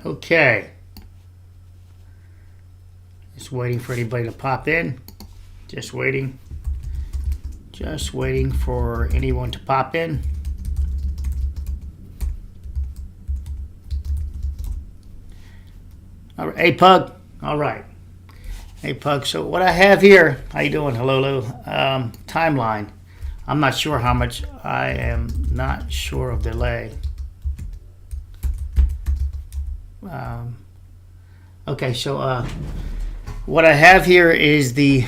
Okay. Just waiting for anybody to pop in. Just waiting. Just waiting for anyone to pop in. All right. Hey, Pug. All right. Hey, Pug. So what I have here, how you doing? Hello, Lou. Timeline. I'm not sure how much. I am not sure of delay. Okay, so what I have here is the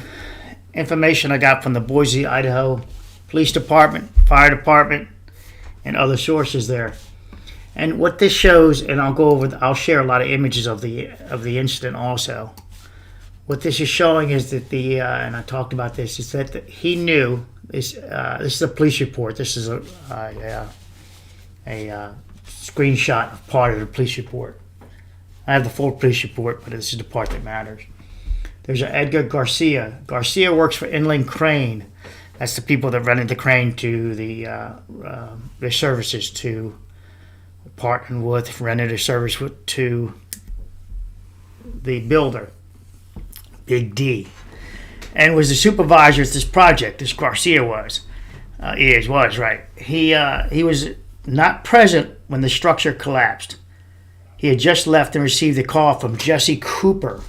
information I got from the Boise, Idaho Police Department, Fire Department, and other sources there. And what this shows, and I'll share a lot of images of the incident also. What this is showing is that and I talked about this, is that he knew this. This is a police report. This is a screenshot of part of the police report. I have the full police report, but this is the part that matters. There's an Edgar Garcia. Garcia works for Inland Crane. That's the people that rented the crane to their services to partner with, rented a service to the builder, Big D, and was the supervisor of this project. This Garcia was right. He was not present when the structure collapsed. He had just left and received a call from Jesse Cooper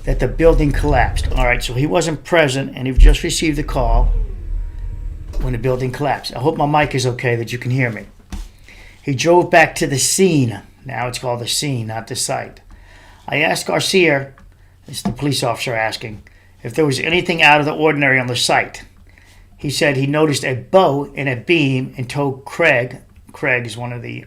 that the building collapsed. All right, so he wasn't present, and he just received the call when the building collapsed. I hope my mic is okay, that you can hear me. He drove back to the scene. Now it's called the scene, not the site. I asked Garcia, it's the police officer asking, if there was anything out of the ordinary on the site. He said he noticed a bow and a beam and told Craig is one of the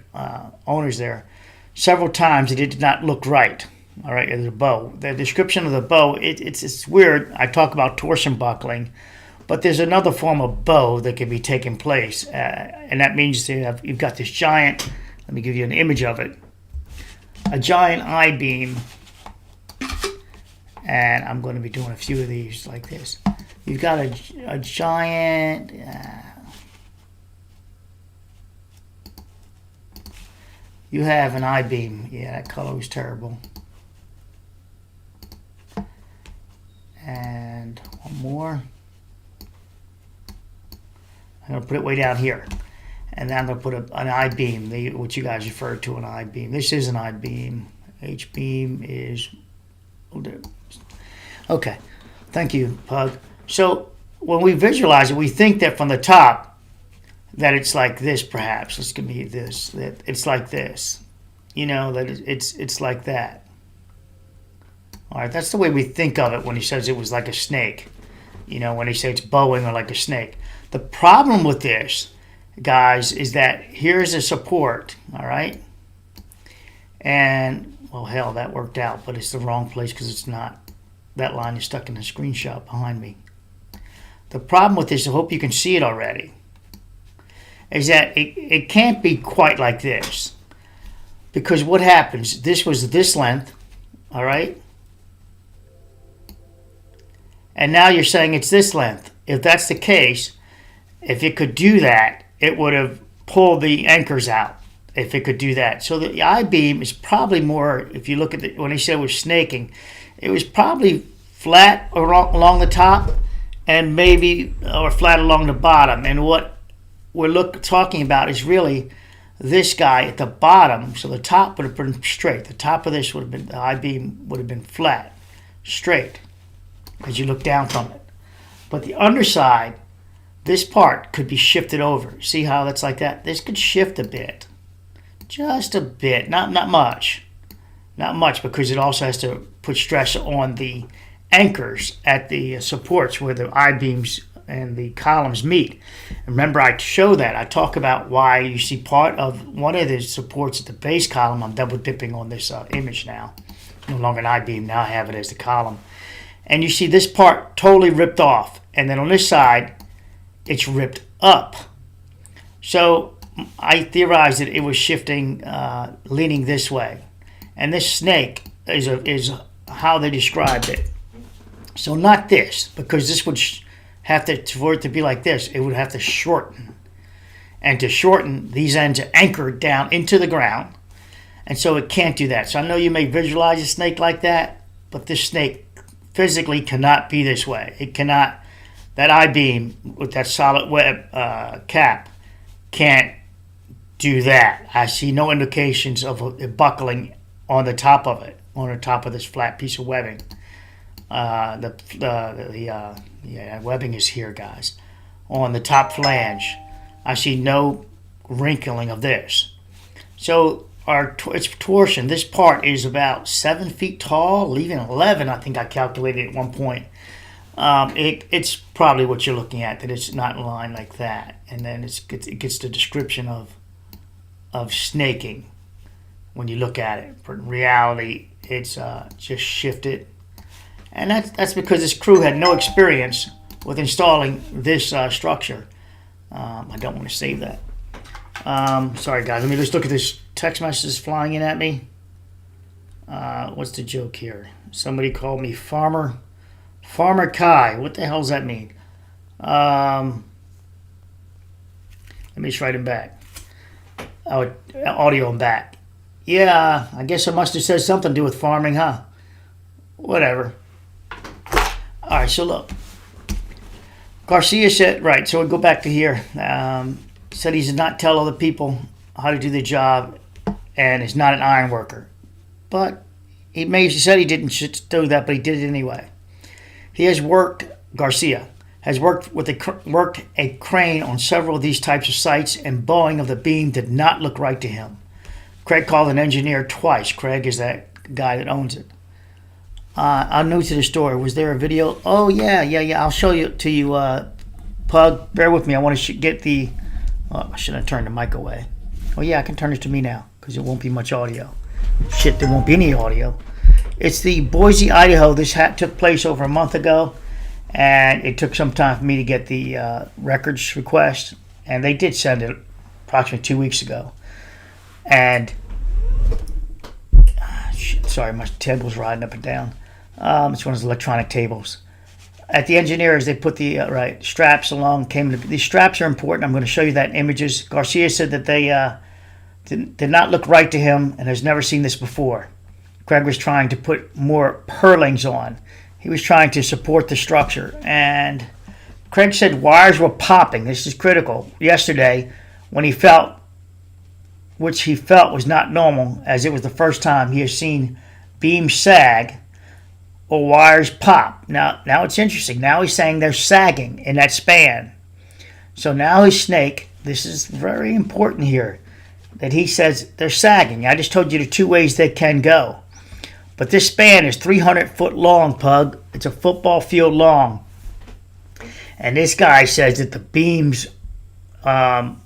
owners there, several times that it did not look right. All right, the bow. The description of the bow, it's weird. I talk about torsion buckling, but there's another form of bow that can be taking place, and that means you've got this giant, let me give you an image of it, a giant I-beam, and I'm going to be doing a few of these like this. You've got a giant... You have an I-beam. Yeah, that color was terrible. And one more. I'm going to put it way down here. And then I'm going to put an I-beam, what you guys refer to an I-beam. This is an I-beam. H-beam is... Okay. Thank you, Pug. So when we visualize it, we think that from the top, that it's like this, perhaps. It's going to be this. That it's like this. That it's like that. All right, that's the way we think of it when he says it was like a snake. When he says it's bowing or like a snake. The problem with this, guys, is that here's a support, all right? And, well, hell, that worked out, but it's the wrong place because it's not. That line is stuck in the screenshot behind me. The problem with this, I hope you can see it already, is that it can't be quite like this. Because what happens, this was this length, all right? And now you're saying it's this length. If that's the case, if it could do that, it would have pulled the anchors out, if it could do that. So the I-beam is probably more, if you look at when he said it was snaking, it was probably flat along the top and maybe, or flat along the bottom. And what we're talking about is really this guy at the bottom. So the top would have been straight. The top of this would have been, the I-beam would have been flat, straight, as you look down from it. But the underside, this part could be shifted over. See how that's like that? This could shift a bit, just a bit, not much. Not much, because it also has to put stress on the anchors at the supports where the I-beams and the columns meet. Remember, I show that. I talk about why you see part of one of the supports at the base column. I'm double dipping on this image now. No longer an I-beam. Now I have it as the column. And you see this part totally ripped off. And then on this side, it's ripped up. So I theorized that it was shifting, leaning this way. And this snake is how they described it. So not this, because this would have to, for it to be like this, it would have to shorten. And to shorten, these ends are anchored down into the ground. And so it can't do that. So I know you may visualize a snake like that, but this snake physically cannot be this way. It cannot, that I-beam with that solid web cap can't do that. I see no indications of it buckling on the top of it, on the top of this flat piece of webbing. Webbing is here, guys. On the top flange, I see no wrinkling of this. So its torsion, this part is about 7 feet tall, even 11, I think I calculated at one point. It's probably what you're looking at, that it's not in line like that. And then it gets the description of snaking when you look at it. But in reality, it's just shifted. And that's because this crew had no experience with installing this structure. I don't want to save that. Sorry, guys. Let me just look at this text messages flying in at me. What's the joke here? Somebody called me Farmer Kai. What the hell does that mean? Let me just write him back. Oh, audio him back. Yeah, I guess it must have said something to do with farming, huh? Whatever. All right, so look. Garcia said, right, so we go back to here. Said he did not tell other people how to do the job and is not an iron worker. But he said he didn't do that, but he did it anyway. Garcia has worked a crane on several of these types of sites, and bowing of the beam did not look right to him. Craig called an engineer twice. Craig is that guy that owns it. I'm new to the story. Was there a video? Oh, yeah. I'll show you to you, Pug. Bear with me. I want to get the... Oh, I shouldn't have turned the mic away. Oh, yeah, I can turn it to me now because it won't be much audio. Shit, there won't be any audio. It's the Boise, Idaho. This took place over a month ago, and it took some time for me to get the records request, and they did send it approximately 2 weeks ago. And... sorry, my table's riding up and down. It's one of those electronic tables. At the engineers, they put the straps along. These straps are important. I'm going to show you that in images. Garcia said that they did not look right to him and has never seen this before. Craig was trying to put more purlings on. He was trying to support the structure. And Craig said wires were popping. This is critical. Yesterday, when he felt, which he felt was not normal, as it was the first time he has seen beams sag or wires pop. Now it's interesting. Now he's saying they're sagging in that span. So now his snake, this is very important here, that he says they're sagging. I just told you the two ways they can go. But this span is 300 foot long, Pug. It's a football field long. And this guy says that the beams, and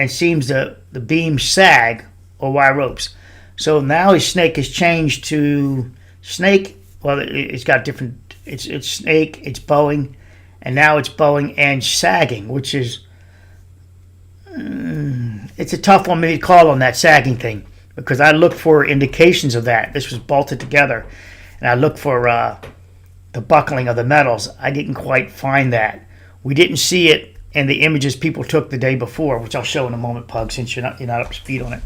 seems the beams sag or wire ropes. So now his snake has changed to snake. Well, it's got different. It's snake. It's bowing, and now it's bowing and sagging, which is it's a tough one to call on that sagging thing because I looked for indications of that. This was bolted together, and I looked for the buckling of the metals. I didn't quite find that. We didn't see it in the images people took the day before, which I'll show in a moment, Pug, since you're not up to speed on it.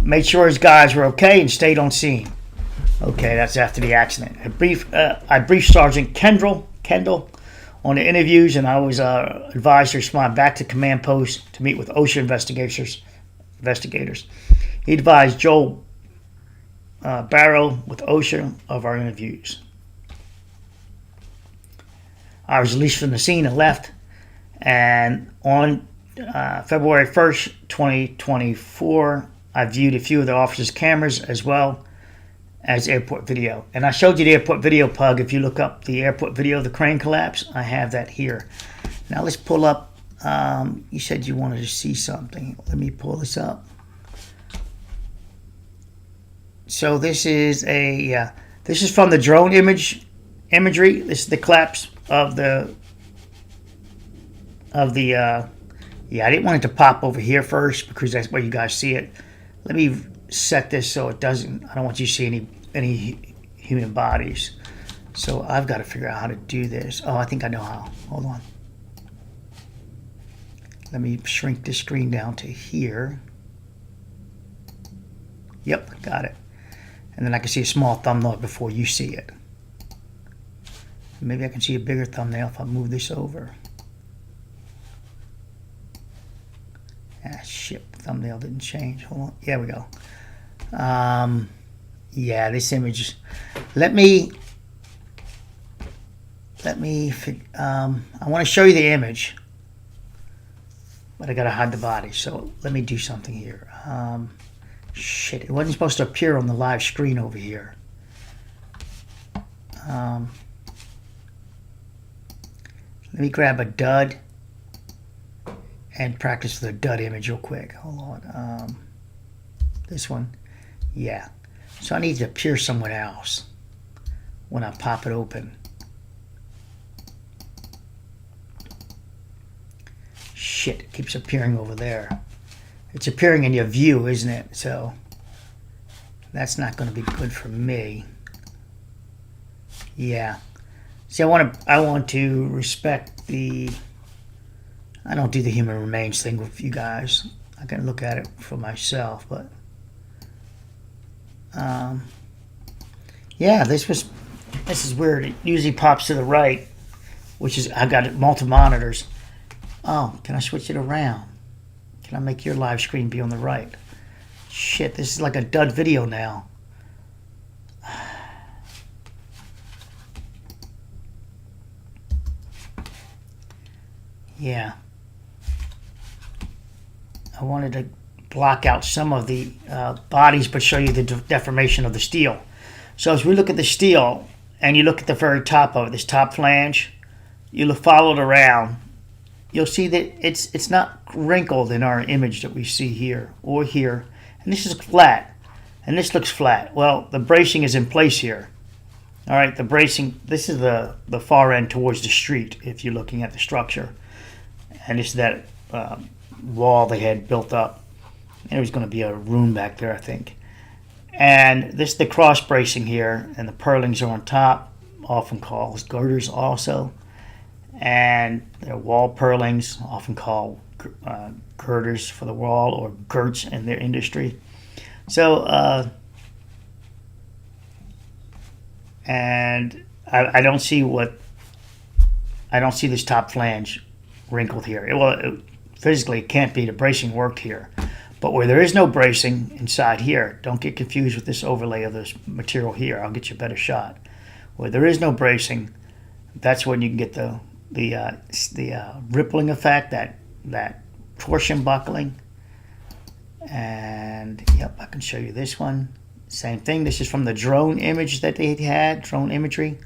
Made sure his guys were okay and stayed on scene. Okay, that's after the accident. I briefed Sergeant Kendall on the interviews, and I was advised to respond back to command post to meet with OSHA investigators. He advised Joel Barrow with OSHA of our interviews. I was released from the scene and left. And on February 1st, 2024, I viewed a few of the officers' cameras as well as airport video. And I showed you the airport video, Pug. If you look up the airport video of the crane collapse, I have that here. Now let's pull up. You said you wanted to see something. Let me pull this up. So this is this is from the drone imagery. This is the collapse of the I didn't want it to pop over here first because that's where you guys see it. Let me set this so it doesn't. I don't want you to see any human bodies. So I've got to figure out how to do this. Oh, I think I know how. Hold on. Let me shrink the screen down to here. Yep, got it. And then I can see a small thumbnail before you see it. Maybe I can see a bigger thumbnail if I move this over. Ah, shit, thumbnail didn't change. Hold on. Yeah, we go. Yeah, this image. I want to show you the image, but I gotta hide the body. So let me do something here. Shit, it wasn't supposed to appear on the live screen over here. Let me grab a dud and practice the dud image real quick. Hold on. This one. Yeah. So I need to appear somewhere else when I pop it open. Shit, it keeps appearing over there. It's appearing in your view, isn't it? So that's not going to be good for me. Yeah. See, I want to respect the. I don't do the human remains thing with you guys. I can look at it for myself, but yeah, this is weird. It usually pops to the right, which is I got it multiple monitors. Oh, can I switch it around? Can I make your live screen be on the right? Shit, this is like a dud video now. Yeah. I wanted to block out some of the bodies, but show you the deformation of the steel. So as we look at the steel, and you look at the very top of it, this top flange, you follow it around, you'll see that it's not wrinkled in our image that we see here or here. And this is flat, and this looks flat. Well, the bracing is in place here. All right, the bracing, this is the far end towards the street if you're looking at the structure. And this is that wall they had built up. And there was going to be a room back there, I think. And this is the cross bracing here, and the purlings are on top, often called girders also. And they're wall purlings, often called girders for the wall, or girts in their industry. So, and I don't see this top flange wrinkled here. Physically, it can't be. The bracing worked here. But where there is no bracing inside here, don't get confused with this overlay of this material here. I'll get you a better shot. Where there is no bracing, that's when you can get the rippling effect, that torsion buckling. And yep, I can show you this one. Same thing. This is from the drone image that they had, drone imagery.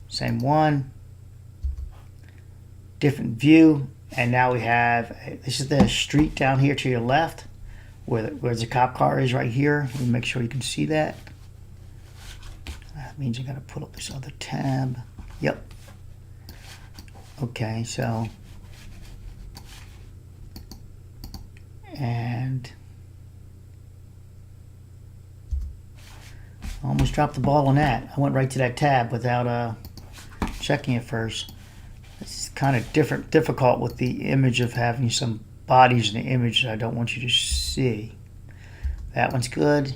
Same one. Different view. And now we have, this is the street down here to your left, where the cop car is right here. Let me make sure you can see that. That means you got to pull up this other tab. Yep. Okay, so, and I almost dropped the ball on that. I went right to that tab without checking it first. It's kind of difficult with the image of having some bodies in the image that I don't want you to see. That one's good.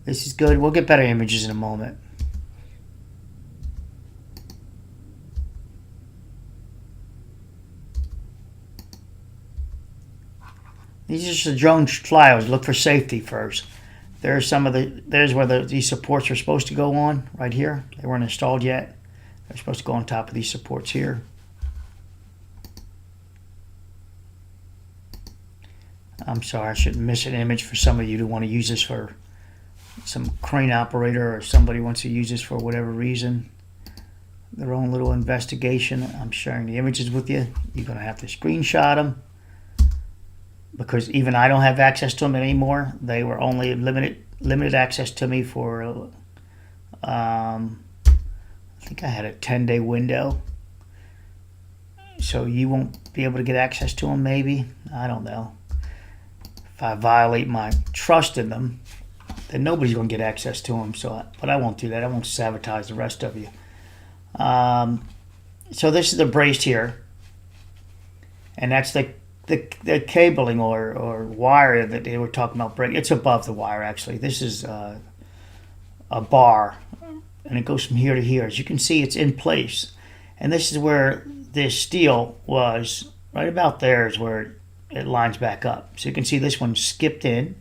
This is good. We'll get better images in a moment. These are just the drone flyovers. Look for safety first. There's where these supports are supposed to go on, right here. They weren't installed yet. They're supposed to go on top of these supports here. I'm sorry, I shouldn't miss an image for some of you who want to use this for some crane operator, or somebody wants to use this for whatever reason. Their own little investigation. I'm sharing the images with you. You're going to have to screenshot them, because even I don't have access to them anymore. They were only limited access to me for I think I had a 10-day window. So you won't be able to get access to them, maybe. I don't know. If I violate my trust in them, then nobody's going to get access to them. But I won't do that. I won't sabotage the rest of you. So this is the brace here. And that's the the cabling or wire that they were talking about breaking, it's above the wire actually. This is a bar, and it goes from here to here. As you can see, it's in place. And this is where this steel was, right about there is where it lines back up. So you can see this one skipped in,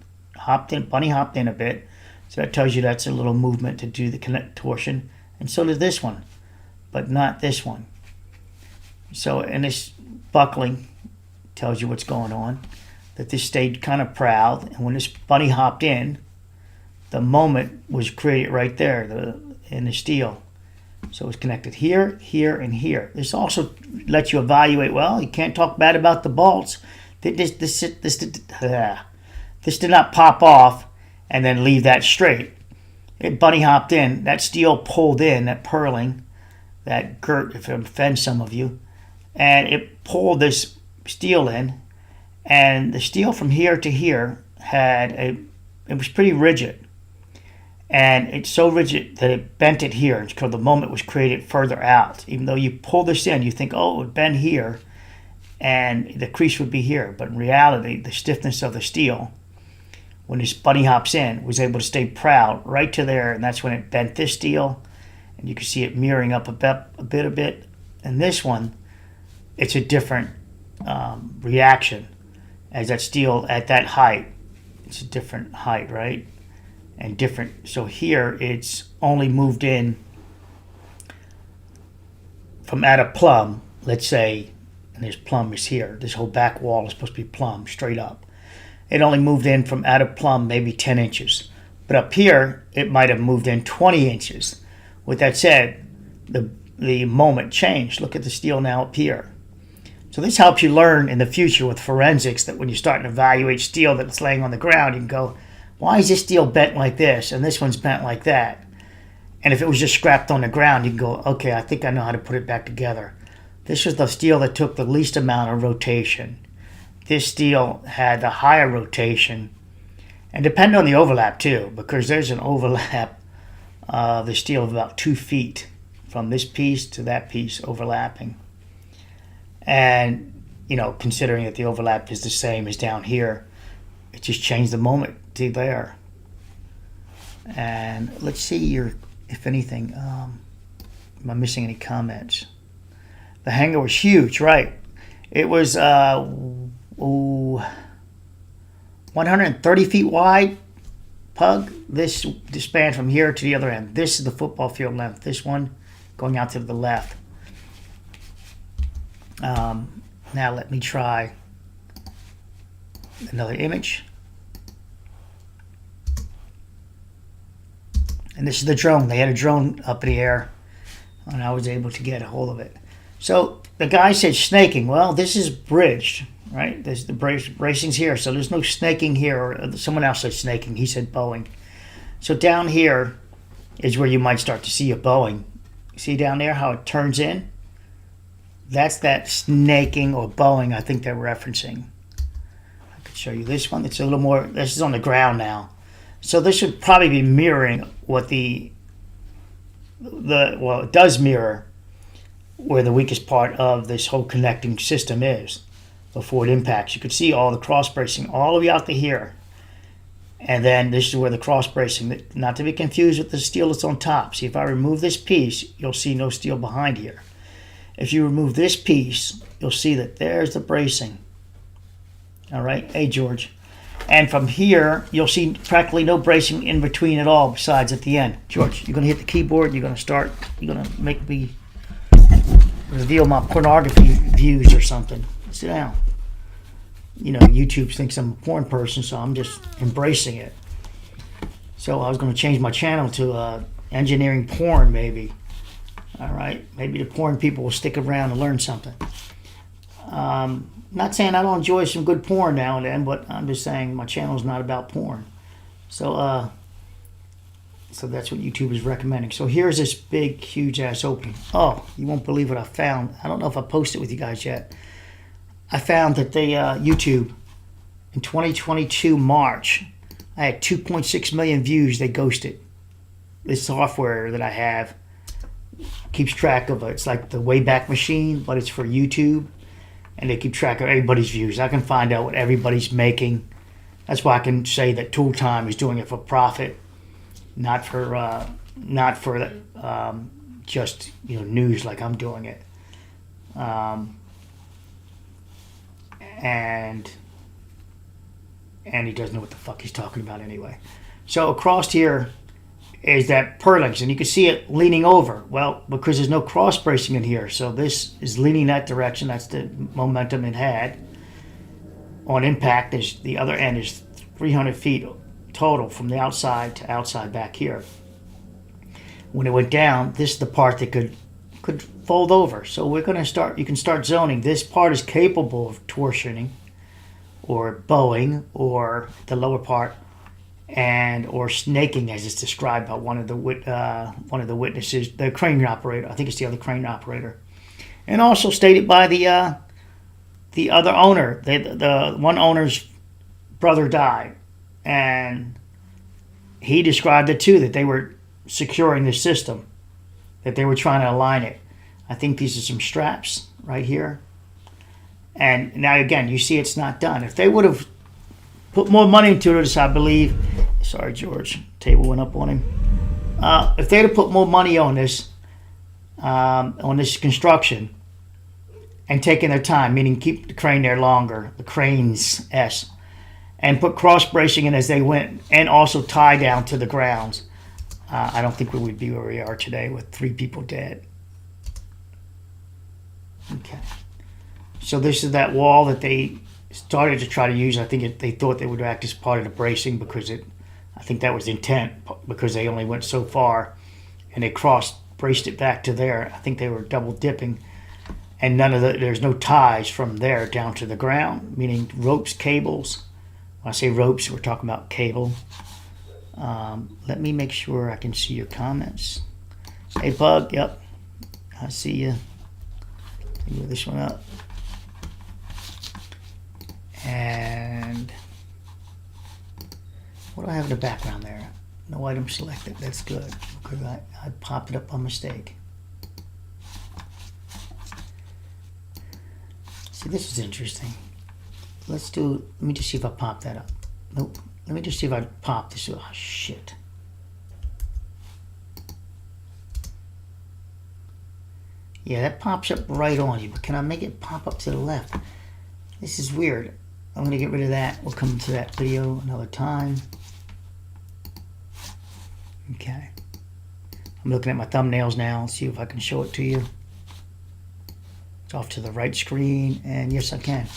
bunny hopped in a bit. So that tells you that's a little movement to do the torsion. And so did this one, but not this one. So, and this buckling tells you what's going on, that this stayed kind of proud. And when this bunny hopped in, the moment was created right there in the steel. So it's connected here, here, and here. This also lets you evaluate, well, you can't talk bad about the bolts. This did not pop off and then leave that straight. It bunny hopped in. That steel pulled in, that purling, that girt, if it offends some of you, and it pulled this steel in. And the steel from here to here it was pretty rigid. And it's so rigid that it bent it here because the moment was created further out. Even though you pull this in, you think, oh, it would bend here and the crease would be here. But in reality, the stiffness of the steel, when this bunny hops in, was able to stay proud right to there. And that's when it bent this steel. And you can see it mirroring up a bit. And this one, it's a different reaction. As that steel at that height, it's a different height, right? And different. So here it's only moved in from at a plumb, let's say, and this plumb is here. This whole back wall is supposed to be plumb, straight up. It only moved in from at a plumb maybe 10 inches. But up here, it might have moved in 20 inches. With that said, the moment changed. Look at the steel now up here. So this helps you learn in the future with forensics that when you start to evaluate steel that's laying on the ground, you can go, why is this steel bent like this and this one's bent like that? And if it was just scrapped on the ground, you can go, okay, I think I know how to put it back together. This was the steel that took the least amount of rotation. This steel had the higher rotation. And depending on the overlap too, because there's an overlap of the steel of about 2 feet from this piece to that piece overlapping. And, considering that the overlap is the same as down here, it just changed the moment to there. And let's see if anything, am I missing any comments? The hanger was huge, right? It was 130 feet wide, Pug. This span from here to the other end. This is the football field length. This one going out to the left. Now let me try another image. And this is the drone. They had a drone up in the air, and I was able to get a hold of it. So the guy said snaking. Well, this is bridged, right? There's the bracing's here, so there's no snaking here. Or someone else said snaking. He said bowing. So down here is where you might start to see a bowing. See down there how it turns in? That's that snaking or bowing I think they're referencing. I could show you this one. It's a little more, this is on the ground now. So this would probably be mirroring what well, it does mirror where the weakest part of this whole connecting system is before it impacts. You could see all the cross bracing all the way out to here. And then this is where the cross bracing, not to be confused with the steel that's on top. See, if I remove this piece, you'll see no steel behind here. If you remove this piece, you'll see that there's the bracing. All right, hey George. And from here, you'll see practically no bracing in between at all besides at the end. George, you're going to hit the keyboard, you're going to make me reveal my pornography views or something. Sit down. YouTube thinks I'm a porn person, so I'm just embracing it. So I was going to change my channel to engineering porn, maybe. All right, maybe the porn people will stick around and learn something. Not saying I don't enjoy some good porn now and then, but I'm just saying my channel is not about porn. So that's what YouTube is recommending. So here's this big, huge ass opening. Oh, you won't believe what I found. I don't know if I posted it with you guys yet. I found that YouTube in 2022 March, I had 2.6 million views. They ghosted. This software that I have keeps track of it. It's like the Wayback Machine, but it's for YouTube. and they keep track of everybody's views. I can find out what everybody's making. That's why I can say that Tool Time is doing it for profit, not for just news like I'm doing it. And he doesn't know what the fuck he's talking about anyway. So across here is that purlins, and you can see it leaning over. Well, because there's no cross bracing in here, so this is leaning that direction. That's the momentum it had. On impact, the other end is 300 feet total from the outside to outside back here. When it went down, this is the part that could fold over. So we're going to start. You can start zoning. This part is capable of torsioning, or bowing, or the lower part, or snaking, as it's described by one of the witnesses, the crane operator. I think it's the other crane operator, and also stated by the other owner. The one owner's brother died, and he described it too, that they were securing the system, that they were trying to align it. I think these are some straps right here. And now again, you see it's not done. If they would have put more money into this, I believe, sorry George, table went up on him. If they'd have put more money on this construction, and taken their time, meaning keep the crane there longer, the cranes S, and put cross bracing in as they went, and also tie down to the grounds, I don't think we would be where we are today with 3 people dead. Okay. So this is that wall that they started to try to use. I think they thought they would act as part of the bracing, because I think that was the intent, because they only went so far, and they braced it back to there. I think they were double dipping, and there's no ties from there down to the ground, meaning ropes, cables. When I say ropes, we're talking about cable. Let me make sure I can see your comments. Hey, Bug, yep, I see you. Move this one up. And what do I have in the background there? No item selected. That's good, because I popped it up by mistake. See, this is interesting. Let me just see if I pop that up. Nope. Let me just see if I pop this. Oh, shit. Yeah, that pops up right on you, but can I make it pop up to the left? This is weird. I'm going to get rid of that. We'll come to that video another time. Okay. I'm looking at my thumbnails now. See if I can show it to you. It's off to the right screen, and yes, I can.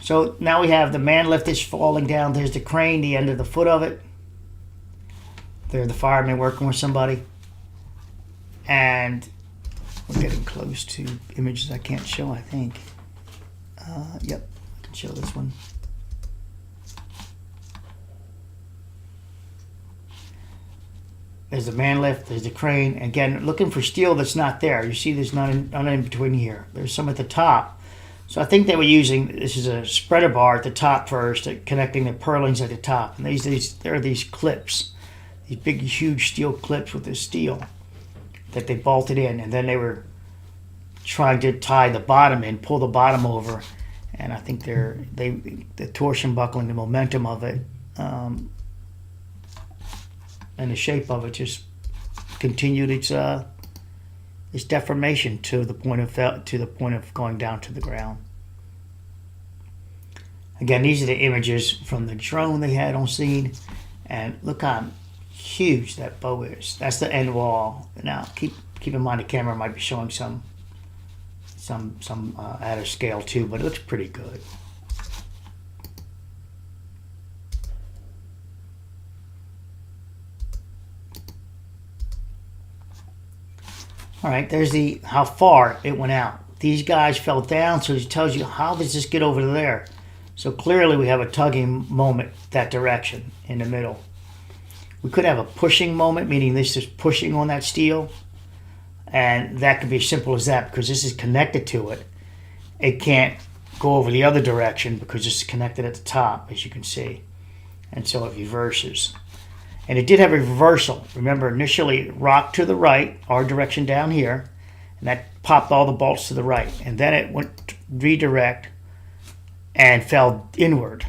So now we have the man lift is falling down. There's the crane, the end of the foot of it. There's the fireman working with somebody. And we're getting close to images I can't show, I think. Yep, I can show this one. There's the man lift, there's the crane. Again, looking for steel that's not there. You see there's none in between here. There's some at the top. So I think they were using, this is a spreader bar at the top first, connecting the purlins at the top. And there are these clips, these big, huge steel clips with this steel that they bolted in. And then they were trying to tie the bottom in, pull the bottom over. And I think the torsion buckling, the momentum of it, and the shape of it just continued its deformation to the point of going down to the ground. Again, these are the images from the drone they had on scene, and look how huge that bow is. That's the end wall. Now, keep in mind the camera might be showing some out of scale too, but it looks pretty good. All right, there's how far it went out. These guys fell down, so it tells you how does this get over there. So clearly we have a tugging moment that direction in the middle. We could have a pushing moment, meaning this is pushing on that steel. And that could be as simple as that, because this is connected to it. It can't go over the other direction because this is connected at the top, as you can see. And so it reverses. And it did have a reversal. Remember, initially it rocked to the right, our direction down here, and that popped all the bolts to the right. And then it went redirect, and fell inward.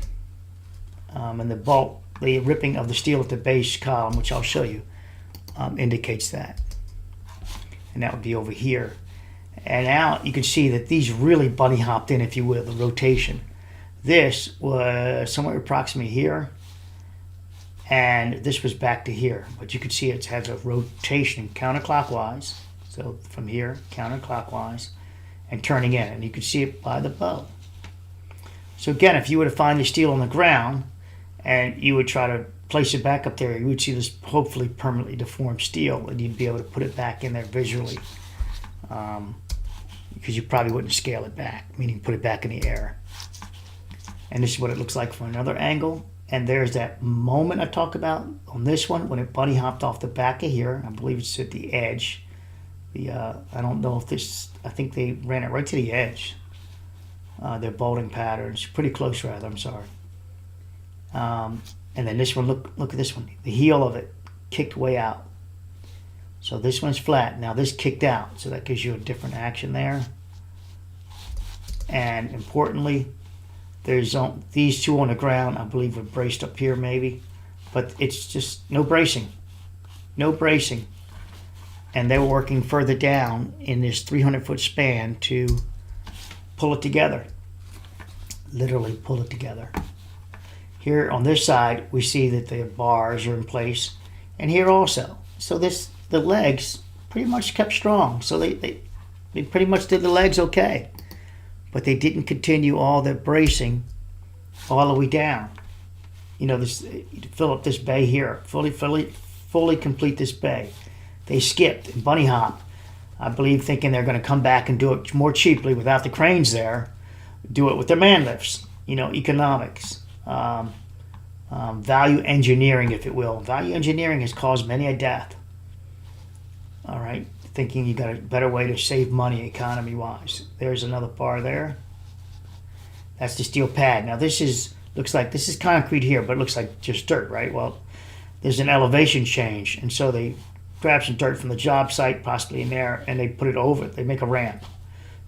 And the bolt, the ripping of the steel at the base column, which I'll show you, indicates that. And that would be over here. And now you can see that these really bunny hopped in, if you will, the rotation. This was somewhere approximately here, and this was back to here. But you can see it has a rotation counterclockwise. So from here, counterclockwise, and turning in. And you can see it by the bow. So again, if you were to find the steel on the ground, and you would try to place it back up there, you would see this hopefully permanently deformed steel, and you'd be able to put it back in there visually, because you probably wouldn't scale it back, meaning put it back in the air. And this is what it looks like from another angle. And there's that moment I talked about on this one when it bunny hopped off the back of here. I believe it's at the edge. I don't know if this, I think they ran it right to the edge. Their bolting patterns, pretty close rather, I'm sorry. And then this one, look at this one. The heel of it kicked way out. So this one's flat. Now this kicked out, so that gives you a different action there. And importantly, there's these two on the ground, I believe, were braced up here maybe. But it's just no bracing. No bracing. And they were working further down in this 300-foot span to pull it together. Literally pull it together. Here on this side, we see that the bars are in place, and here also. So the legs pretty much kept strong. So they pretty much did the legs okay, but they didn't continue all the bracing all the way down. You know, fill up this bay here, fully complete this bay. They skipped and bunny hopped, I believe, thinking they're going to come back and do it more cheaply without the cranes there. Do it with their man lifts. You know, economics. Value engineering, if it will. Value engineering has caused many a death. All right, thinking you got a better way to save money economy-wise. There's another bar there. That's the steel pad. Now looks like this is concrete here, but it looks like just dirt, right? Well, there's an elevation change, and so they grab some dirt from the job site, possibly in there, and they put it over it. They make a ramp.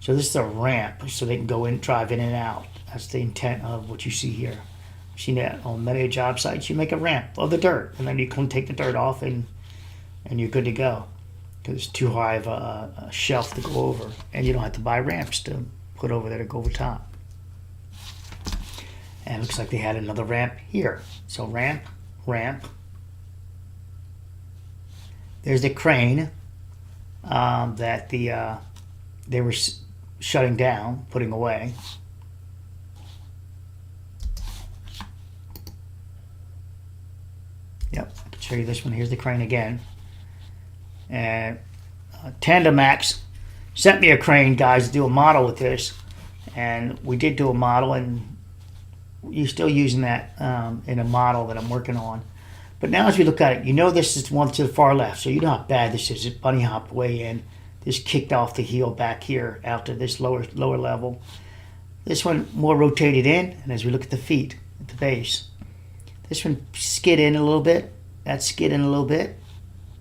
So this is a ramp, so they can go in, drive in and out. That's the intent of what you see here. You've seen that on many job sites. You make a ramp of the dirt, and then you can take the dirt off, and you're good to go. Because it's too high of a shelf to go over, and you don't have to buy ramps to put over there to go over top. And it looks like they had another ramp here. So ramp, ramp. There's the crane that they were shutting down, putting away. Yep, I can show you this one. Here's the crane again. And Tandemax sent me a crane, guys, to do a model with this. And we did do a model, and you're still using that in a model that I'm working on. But now as we look at it, you know this is one to the far left. So you know how bad this is. It bunny hopped way in. This kicked off the heel back here out to this lower level. This one more rotated in, and as we look at the feet, at the base, this one skid in a little bit. That skid in a little bit.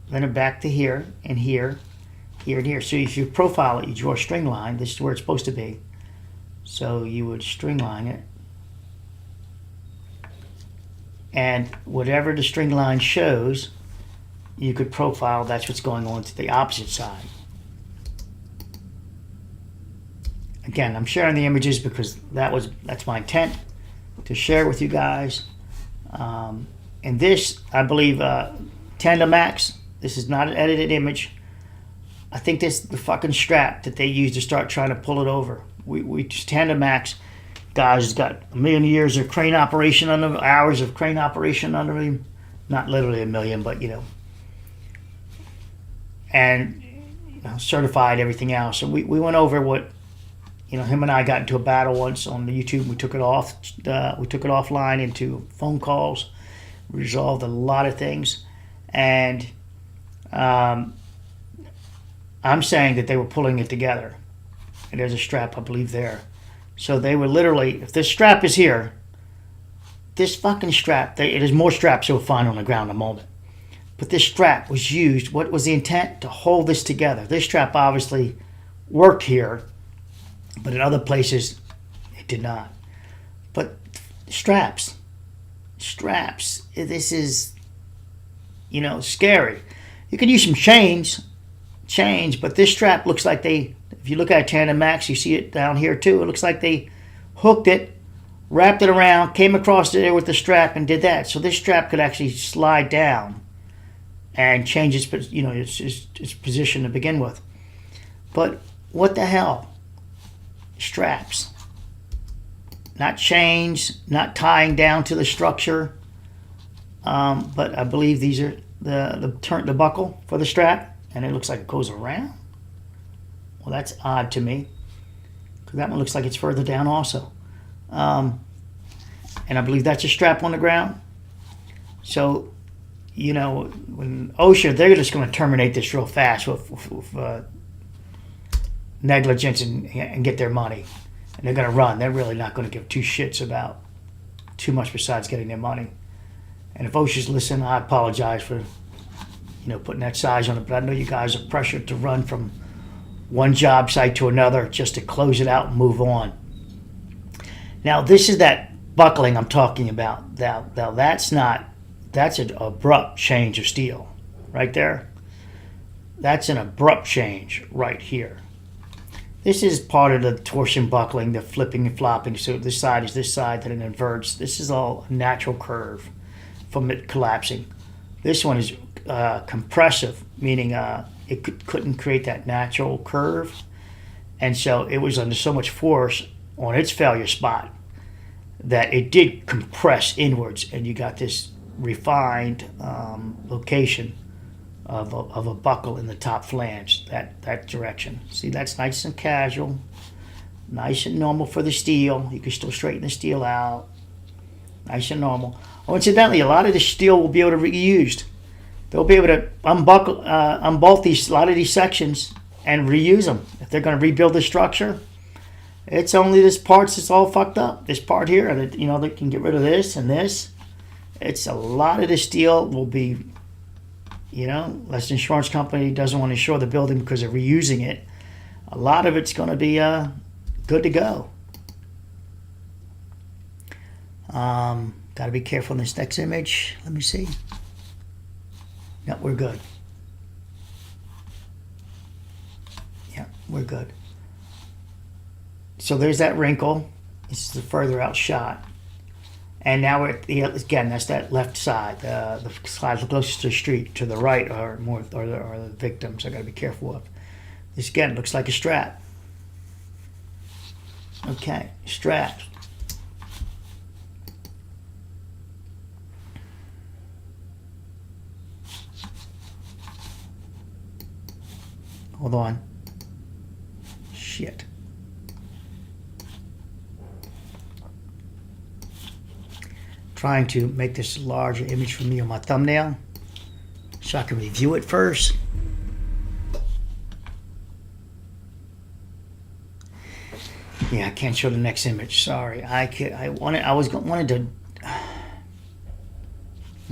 Then it back to here, and here, here, and here. So if you profile it, you draw a string line. This is where it's supposed to be. So you would string line it. And whatever the string line shows, you could profile that's what's going on to the opposite side. Again, I'm sharing the images because that's my intent to share with you guys. And this, I believe, Tandemax, this is not an edited image. I think this is the fucking strap that they used to start trying to pull it over. Tandemax guys has got a million years of crane operation under them, hours of crane operation under him. Not literally a million, but you know. And certified everything else. And we went over what, him and I got into a battle once on the YouTube. We took it off. We took it offline into phone calls. We resolved a lot of things. And I'm saying that they were pulling it together. And there's a strap, I believe, there. So they were literally, if this strap is here, this fucking strap, there's more straps you'll find on the ground in a moment. But this strap was used, what was the intent? To hold this together. This strap obviously worked here, but in other places it did not. But straps, this is, scary. You can use some chains, but this strap looks like if you look at Tandem Max, you see it down here too. It looks like they hooked it, wrapped it around, came across there with the strap and did that. So this strap could actually slide down and change its position to begin with. But what the hell? Straps. Not chains, not tying down to the structure. But I believe these are the buckle for the strap, and it looks like it goes around. Well, that's odd to me, because that one looks like it's further down also. And I believe that's a strap on the ground. So, when OSHA, they're just going to terminate this real fast with negligence and get their money. And they're going to run. They're really not going to give two shits about too much besides getting their money. And if OSHA's listening, I apologize for, putting that size on it. But I know you guys are pressured to run from one job site to another just to close it out and move on. Now, this is that buckling I'm talking about. Now that's an abrupt change of steel right there. That's an abrupt change right here. This is part of the torsion buckling, the flipping and flopping. So this side is this side, then it inverts. This is all a natural curve from it collapsing. This one is compressive, meaning it couldn't create that natural curve. And so it was under so much force on its failure spot that it did compress inwards, and you got this refined location of a buckle in the top flange, that direction. See, that's nice and casual, nice and normal for the steel. You can still straighten the steel out, nice and normal. Oh, incidentally, a lot of this steel will be able to be reused. They'll be able to unbolt a lot of these sections and reuse them. If they're going to rebuild the structure, it's only this parts that's all fucked up. This part here, they can get rid of this and this. It's a lot of the steel will be, unless the insurance company doesn't want to insure the building because they're reusing it, a lot of it's going to be good to go. Got to be careful in this next image. Let me see. No, we're good. Yeah, we're good. So there's that wrinkle. This is the further out shot. And now we're again, that's that left side. The side closest to the street, to the right, or the victims. I got to be careful of. This again looks like a strap. Okay, strap. Hold on. Shit. Trying to make this larger image for me on my thumbnail so I can review it first. Yeah, I can't show the next image. Sorry. I wanted to.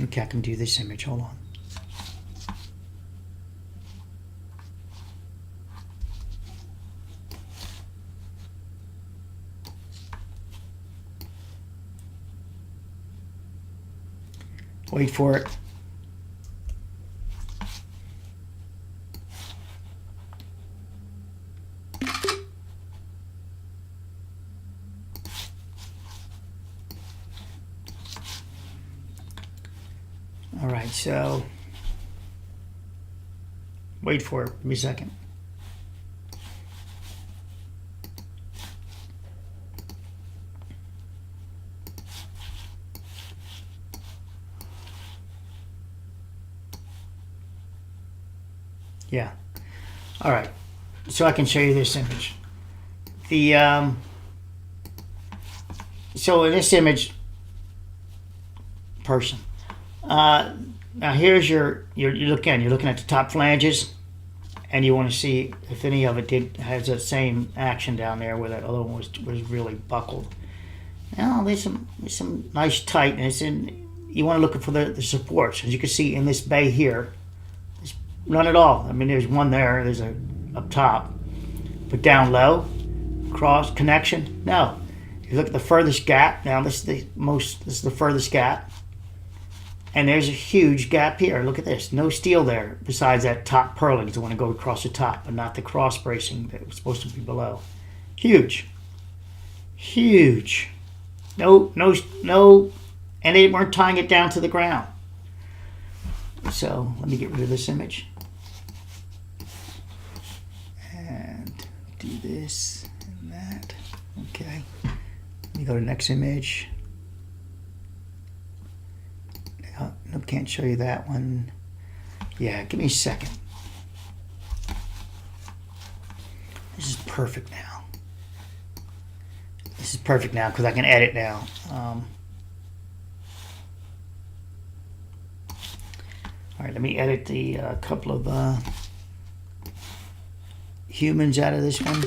Okay, I can do this image. Hold on. Wait for it. All right, so wait for it. Give me a second. Yeah. All right. So I can show you this image. So in this image, person. Now here's you're looking at the top flanges, and you want to see if any of it has that same action down there where that other one was really buckled. Now there's some nice tightness, and you want to look for the supports. As you can see in this bay here, none at all. I mean, there's one there. There's a up top, but down low, cross connection? No. You look at the furthest gap. Now this is the furthest gap. And there's a huge gap here. Look at this. No steel there besides that top purling. So I want to go across the top, but not the cross bracing that was supposed to be below. Huge. Huge. No, and they weren't tying it down to the ground. So let me get rid of this image. And do this and that. Okay. Let me go to the next image. I can't show you that one. Yeah, give me a second. This is perfect now. This is perfect now because I can edit now. All right, let me edit the couple of humans out of this one.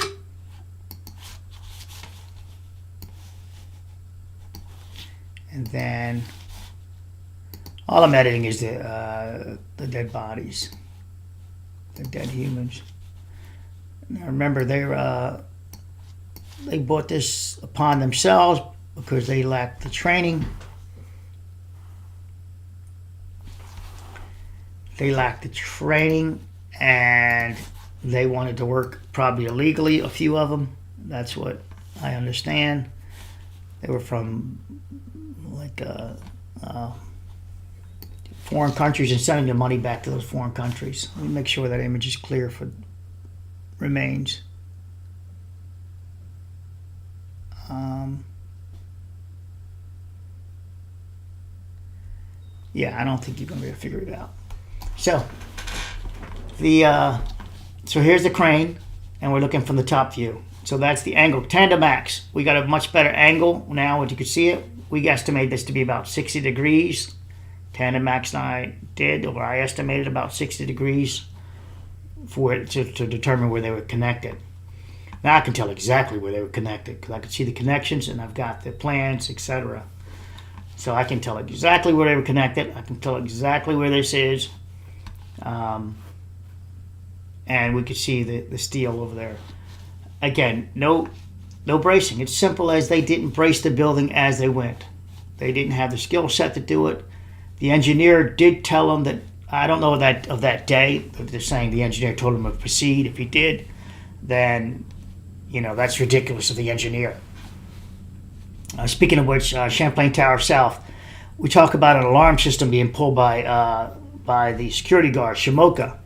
And then all I'm editing is the dead bodies, the dead humans. Now remember, they brought this upon themselves because they lacked the training. They lacked the training, and they wanted to work probably illegally. A few of them. That's what I understand. They were from like foreign countries and sending the money back to those foreign countries. Let me make sure that image is clear for remains. Yeah, I don't think you're going to be able to figure it out. So so here's the crane, and we're looking from the top view. So that's the angle, tandem max. We got a much better angle now, as you can see it. We estimate this to be about 60 degrees. Tandem Max and I did, or I estimated about 60 degrees for it to determine where they were connected. Now I can tell exactly where they were connected because I can see the connections and I've got the plans, etc. So I can tell exactly where they were connected. I can tell exactly where this is. And we could see the steel over there. Again, no bracing. It's simple as they didn't brace the building as they went. They didn't have the skill set to do it. The engineer did tell them that, I don't know of that day, they're saying the engineer told him to proceed. If he did, then, that's ridiculous of the engineer. Speaking of which, Champlain Tower South, we talk about an alarm system being pulled by the security guard, Shamoka,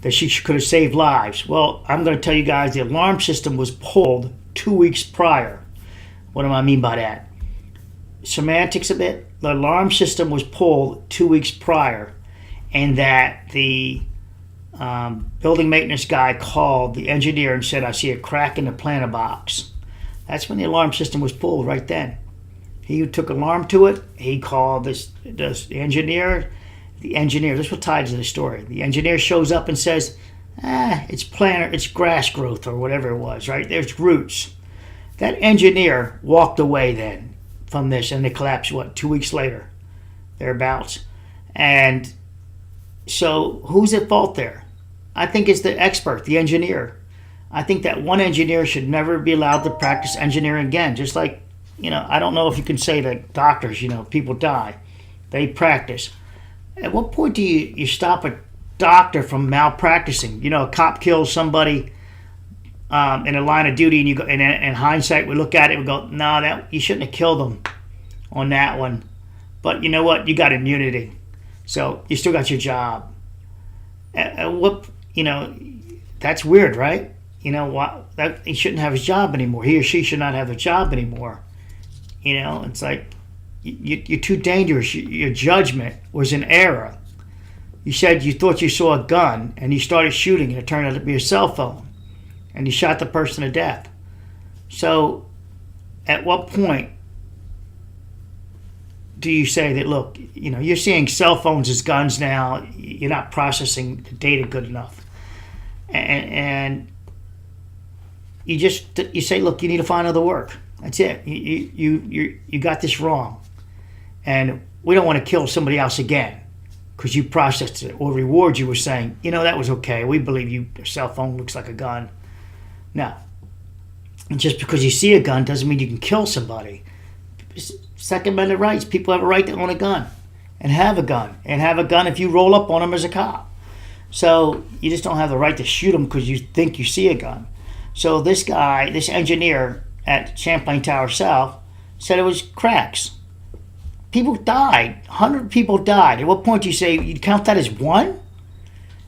that she could have saved lives. Well, I'm going to tell you guys the alarm system was pulled 2 weeks prior. What do I mean by that? Semantics a bit. The alarm system was pulled 2 weeks prior, and that the building maintenance guy called the engineer and said, I see a crack in the planter box. That's when the alarm system was pulled, right then. He took alarm to it. He called the engineer. The engineer, this is what ties to the story. The engineer shows up and says, it's grass growth or whatever it was, right? There's roots. That engineer walked away then from this, and it collapsed, 2 weeks later, thereabouts. And so who's at fault there? I think it's the expert, the engineer. I think that one engineer should never be allowed to practice engineering again. Just like, I don't know if you can say that doctors, people die. They practice. At what point do you stop a doctor from malpracticing? A cop kills somebody in a line of duty, and you go, and in hindsight, we look at it and we go, no, that you shouldn't have killed them on that one. But you know what? You got immunity, so you still got your job. That's weird, right? That he shouldn't have his job anymore. He or she should not have a job anymore. It's like you're too dangerous. Your judgment was in error. You said you thought you saw a gun, and you started shooting, and it turned out to be a cell phone. And you shot the person to death. So at what point do you say that, look, you're seeing cell phones as guns now, you're not processing the data good enough. And you say, look, you need to find other work. That's it. You got this wrong. And we don't want to kill somebody else again because you processed it, or reward you with saying, that was okay. We believe your cell phone looks like a gun. No. And just because you see a gun doesn't mean you can kill somebody. Second Amendment rights. People have a right to own a gun and have a gun. And have a gun if you roll up on them as a cop. So you just don't have the right to shoot them because you think you see a gun. So this guy, this engineer at Champlain Tower South, said it was cracks. People died. 100 people died. At what point do you say, you count that as one?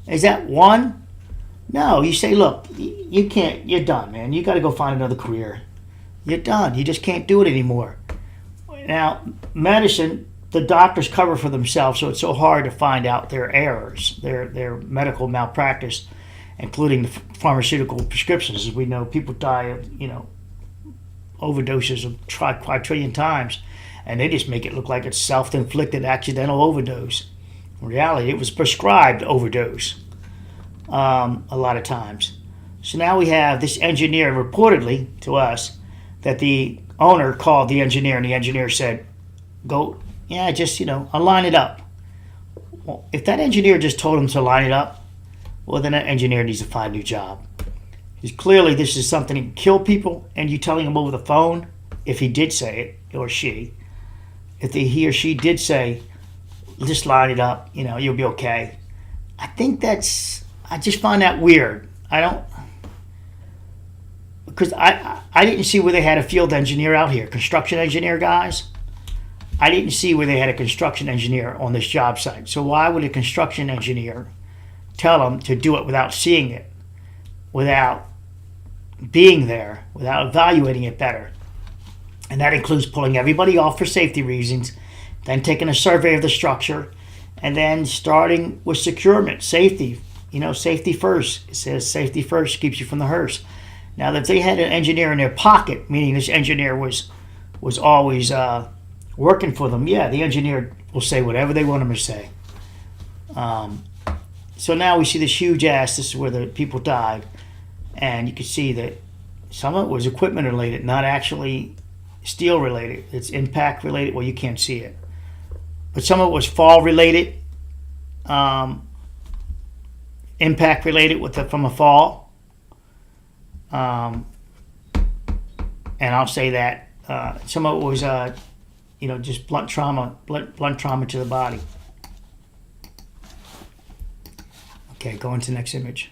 Is that one? No, you say, look, you can't, you're done, man. You got to go find another career. You're done. You just can't do it anymore. Now, medicine, the doctors cover for themselves, so it's so hard to find out their errors, their medical malpractice, including the pharmaceutical prescriptions. As we know, people die of, overdoses of quadrillion times, and they just make it look like it's self-inflicted accidental overdose. In reality, it was prescribed overdose a lot of times. So now we have this engineer reportedly to us that the owner called the engineer, and the engineer said, go, just, align it up. Well, if that engineer just told him to line it up, well, then that engineer needs to find a new job. Because clearly this is something that can kill people, and you telling him over the phone, if he did say it, or she, if he or she did say, just line it up, you'll be okay. I just find that weird. Because I didn't see where they had a field engineer out here, construction engineer guys. I didn't see where they had a construction engineer on this job site. So why would a construction engineer tell them to do it without seeing it, without being there, without evaluating it better? And that includes pulling everybody off for safety reasons, then taking a survey of the structure, and then starting with securement, safety. Safety first. It says safety first keeps you from the hearse. Now, if they had an engineer in their pocket, meaning this engineer was always working for them, the engineer will say whatever they want him to say. So now we see this huge ass. This is where the people died. And you can see that some of it was equipment related, not actually steel related. It's impact related. Well, you can't see it. But some of it was fall related, impact related from a fall. And I'll say that some of it was, just blunt trauma to the body. Okay, go into the next image.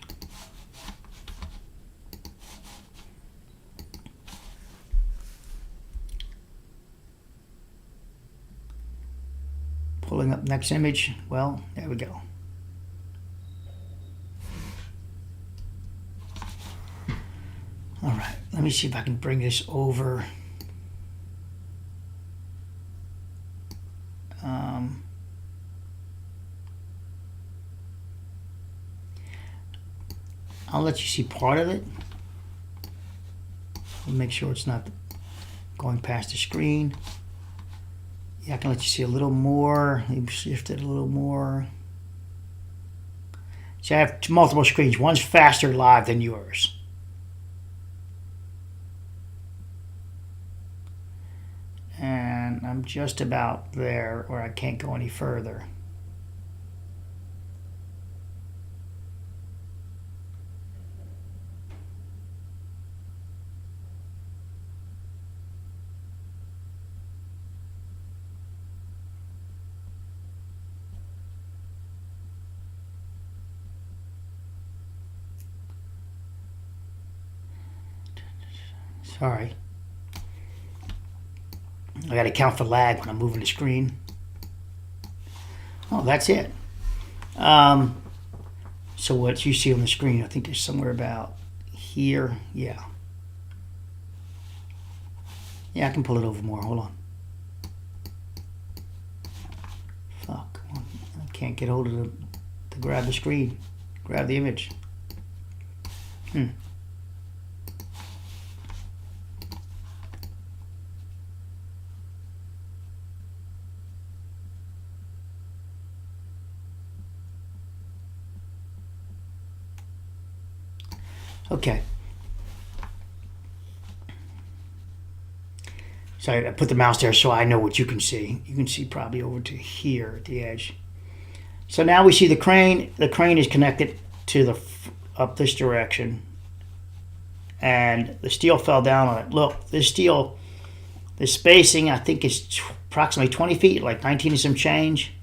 Pulling up next image. Well, there we go. All right, let me see if I can bring this over. I'll let you see part of it. Make sure it's not going past the screen. I can let you see a little more. Maybe shift it a little more. See, I have multiple screens. One's faster live than yours. And I'm just about there where I can't go any further. Sorry. I got to count for lag when I'm moving the screen. Oh, that's it. So what you see on the screen, I think is somewhere about here. Yeah. Yeah, I can pull it over more. Hold on. Fuck. I can't get hold of to grab the screen. Grab the image. Okay. So I put the mouse there so I know what you can see. You can see probably over to here at the edge. So now we see the crane. The crane is connected to up this direction. and the steel fell down on it. Look, this steel, the spacing I think is approximately 20 feet, like 19 and some change,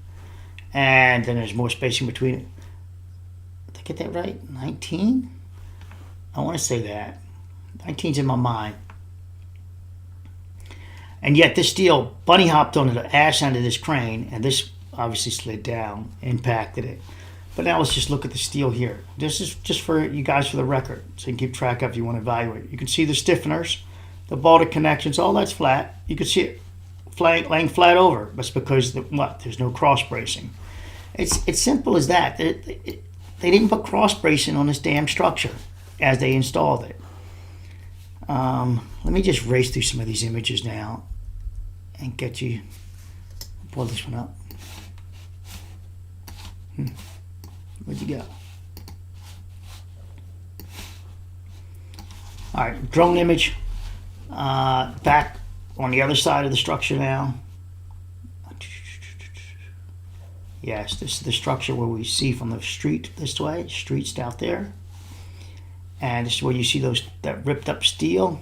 and then there's more spacing between it. Did I get that right? 19? I want to say that. 19's in my mind. And yet this steel bunny hopped onto the ash end of this crane, and this obviously slid down, impacted it. But now let's just look at the steel here. This is just for you guys for the record, so you can keep track of if you want to evaluate. You can see the stiffeners, the bolted connections, all that's flat. You can see it laying flat over. That's because there's no cross bracing. It's simple as that. They didn't put cross bracing on this damn structure as they installed it. Let me just race through some of these images now and get you, pull this one up. Where'd you go? All right, drone image. Back on the other side of the structure now. Yes, this is the structure where we see from the street this way. Street's out there. And this is where you see that ripped up steel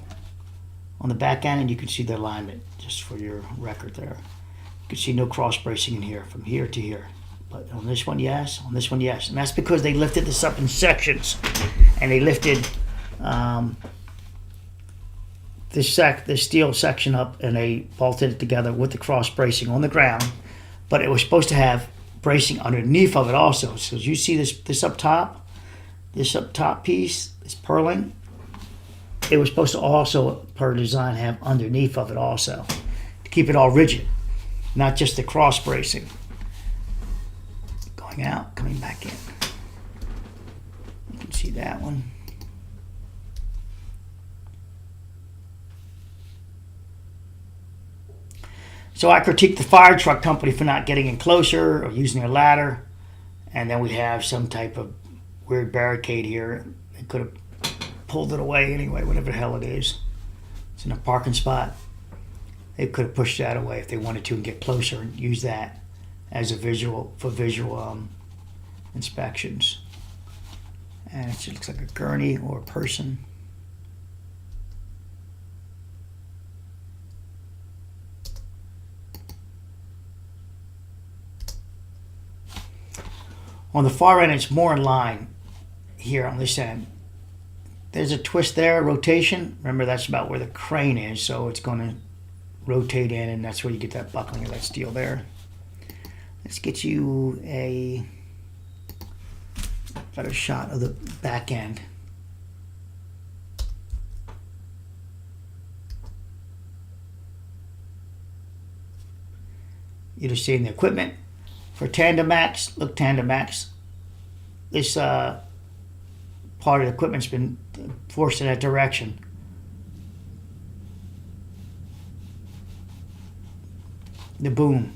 on the back end, and you can see the alignment, just for your record there. You can see no cross bracing in here, from here to here. But on this one, yes. On this one, yes. And that's because they lifted this up in sections, and they lifted this steel section up, and they bolted it together with the cross bracing on the ground. But it was supposed to have bracing underneath of it also. So as you see this up top piece, this purling, it was supposed to also, per design, have underneath of it also to keep it all rigid, not just the cross bracing. Going out, coming back in. You can see that one. So I critiqued the fire truck company for not getting in closer or using a ladder, and then we have some type of weird barricade here. They could have pulled it away anyway, whatever the hell it is. It's in a parking spot. They could have pushed that away if they wanted to and get closer and use that as a visual inspections. And it just looks like a gurney or a person. On the far end, it's more in line here on this end. There's a twist there, rotation. Remember, that's about where the crane is, so it's going to rotate in, and that's where you get that buckling of that steel there. Let's get you a better shot of the back end. You're just seeing the equipment. For Tandem Max, look, Tandem Max, this part of the equipment's been forced in that direction. The boom.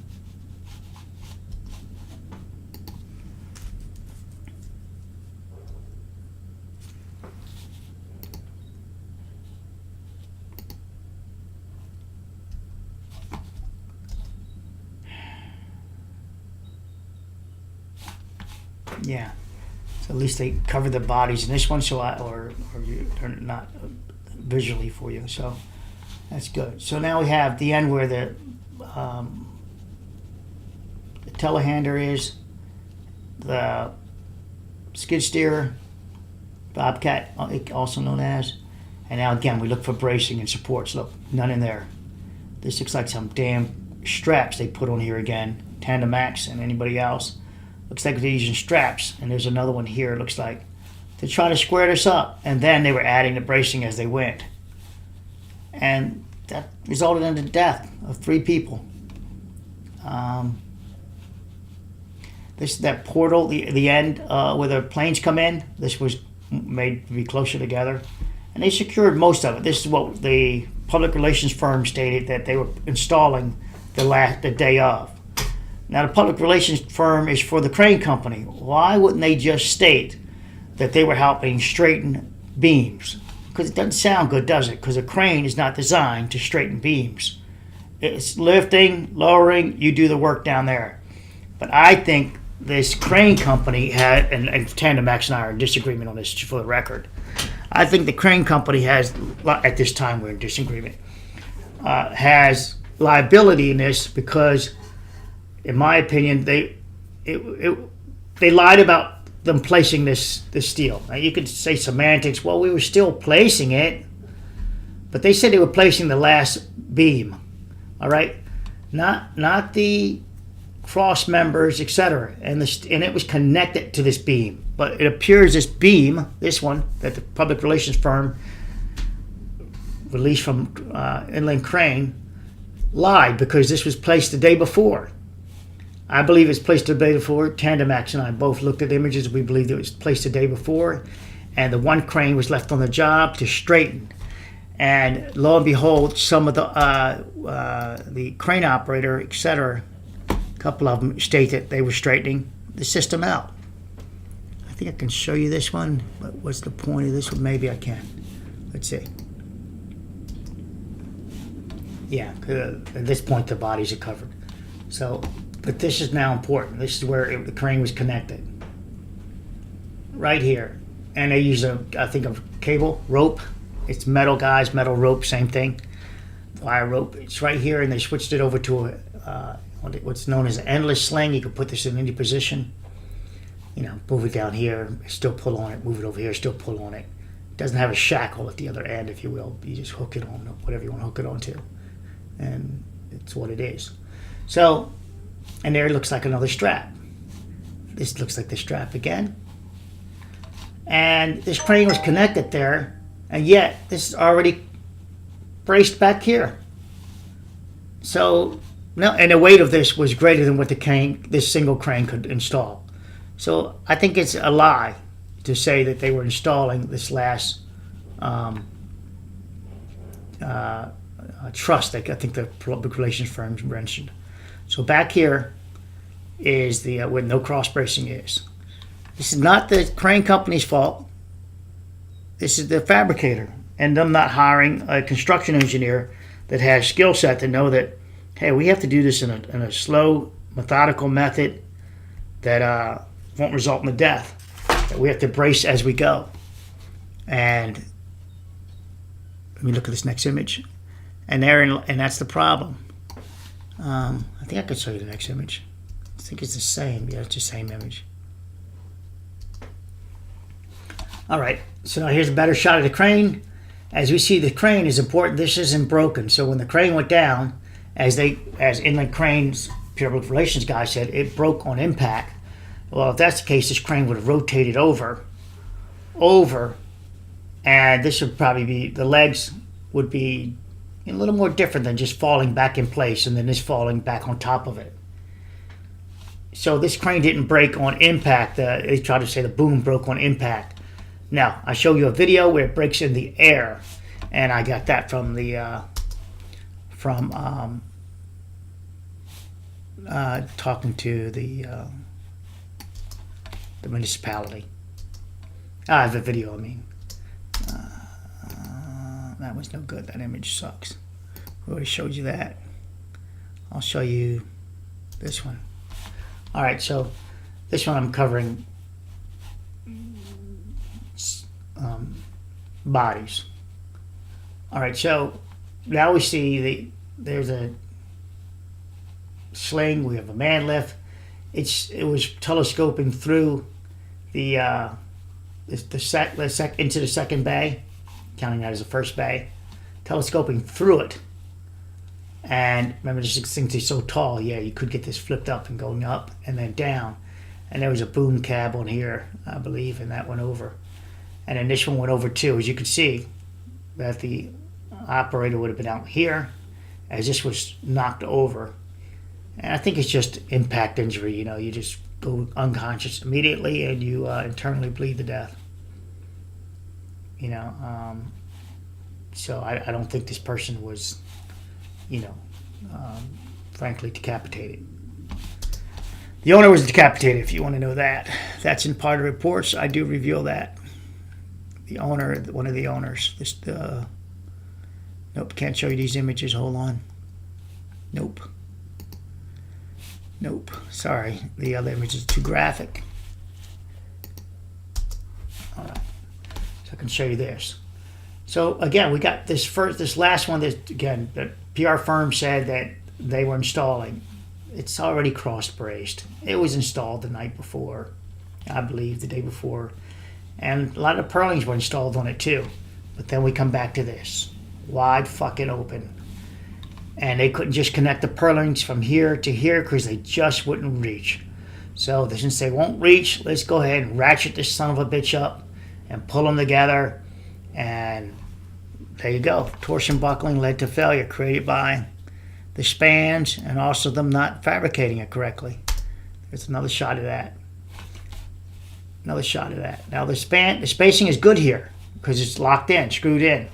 Yeah. So at least they covered the bodies in this one, so or not visually for you. So that's good. So now we have the end where the telehandler is, the skid steer, bobcat, also known as, and now again we look for bracing and supports. Look, none in there. This looks like some damn straps they put on here again. Tandem Max and anybody else. Looks like they're using straps, and there's another one here, it looks like, to try to square this up. And then they were adding the bracing as they went. And that resulted in the death of 3 people. That portal, the end where the planes come in, this was made to be closer together. And they secured most of it. This is what the public relations firm stated that they were installing the day of. Now, the public relations firm is for the crane company. Why wouldn't they just state that they were helping straighten beams? Because it doesn't sound good, does it? Because a crane is not designed to straighten beams. It's lifting, lowering, you do the work down there. But I think this crane company had, and Tandem Max and I are in disagreement on this for the record. I think the crane company has, at this time we're in disagreement, has liability in this because, in my opinion, they lied about them placing this steel. Now you could say semantics. Well, we were still placing it, but they said they were placing the last beam. All right, not the cross members, etc. And it was connected to this beam. But it appears this beam, this one that the public relations firm released from Inland Crane, lied because this was placed the day before. I believe it's placed the day before. Tandemax and I both looked at the images. We believed it was placed the day before, and the one crane was left on the job to straighten. And lo and behold, some of the crane operator, etc., a couple of them state that they were straightening the system out. I think I can show you this one, but what's the point of this one? Maybe I can. Let's see. Yeah, at this point the bodies are covered. So, but this is now important. This is where the crane was connected. Right here. And they use I think a cable, rope. It's metal, guys, metal rope, same thing. Wire rope. It's right here, and they switched it over to what's known as an endless sling. You can put this in any position. You know, move it down here, still pull on it. Move it over here, still pull on it. It doesn't have a shackle at the other end, if you will. You just hook it on, whatever you want to hook it onto. And it's what it is. So, and there it looks like another strap. This looks like the strap again. And this crane was connected there, and yet this is already braced back here. So, no, and the weight of this was greater than what this single crane could install. So I think it's a lie to say that they were installing this last truss that I think the public relations firms mentioned. So back here is the where no cross bracing is. This is not the crane company's fault. This is the fabricator and them not hiring a construction engineer that has skill set to know that, hey, we have to do this in a slow, methodical method that won't result in a death. That we have to brace as we go. And let me look at this next image. And that's the problem. I think I could show you the next image. I think it's the same. Yeah, it's the same image. All right, so now here's a better shot of the crane. As we see, the crane is important. This isn't broken. So when the crane went down, as Inland Crane's public relations guy said, it broke on impact. Well, if that's the case, this crane would have rotated over, and this would probably be, the legs would be a little more different than just falling back in place and then this falling back on top of it. So this crane didn't break on impact. They try to say the boom broke on impact. Now, I show you a video where it breaks in the air, and I got that from the talking to the municipality. I have a video, I mean. That was no good. That image sucks. I already showed you that. I'll show you this one. All right, so this one I'm covering bodies. All right, so now we see there's a sling. We have a man lift. It was telescoping through into the second bay, counting that as the first bay, telescoping through it. And remember, this thing is so tall, yeah, you could get this flipped up and going up and then down. And there was a boom cab on here, I believe, and that went over. And then this one went over too. As you can see, that the operator would have been out here as this was knocked over. And I think it's just impact injury. You know, you just go unconscious immediately and you internally bleed to death. You know, so I don't think this person was, you know, frankly, decapitated. The owner was decapitated, if you want to know that. That's in part of the reports. I do reveal that. The owner, one of the owners. Nope, can't show you these images. Hold on. Nope, sorry. The other image is too graphic. All right. So I can show you this. So again, we got this last one that, again, the PR firm said that they were installing. It's already cross braced. It was installed the night before, I believe the day before. And a lot of purlings were installed on it too. But then we come back to this. Wide fucking open. And they couldn't just connect the purlings from here to here because they just wouldn't reach. So since they won't reach, let's go ahead and ratchet this son of a bitch up and pull them together. And there you go. Torsion buckling led to failure created by the spans and also them not fabricating it correctly. There's another shot of that. Another shot of that. Now the spacing is good here because it's locked in, screwed in.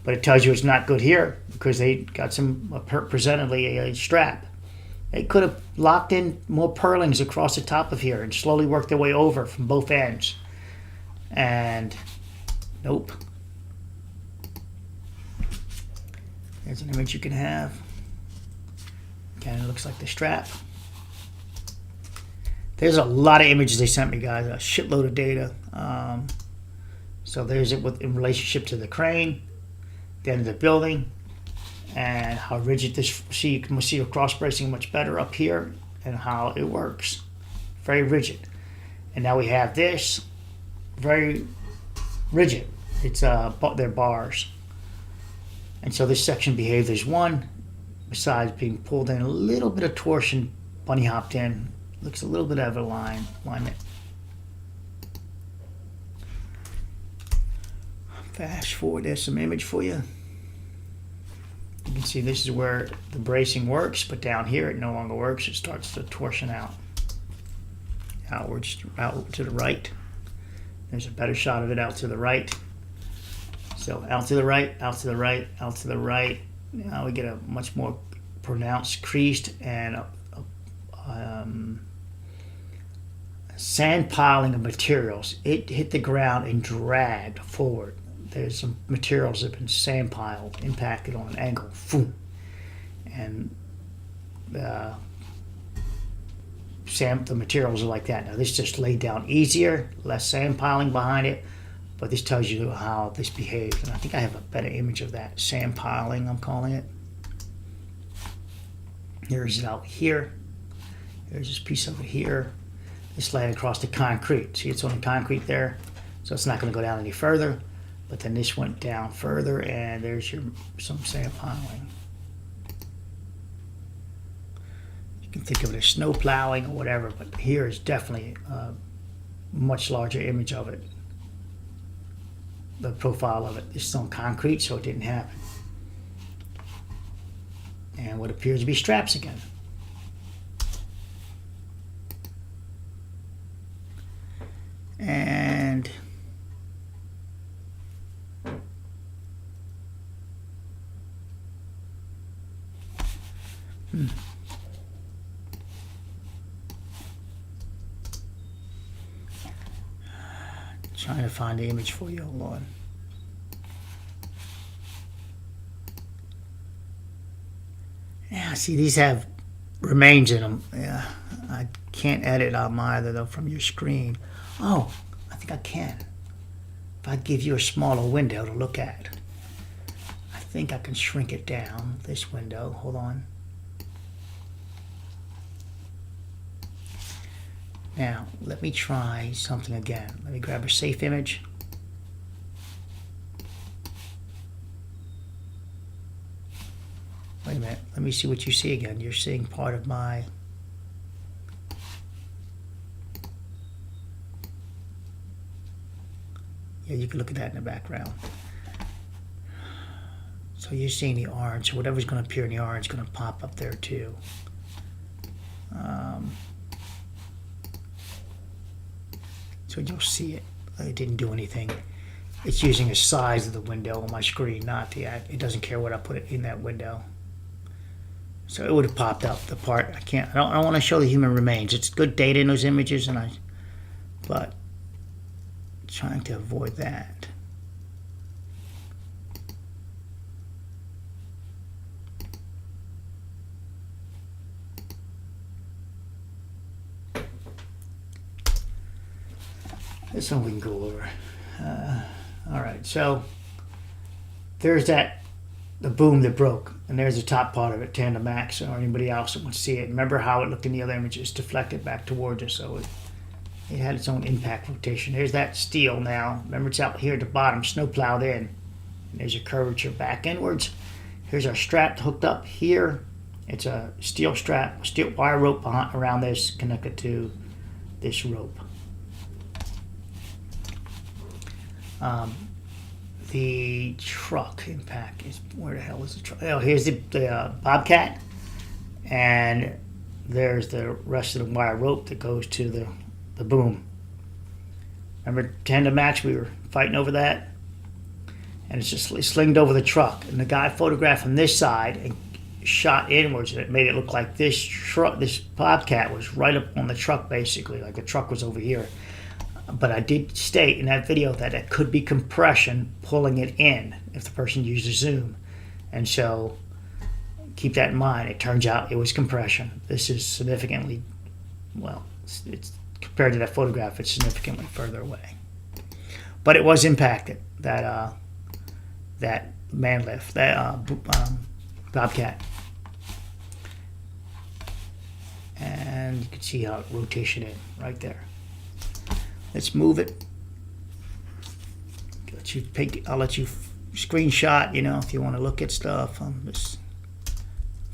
But it tells you it's not good here because they got presentedly a strap. They could have locked in more purlings across the top of here and slowly worked their way over from both ends. And nope. There's an image you can have. Again, it looks like the strap. There's a lot of images they sent me, guys. A shitload of data. So there's it in relationship to the crane, the end of the building, and how rigid this. You can see the cross bracing much better up here, and how it works. Very rigid. And now we have this, very rigid. It's they're bars. And so this section behaves as one, besides being pulled in. A little bit of torsion bunny hopped in. Looks a little bit of a alignment. Fast forward, there's some image for you. You can see this is where the bracing works, but down here it no longer works. It starts to torsion out. Outwards, out to the right. There's a better shot of it out to the right. So out to the right, out to the right, out to the right. Now we get a much more pronounced creased and sand piling of materials. It hit the ground and dragged forward. There's some materials that have been sand piled, impacted on an angle. Boom. And the materials are like that. Now this just laid down easier, less sand piling behind it, but this tells you how this behaves. And I think I have a better image of that. Sand piling, I'm calling it. Here's it out here. There's this piece over here. It's laying across the concrete. See, it's on the concrete there, so it's not going to go down any further. But then this went down further, and there's some sand piling. You can think of it as snow plowing or whatever, but here is definitely a much larger image of it. The profile of it. This is on concrete, so it didn't happen. And what appears to be straps again. And trying to find the image for you. Hold on. Yeah, see, these have remains in them. Yeah, I can't edit out either though from your screen. Oh, I think I can. If I give you a smaller window to look at, I think I can shrink it down. This window. Hold on. Now, let me try something again. Let me grab a safe image. Wait a minute. Let me see what you see again. You're seeing part of my... Yeah, you can look at that in the background. So you're seeing the orange. So whatever's going to appear in the orange is going to pop up there too. So you'll see it. It didn't do anything. It's using the size of the window on my screen, not the... It doesn't care what I put it in that window. So it would have popped up the part. I don't want to show the human remains. It's good data in those images, but trying to avoid that. This one we can go over. All right, so there's the boom that broke, and there's the top part of it, Tandem Max, or anybody else that wants to see it. Remember how it looked in the other images, deflected back towards us, so it had its own impact rotation. There's that steel now. Remember, it's out here at the bottom, snow plowed in. And there's a curvature back inwards. Here's our strap hooked up here. It's a steel strap, steel wire rope around this, connected to this rope. The truck impact is, where the hell is the truck? Oh, here's the Bobcat, and there's the rest of the wire rope that goes to the boom. Remember Tandem Max? We were fighting over that, and it's just slinged over the truck. And the guy photographed from this side and shot inwards, and it made it look like this Bobcat was right up on the truck, basically, like the truck was over here. But I did state in that video that it could be compression pulling it in if the person used a zoom. And so keep that in mind. It turns out it was compression. This is significantly, well, it's compared to that photograph, it's significantly further away. But it was impacted, that man lift, that Bobcat. And you can see how it rotation in right there. Let's move it. I'll let you screenshot, if you want to look at stuff. Just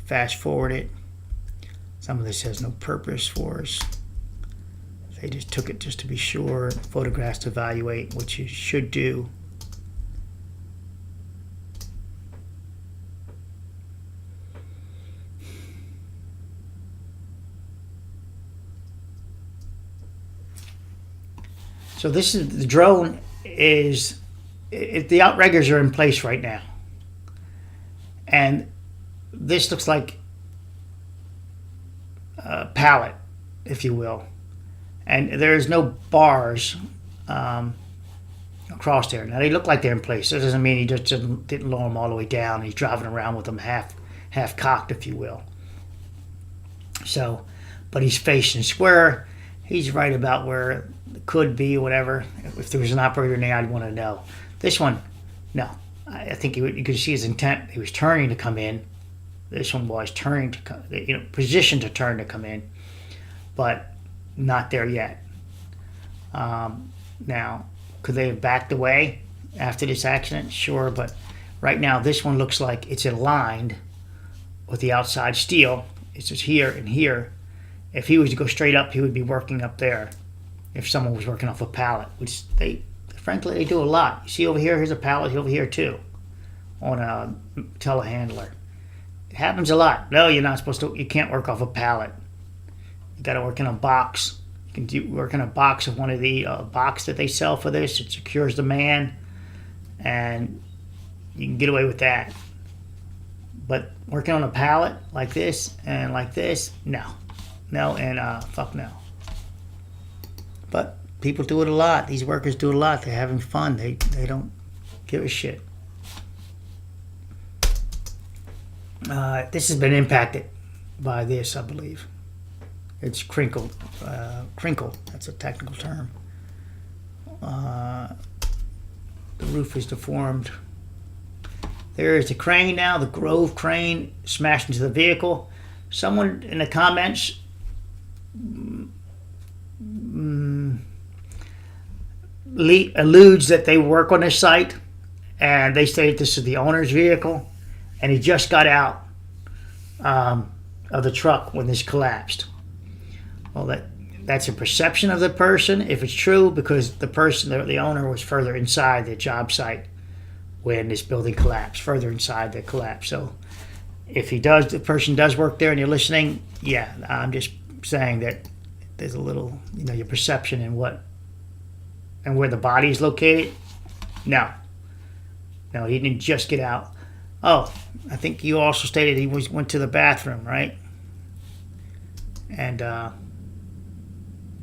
fast forward it. Some of this has no purpose for us. They just took it just to be sure. Photographs to evaluate, which you should do. So this is the drone. The outriggers are in place right now, and this looks like a pallet, if you will, and there is no bars across there. Now they look like they're in place. That doesn't mean he just didn't lower them all the way down. He's driving around with them half cocked, if you will. So, but he's facing square. He's right about where it could be, whatever. If there was an operator in there, I'd want to know. This one, no. I think you could see his intent. He was turning to come in. This one was turning to come, positioned to turn to come in, but not there yet. Now, could they have backed away after this accident? Sure, but right now this one looks like it's aligned with the outside steel. It's just here and here. If he was to go straight up, he would be working up there. If someone was working off a pallet, which frankly, they do a lot. You see over here, here's a pallet over here too, on a telehandler. It happens a lot. No, you're not supposed to. You can't work off a pallet. You got to work in a box. You can work in a box of one of the box that they sell for this. It secures the man, and you can get away with that. But working on a pallet like this and like this, no. No, and fuck no. But people do it a lot. These workers do it a lot. They're having fun. They don't give a shit. This has been impacted by this, I believe. It's crinkled. Crinkle, that's a technical term. The roof is deformed. There is the crane now, the Grove crane smashed into the vehicle. Someone in the comments alludes that they work on this site, and they say this is the owner's vehicle, and he just got out of the truck when this collapsed. Well, that's a perception of the person, if it's true, because the owner was further inside the job site when this building collapsed, further inside the collapse. So if the person does work there and you're listening, yeah, I'm just saying that there's a little, your perception and where the body is located. No, he didn't just get out. Oh, I think you also stated he went to the bathroom, right? And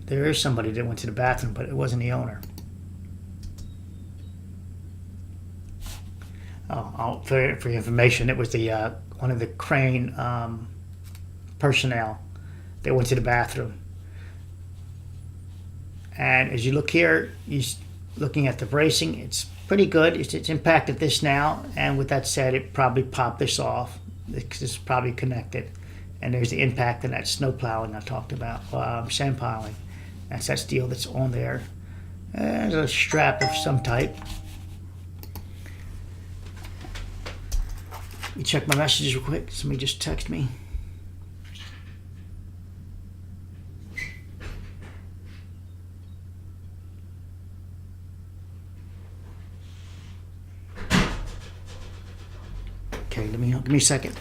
there is somebody that went to the bathroom, but it wasn't the owner. Oh, for your information, it was the one of the crane personnel that went to the bathroom. And as you look here, you're looking at the bracing. It's pretty good. It's impacted this now, and with that said, it probably popped this off because it's probably connected. And there's the impact in that snow plowing I talked about, sand piling. That's that steel that's on there. There's a strap of some type. Let me check my messages real quick. Somebody just text me. Okay, give me a second.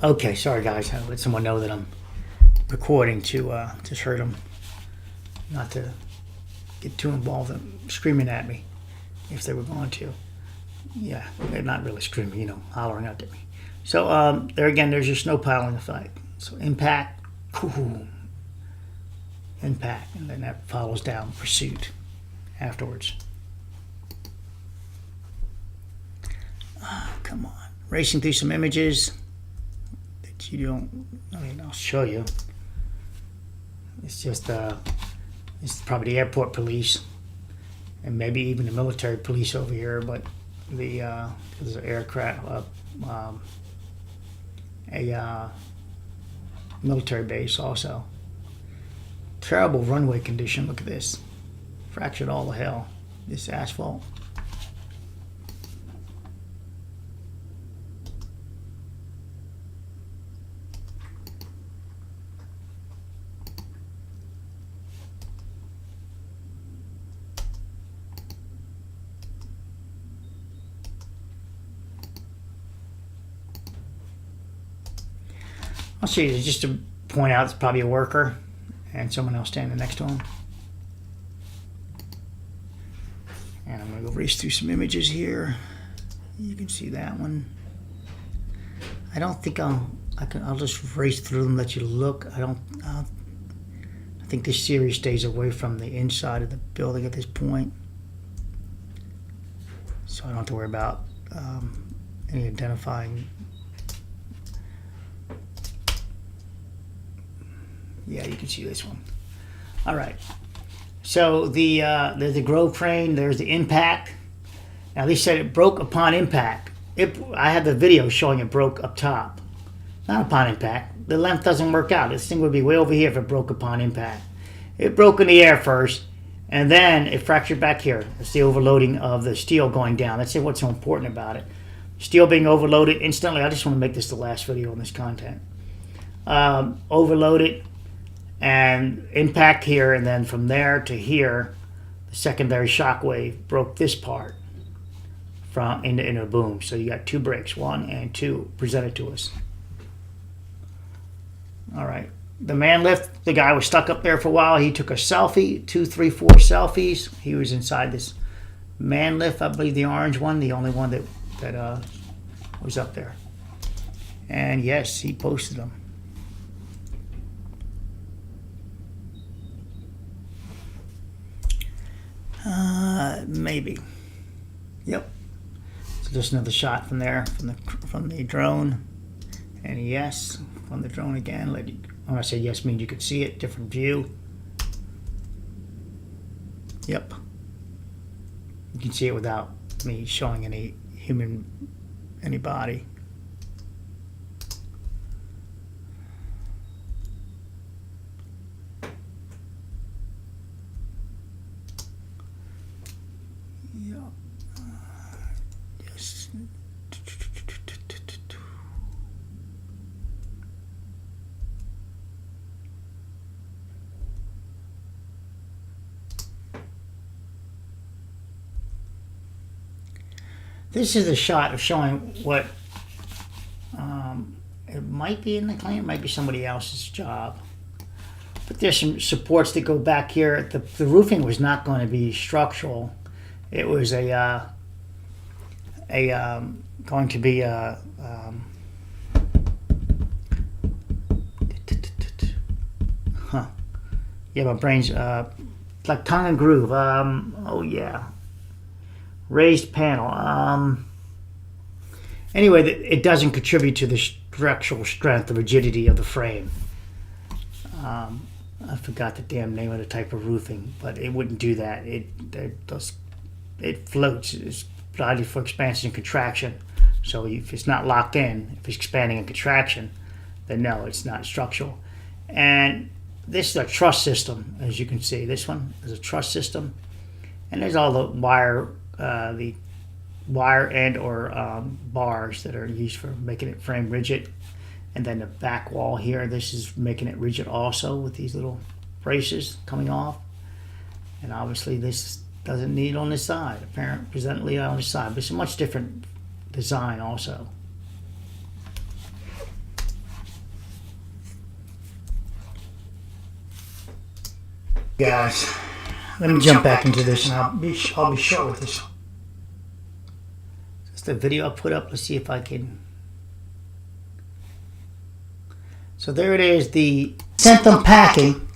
Okay, sorry guys. I'll let someone know that I'm recording to just hurt them, not to get too involved in screaming at me if they were going to. Yeah, they're not really screaming, hollering out at me. So there again, there's your snow piling effect. So impact, impact, and then that follows down pursuit afterwards. Oh, come on. Racing through some images that you don't, I'll show you. It's just, it's probably the airport police and maybe even the military police over here, but there's an aircraft, a military base also. Terrible runway condition. Look at this. Fractured all the hell. This asphalt. I'll show you just to point out it's probably a worker and someone else standing next to him. And I'm going to go race through some images here. You can see that one. I don't think I'll just race through them, let you look. I think this series stays away from the inside of the building at this point. So I don't have to worry about any identifying. Yeah, you can see this one. All right. So there's the Grove crane. There's the impact. Now they said it broke upon impact. I had the video showing it broke up top, not upon impact. The length doesn't work out. This thing would be way over here if it broke upon impact. It broke in the air first, and then it fractured back here. It's the overloading of the steel going down. That's what's so important about it. Steel being overloaded instantly. I just want to make this the last video on this content. Overloaded. And impact here, and then from there to here, the secondary shock wave broke this part from into a boom. So you got two breaks, 1 and 2, presented to us. All right, the man lift. The guy was stuck up there for a while. He took a selfie, 2, 3, 4 selfies. He was inside this man lift, I believe the orange one, the only one that was up there. And yes, he posted them. Maybe. Yep. So just another shot from there, from the drone. And yes, from the drone again. When I say yes, means you could see it. Different view. Yep. You can see it without me showing any body. This is a shot of showing what it might be in the claim, it might be somebody else's job. But there's some supports that go back here. The roofing was not going to be structural. It was going to be a yeah, my brain's like tongue and groove. Oh yeah, raised panel. Anyway, it doesn't contribute to the structural strength, the rigidity of the frame. I forgot the damn name of the type of roofing, but it wouldn't do that. It floats. It's designed for expansion and contraction. So if it's not locked in, if it's expanding and contraction, then no, it's not structural. And this is a truss system, as you can see. This one is a truss system, and there's all the wire and or bars that are used for making it frame rigid. And then the back wall here, this is making it rigid also with these little braces coming off. And obviously this doesn't need on this side, presently on this side, but it's a much different design also. Guys, let me jump back into this, and I'll be short with this. Just the video I put up. Let's see if I can. So there it is, the Centum packing.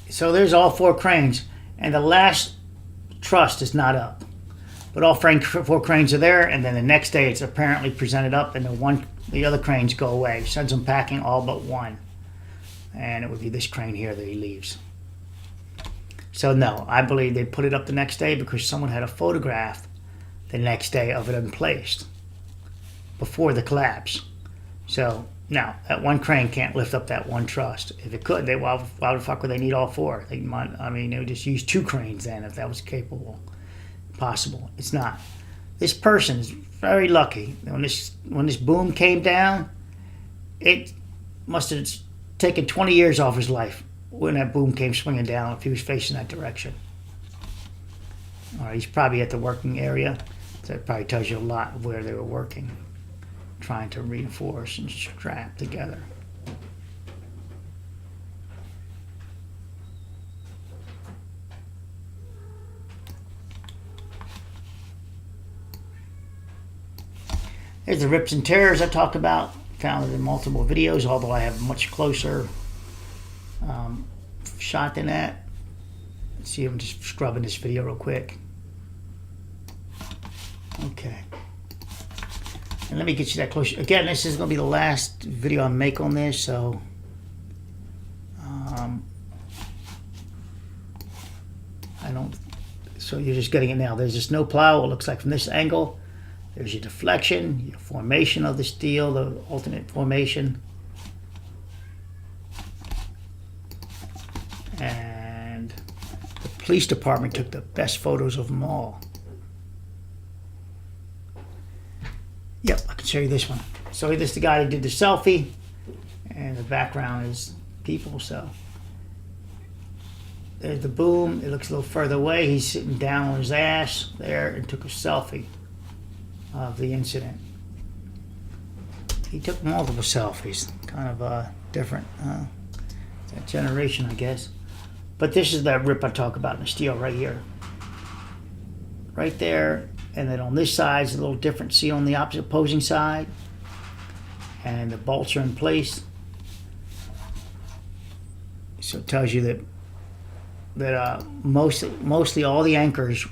So there's all 4 cranes, and the last truss is not up, but all 4 cranes are there. And then the next day, it's apparently presented up, and the other cranes go away. Centum packing all but one, and it would be this crane here that he leaves. So no, I believe they put it up the next day because someone had a photograph the next day of it unplaced before the collapse. So now that one crane can't lift up that one truss. If it could, why the fuck would they need all 4? They would just use 2 cranes then if that was possible. It's not. This person is very lucky. When this boom came down, it must have taken 20 years off his life when that boom came swinging down, if he was facing that direction. All right, he's probably at the working area. So that probably tells you a lot of where they were working, trying to reinforce and strap together. There's the rips and tears I talked about, found in multiple videos, although I have a much closer shot than that. Let's see, I'm just scrubbing this video real quick. Okay. And let me get you that close. Again, this is going to be the last video I make on this, so so you're just getting it now. There's a snow plow, it looks like from this angle. There's your deflection, your formation of the steel, the alternate formation. And the police department took the best photos of them all. Yep, I can show you this one. So this is the guy that did the selfie, and the background is people. So there's the boom. It looks a little further away. He's sitting down on his ass there and took a selfie of the incident. He took multiple selfies, kind of different. That generation, I guess. But this is that rip I talk about in the steel right here. Right there. And then on this side is a little different. See on the opposing side? And the bolts are in place. So it tells you that mostly all the anchors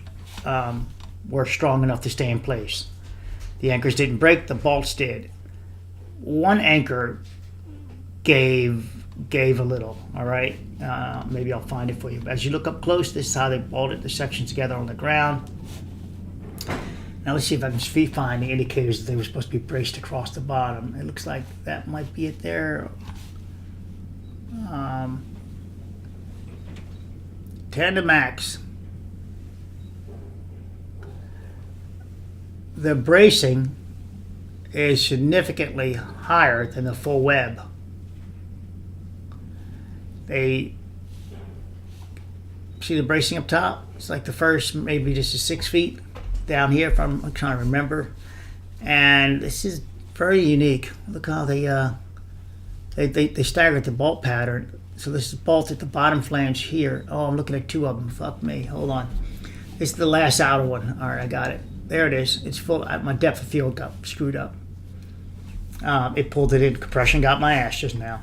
were strong enough to stay in place. The anchors didn't break, the bolts did. One anchor gave a little, all right? Maybe I'll find it for you. But as you look up close, this is how they bolted the sections together on the ground. Now let's see if I can find the indicators that they were supposed to be braced across the bottom. It looks like that might be it there. Tandem max. The bracing is significantly higher than the full web. They see the bracing up top. It's like the first maybe just 6 feet down here, if I'm trying to remember. And this is very unique. Look how they staggered the bolt pattern. So this is bolt at the bottom flange here. Oh, I'm looking at 2 of them. Fuck me. Hold on. This is the last outer one. All right, I got it. There it is. It's full. My depth of field got screwed up. It pulled it in. Compression got my ass just now.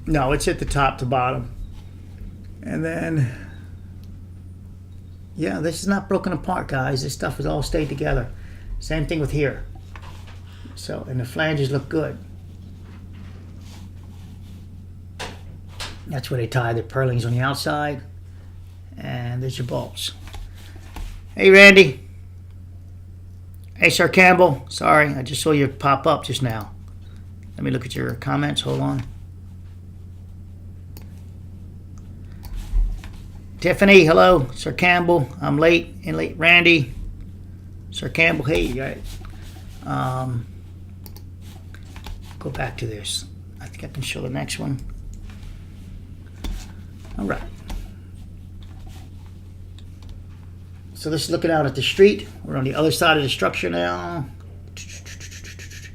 No, it's at the top to bottom. And then, yeah, this is not broken apart, guys. This stuff is all stayed together. Same thing with here. So, and the flanges look good. That's where they tie the purlins on the outside. And there's your bolts. Hey, Randy. Hey, Sir Campbell. Sorry, I just saw you pop up just now. Let me look at your comments. Hold on. Tiffany, hello. Sir Campbell, I'm late. And late. Randy. Sir Campbell, hey, you got it. Go back to this. I think I can show the next one. All right. So this is looking out at the street. We're on the other side of the structure now.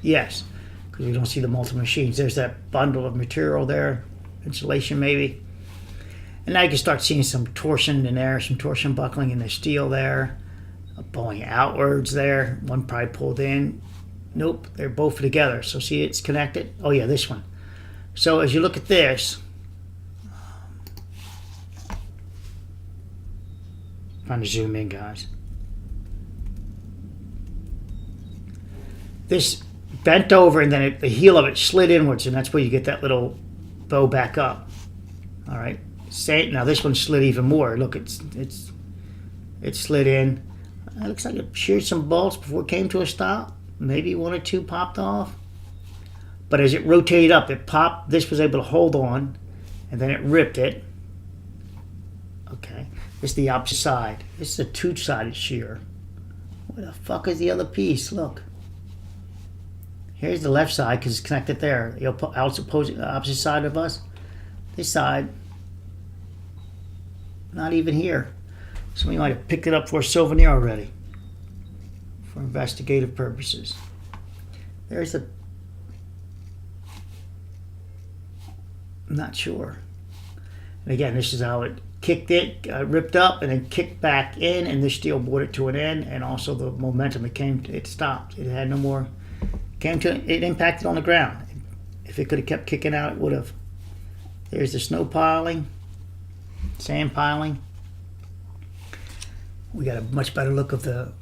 Yes, because we don't see the multiple machines. There's that bundle of material there, insulation maybe. And now you can start seeing some torsion in there, some torsion buckling in the steel there, bowing outwards there. One probably pulled in. Nope, they're both together. So see, it's connected. Oh yeah, this one. So as you look at this, trying to zoom in, guys. This bent over, and then the heel of it slid inwards, and that's where you get that little bow back up. All right. Same. Now this one slid even more. Look, it slid in. It looks like it sheared some bolts before it came to a stop. Maybe one or two popped off. But as it rotated up, it popped. This was able to hold on, and then it ripped it. Okay. This is the opposite side. This is a two-sided shear. Where the fuck is the other piece? Look. Here's the left side because it's connected there. The opposite side of us. This side, not even here. Somebody might have picked it up for a souvenir already. For investigative purposes. There's the... I'm not sure. And again, this is how it kicked it, ripped up, and then kicked back in, and the steel brought it to an end, and also the momentum it stopped. It had no more... It impacted on the ground. If it could have kept kicking out, it would have. There's the snow piling, sand piling. We got a much better look of the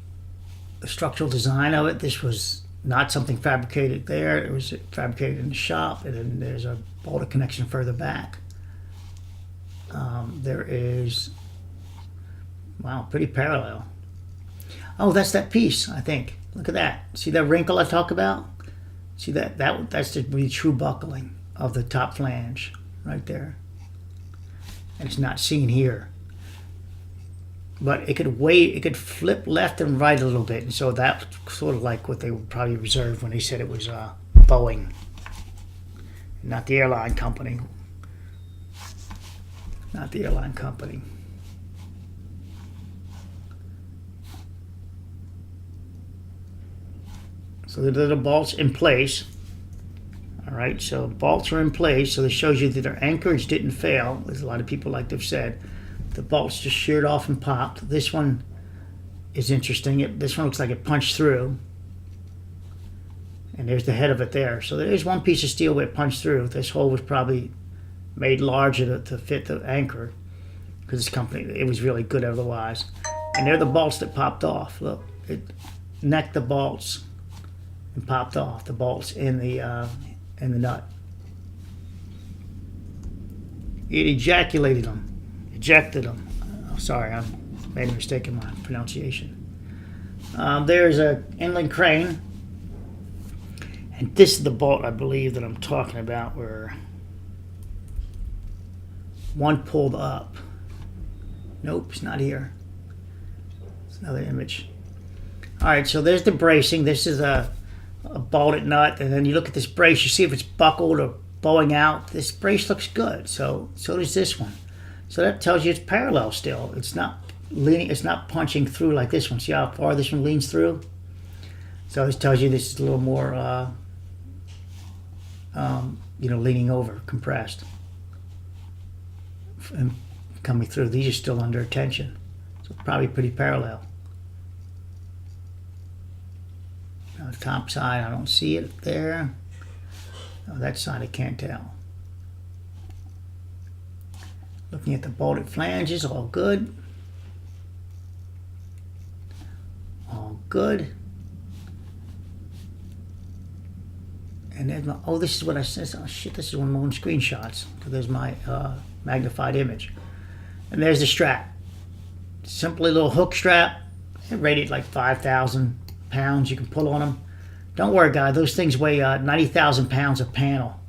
structural design of it. This was not something fabricated there. It was fabricated in the shop, and then there's a bolted connection further back. There is, wow, pretty parallel. Oh, that's that piece, I think. Look at that. See that wrinkle I talk about? See that's the really true buckling of the top flange right there. And it's not seen here. But it could flip left and right a little bit. And so that's sort of like what they would probably reserve when they said it was Boeing, not the airline company. Not the airline company. So the little bolts in place. All right, so bolts are in place. So this shows you that their anchorage didn't fail, as a lot of people like to have said. The bolts just sheared off and popped. This one is interesting. This one looks like it punched through. And there's the head of it there. So there's one piece of steel where it punched through. This hole was probably made larger to fit the anchor. Because this company, it was really good otherwise. And they're the bolts that popped off. Look, it necked the bolts and popped off the bolts in the nut. It ejected them. Oh, sorry, I made a mistake in my pronunciation. There's a inland crane, and this is the bolt I believe that I'm talking about, where one pulled up. Nope, it's not here. It's another image. All right, so there's the bracing. This is a bolted nut, and then you look at this brace, you see if it's buckled or bowing out. This brace looks good, so does this one. So that tells you it's parallel still. It's not leaning, it's not punching through like this one. See how far this one leans through? So this tells you this is a little more leaning over, compressed, and coming through. These are still under tension, so probably pretty parallel. Now the top side, I don't see it there. Oh, that side I can't tell. Looking at the bolted flanges, all good. All good. And there's my, oh, this is what I said. Oh shit, this is one of my own screenshots. So there's my magnified image. And there's the strap. Simply little hook strap. Rated like 5,000 pounds. You can pull on them. Don't worry, guys. Those things weigh 90,000 pounds a panel.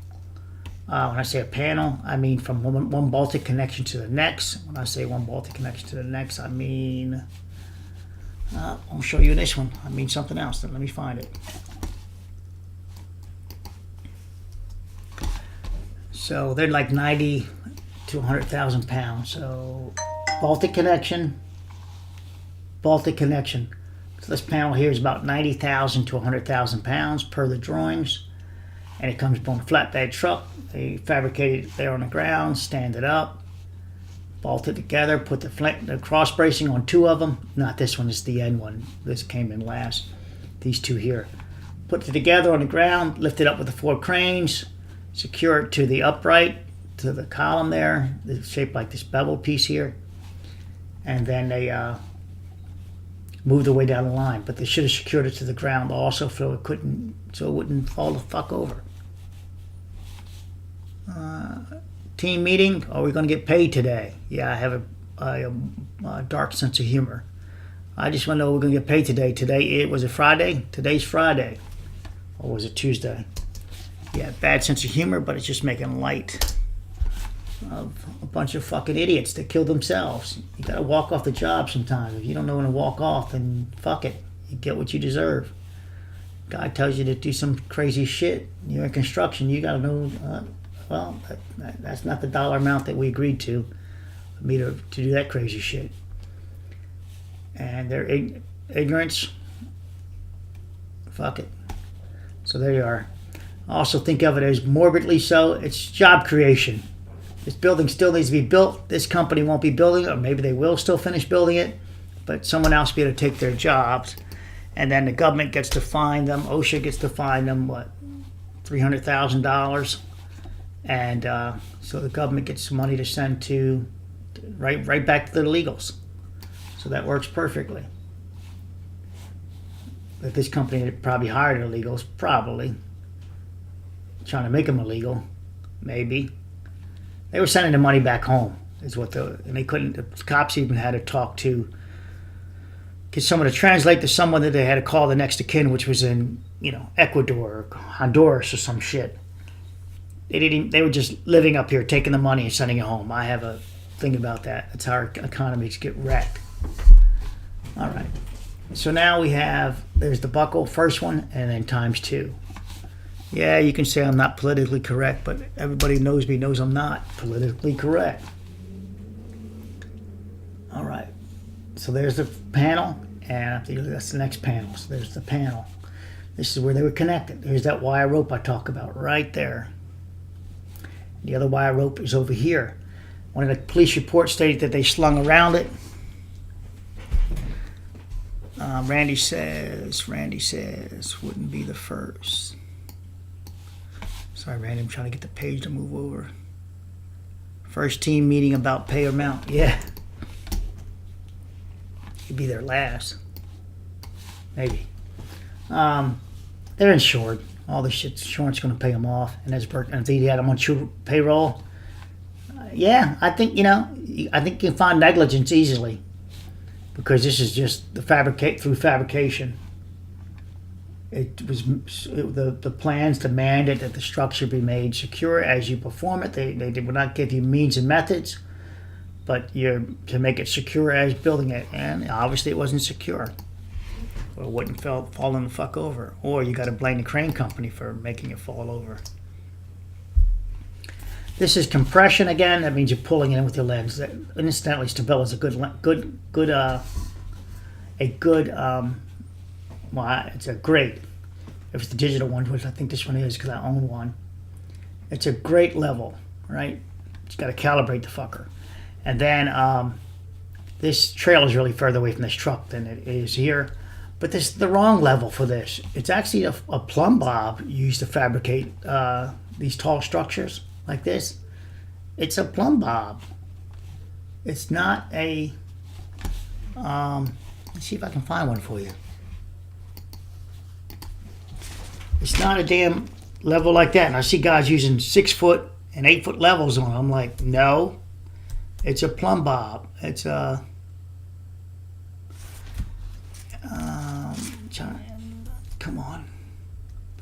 When I say a panel, I mean from one bolted connection to the next. When I say one bolted connection to the next, I mean... I'll show you this one. I mean something else. Then let me find it. So they're like 90 to 100,000 pounds. So bolted connection. Bolted connection. So this panel here is about 90,000 to 100,000 pounds per the drawings. And it comes on a flatbed truck. They fabricate it there on the ground, stand it up, bolt it together, put the cross bracing on two of them. Not this one, it's the end one. This came in last. These two here. Put it together on the ground, lift it up with the 4 cranes, secure it to the upright, to the column there. It's shaped like this beveled piece here. And then they move the way down the line. But they should have secured it to the ground also so it wouldn't fall the fuck over. Team meeting. Are we going to get paid today? Yeah, I have a dark sense of humor. I just want to know we're going to get paid today. Today, was it Friday? Today's Friday. Or was it Tuesday? Yeah, bad sense of humor, but it's just making light of a bunch of fucking idiots that kill themselves. You got to walk off the job sometimes. If you don't know when to walk off, then fuck it. You get what you deserve. God tells you to do some crazy shit. You're in construction. You got to know... well, that's not the dollar amount that we agreed to for me to do that crazy shit. And their ignorance, fuck it. So there you are. Also think of it as morbidly so. It's job creation. This building still needs to be built. This company won't be building it, or maybe they will still finish building it, but someone else will be able to take their jobs. And then the government gets to fine them. OSHA gets to fine them, what, $300,000? And so the government gets some money to send to right back to the illegals. So that works perfectly. But this company probably hired illegals, probably. Trying to make them illegal, maybe. They were sending the money back home, and they couldn't, the cops even had to talk to, get someone to translate to someone that they had to call the next of kin, which was in, Ecuador or Honduras or some shit. They were just living up here, taking the money and sending it home. I have a thing about that. That's how our economies get wrecked. All right. So now there's the buckle, first one, and then times 2. Yeah, you can say I'm not politically correct, but everybody knows me knows I'm not politically correct. All right. So there's the panel, and that's the next panel. So there's the panel. This is where they were connected. There's that wire rope I talk about right there. The other wire rope is over here. One of the police reports stated that they slung around it. Randy says, wouldn't be the first. Sorry, Randy, I'm trying to get the page to move over. First team meeting about pay amount. Yeah. You'd be there last. Maybe. They're insured. All this shit, insurance going to pay them off. And if they had them on true payroll, yeah, I think, I think you can find negligence easily. Because this is just through fabrication. It was the plans demanded that the structure be made secure as you perform it. They would not give you means and methods, but to make it secure as building it. And obviously it wasn't secure. Or it wouldn't fall the fuck over. Or you got to blame the crane company for making it fall over. This is compression again. That means you're pulling it in with your legs. Incidentally, Stabilo is it's a great. If it's the digital one, which I think this one is because I own one. It's a great level, right? You got to calibrate the fucker. And then this trailer is really further away from this truck than it is here. But this is the wrong level for this. It's actually a plumb bob used to fabricate these tall structures like this. It's a plumb bob. It's not a, let's see if I can find one for you. It's not a damn level like that. And I see guys using 6 foot and 8 foot levels on it. I'm like, no, it's a plumb bob. It's a, come on,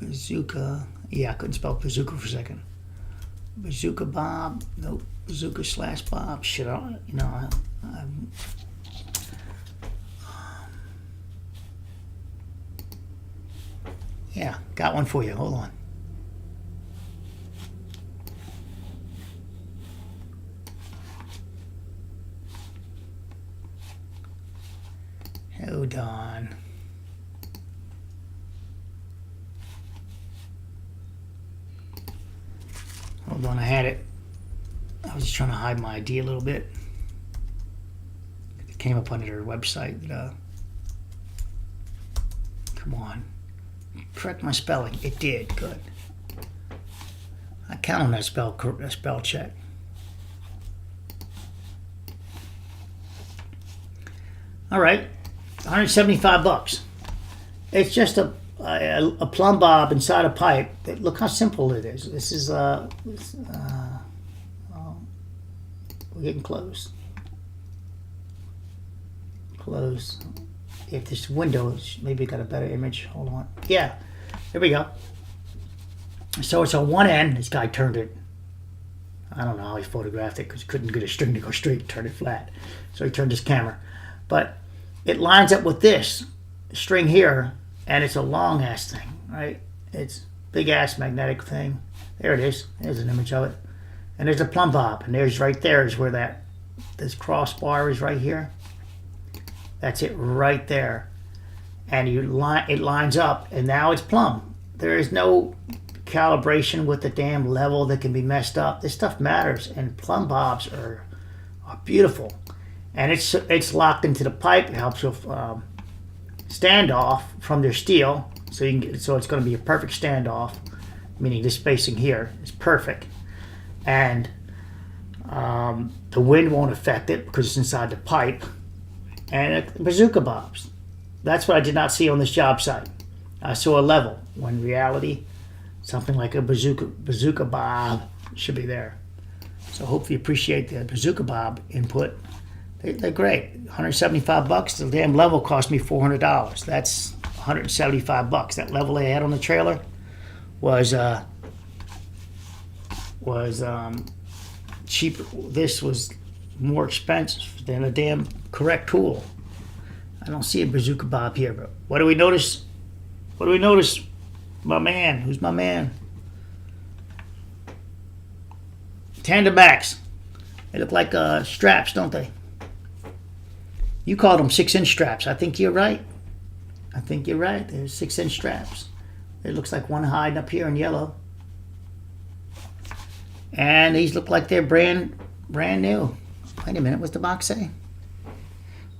bazooka. Yeah, I couldn't spell bazooka for a second. Bazooka bob. Nope. Bazooka slash bob. Shit, yeah, got one for you. Hold on. Hold on. Hold on, I had it. I was just trying to hide my ID a little bit. It came up under their website. Come on. Correct my spelling. It did. Good. I count on that spell check. All right. $175. It's just a plumb bob inside a pipe. Look how simple it is. This is we're getting close. Close. If this window maybe got a better image. Hold on. Yeah, there we go. So it's on one end. This guy turned it. I don't know how he photographed it because he couldn't get a string to go straight. Turn it flat. So he turned his camera. But it lines up with this string here, and it's a long ass thing, right? It's big ass magnetic thing. There it is. There's an image of it. And there's a plumb bob, and there's right there is where this crossbar is right here. That's it right there. And it lines up, and now it's plumb. There is no calibration with the damn level that can be messed up. This stuff matters, and plumb bobs are beautiful. And it's locked into the pipe. It helps with standoff from their steel. So it's going to be a perfect standoff, meaning this spacing here is perfect. And the wind won't affect it because it's inside the pipe. And bazooka bobs. That's what I did not see on this job site. I saw a level, when in reality, something like a bazooka bob should be there. So hopefully you appreciate the bazooka bob input. They're great. $175. The damn level cost me $400. That's $175. That level they had on the trailer was cheaper. This was more expensive than a damn correct tool. I don't see a bazooka bob here, but what do we notice? What do we notice? My man. Who's my man? Tandem backs. They look like straps, don't they? You called them 6-inch straps. I think you're right. I think you're right. They're 6-inch straps. It looks like one hiding up here in yellow. And these look like they're brand new. Wait a minute, what's the box say?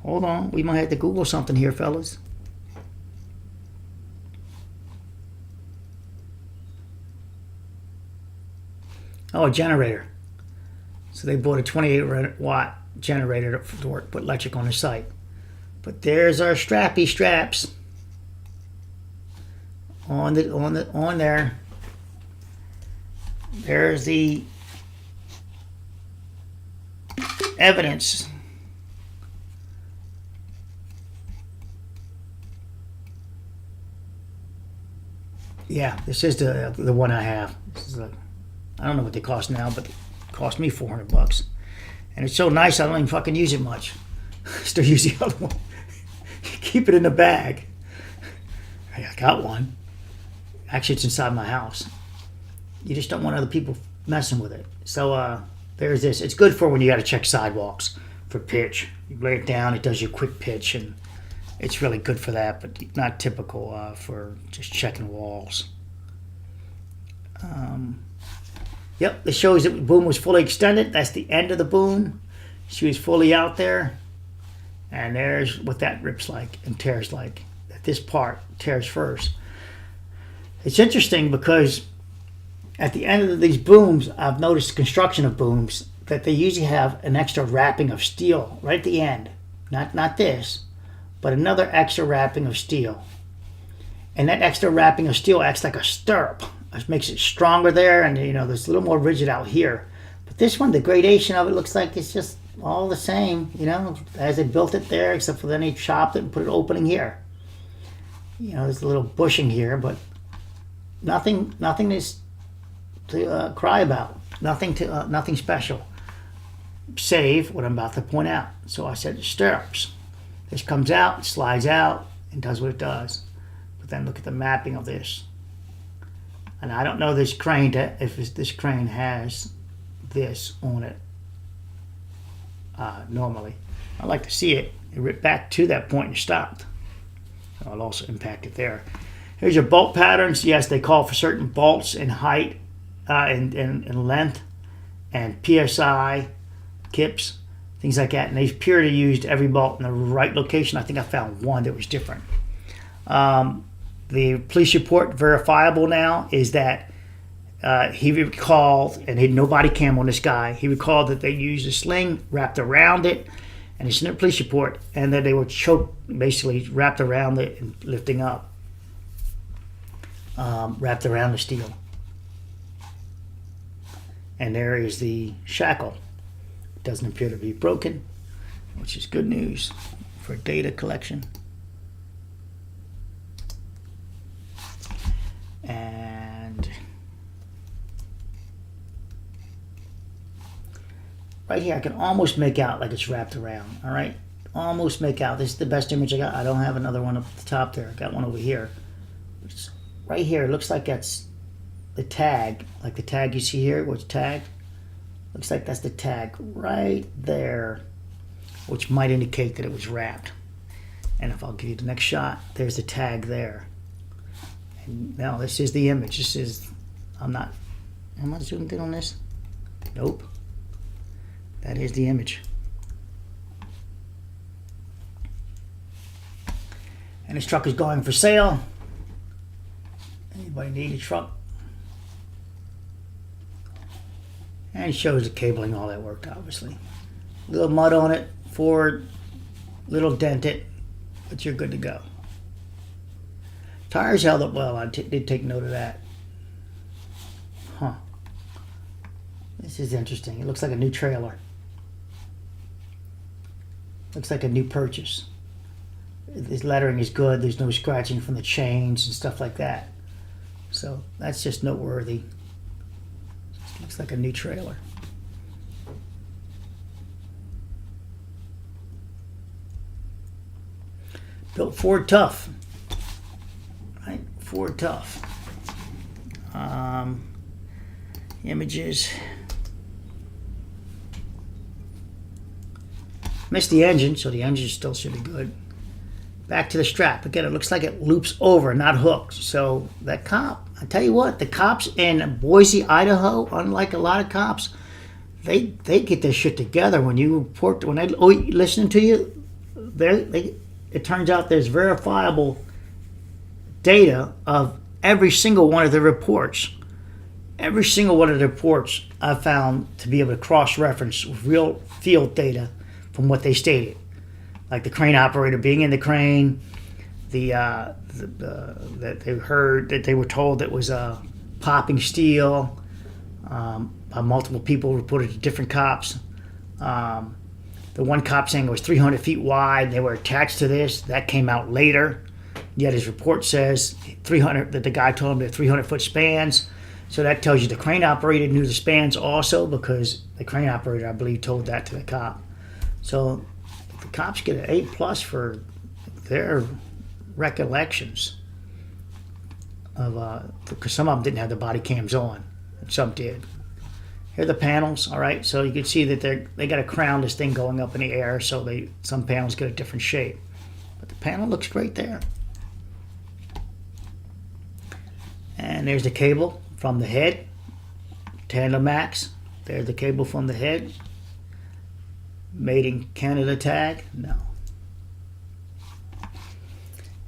Hold on, we might have to Google something here, fellas. Oh, a generator. So they bought a 28 watt generator to work, put electric on the site. But there's our strappy straps on there. There's the evidence. Yeah, this is the one I have. This is I don't know what they cost now, but it cost me $400. And it's so nice I don't even fucking use it much. Still use the other one. Keep it in the bag. I got one. Actually, it's inside my house. You just don't want other people messing with it. So there's this. It's good for when you got to check sidewalks for pitch. You lay it down, it does your quick pitch, and it's really good for that, but not typical for just checking walls. Yep, this shows that the boom was fully extended. That's the end of the boom. She was fully out there. And there's what that rips like and tears like. That this part tears first. It's interesting because at the end of these booms, I've noticed construction of booms, that they usually have an extra wrapping of steel right at the end. Not this, but another extra wrapping of steel. And that extra wrapping of steel acts like a stirrup. It makes it stronger there, and there's a little more rigid out here. But this one, the gradation of it looks like it's just all the same, as they built it there, except for then they chopped it and put an opening here. There's a little bushing here, but nothing is to cry about. Nothing special. Save what I'm about to point out. So I said stirrups. This comes out, slides out, and does what it does. But then look at the mapping of this. And I don't know this crane if this crane has this on it normally. I'd like to see it. It ripped back to that point and stopped. I'll also impact it there. Here's your bolt patterns. Yes, they call for certain bolts in height and length and PSI, kips, things like that. And they appear to use every bolt in the right location. I think I found one that was different. The police report verifiable now is that he recalled, and he had no body cam on this guy, he recalled that they used a sling wrapped around it, and it's in the police report, and that they were choked, basically wrapped around it and lifting up, wrapped around the steel. And there is the shackle. It doesn't appear to be broken, which is good news for data collection. And right here, I can almost make out like it's wrapped around. All right, almost make out. This is the best image I got. I don't have another one up at the top there. I got one over here. It's right here, it looks like that's the tag, like the tag you see here, what's tagged. Looks like that's the tag right there, which might indicate that it was wrapped. And if I'll give you the next shot, there's the tag there. And now this is the image. This is, am I zoomed in on this? Nope. That is the image. And this truck is going for sale. Anybody need a truck? And it shows the cabling, all that worked, obviously. Little mud on it, Ford, little dented, but you're good to go. Tires held up well. I did take note of that. Huh. This is interesting. It looks like a new trailer. Looks like a new purchase. This lettering is good. There's no scratching from the chains and stuff like that. So that's just noteworthy. Looks like a new trailer. Built Ford Tough. Right? Ford Tough. Images. Missed the engine, so the engine still should be good. Back to the strap. Again, it looks like it loops over, not hooked. So that cop, I tell you what, the cops in Boise, Idaho, unlike a lot of cops, they get their shit together. When you report, when they listening to you, it turns out there's verifiable data of every single one of the reports. Every single one of the reports I found to be able to cross-reference with real field data from what they stated. Like the crane operator being in the crane, that they heard, that they were told it was popping steel. Multiple people reported to different cops. The one cop saying it was 300 feet wide. They were attached to this. That came out later. Yet his report says 300. That the guy told him they're 300-foot spans. So that tells you the crane operator knew the spans also, because the crane operator, I believe, told that to the cop. So the cops get an A+ for their recollections of because some of them didn't have the body cams on, and some did. Here are the panels. All right, so you can see that they got to crown this thing going up in the air, so some panels get a different shape. But the panel looks great there. And there's the cable from the head, Tandem Max. There's the cable from the head. Made in Canada tag? No.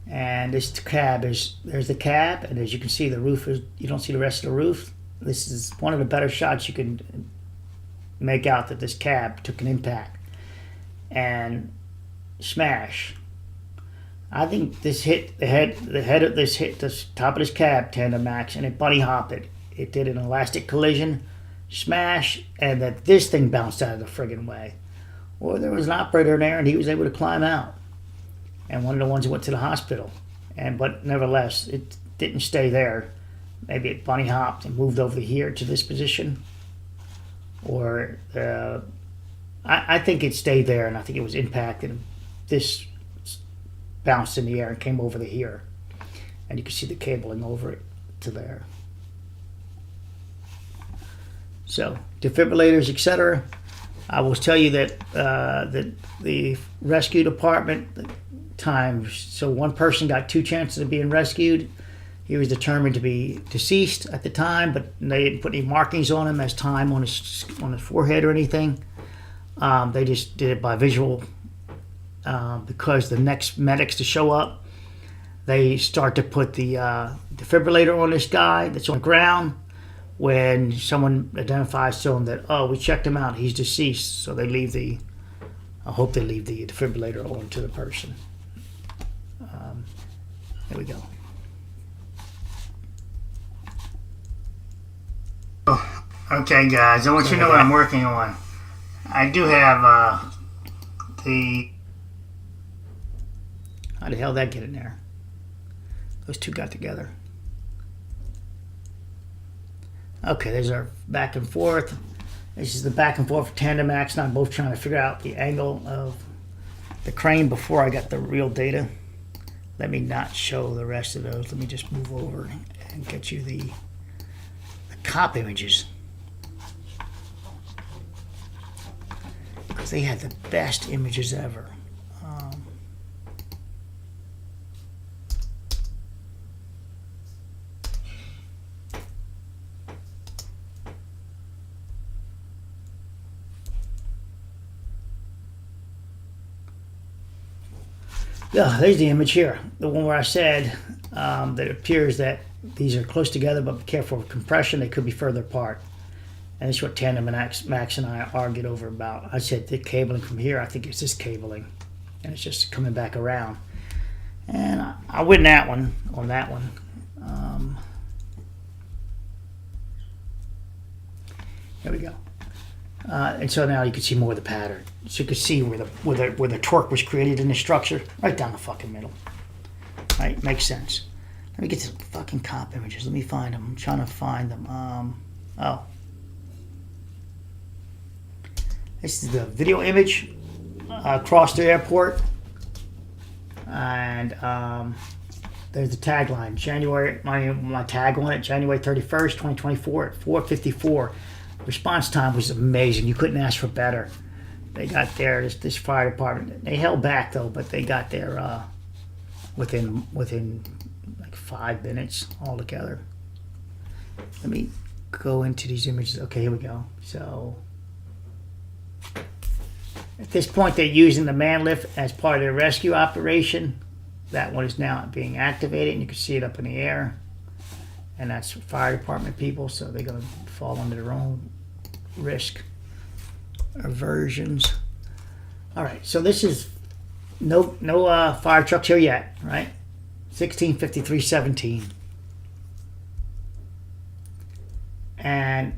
And this cab there's the cab, and as you can see, the roof is, you don't see the rest of the roof. This is one of the better shots you can make out that this cab took an impact and smash. I think this hit the head of this hit the top of this cab tandem max, and it bunny hopped it. It did an elastic collision, smash, and that this thing bounced out of the friggin' way. Or there was an operator in there, and he was able to climb out. And one of the ones who went to the hospital. But nevertheless, it didn't stay there. Maybe it bunny hopped and moved over here to this position. Or I think it stayed there, and I think it was impacted. This bounced in the air and came over to here. And you can see the cabling over it to there. So, defibrillators, etc. I will tell you that that the rescue department times, so one person got 2 chances of being rescued. He was determined to be deceased at the time, but they didn't put any markings on him as time on his forehead or anything. They just did it by visual because the next medics to show up, they start to put the defibrillator on this guy that's on the ground. When someone identifies to them that, oh, we checked him out, he's deceased, so they leave I hope they leave the defibrillator on to the person. There we go. Okay, guys, I want you to know what I'm working on. I do have How the hell did that get in there? Those two got together. Okay, there's our back and forth. This is the back and forth for tandem max, and I'm both trying to figure out the angle of the crane before I got the real data. Let me not show the rest of those. Let me just move over and get you the cop images. Because they had the best images ever. Yeah, there's the image here. The one where I said that it appears that these are close together, but be careful of compression. They could be further apart. And this is what Tandem and Max and I argued over about. I said the cabling from here, I think it's this cabling. And it's just coming back around. And I win that one on that one. Here we go. And so now you can see more of the pattern. So you can see where the torque was created in the structure, right down the fucking middle. Right, makes sense. Let me get to the fucking cop images. Let me find them. I'm trying to find them. Oh, this is the video image across the airport, and there's the tagline. January, my tag on it, January 31st, 2024 at 4:54. Response time was amazing. You couldn't ask for better. They got there. This fire department. They held back though, but they got there within like 5 minutes altogether. Let me go into these images. Okay, here we go. So at this point, they're using the man lift as part of their rescue operation. That one is now being activated, and you can see it up in the air. And that's fire department people, so they're going to fall under their own risk aversions. All right, so this is no fire trucks here yet, right? 16:53:17, and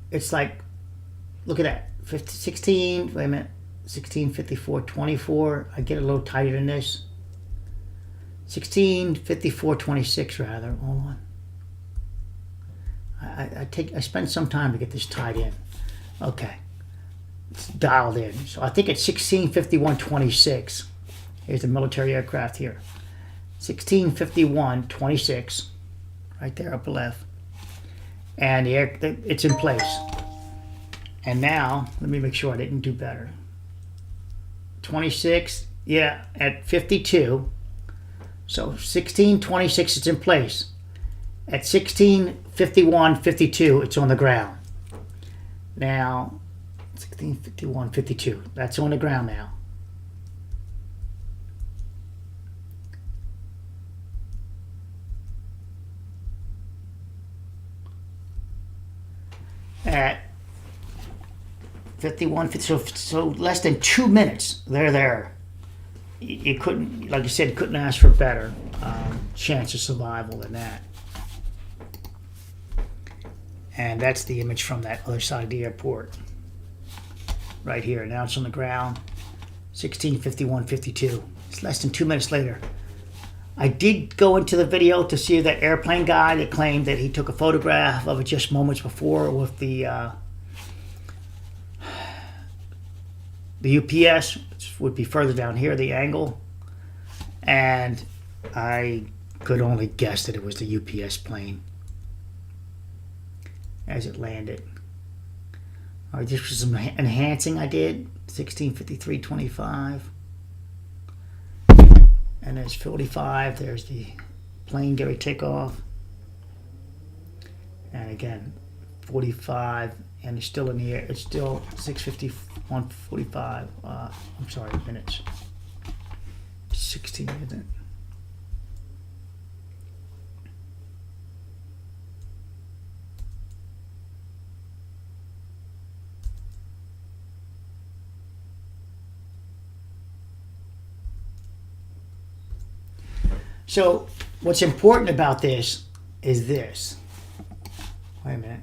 it's like, look at that, 16. Wait a minute, 16:54:24. I get a little tighter than this. 16:54:26 rather. Hold on. I spent some time to get this tied in. Okay, it's dialed in. So I think it's 16:51:26. Here's the military aircraft here. 16:51:26, right there upper left, and it's in place. And now let me make sure I didn't do better. 26, yeah, at 52. So 16:26, it's in place. At 16:51:52, it's on the ground. Now, 16:51:52, that's on the ground now. At 51, 50, so less than 2 minutes. They're there. You couldn't, like you said, couldn't ask for a better chance of survival than that. And that's the image from that other side of the airport. Right here. Now it's on the ground. 16:51:52. It's less than 2 minutes later. I did go into the video to see that airplane guy that claimed that he took a photograph of it just moments before with the UPS, which would be further down here, the angle. And I could only guess that it was the UPS plane as it landed. All right, this was some enhancing I did. 16:53:25. And there's 45. There's the plane getting takeoff. And again, 45. And it's still in the air. It's still 6:51:45. I'm sorry, minutes. 16, isn't it? So what's important about this is this. Wait a minute.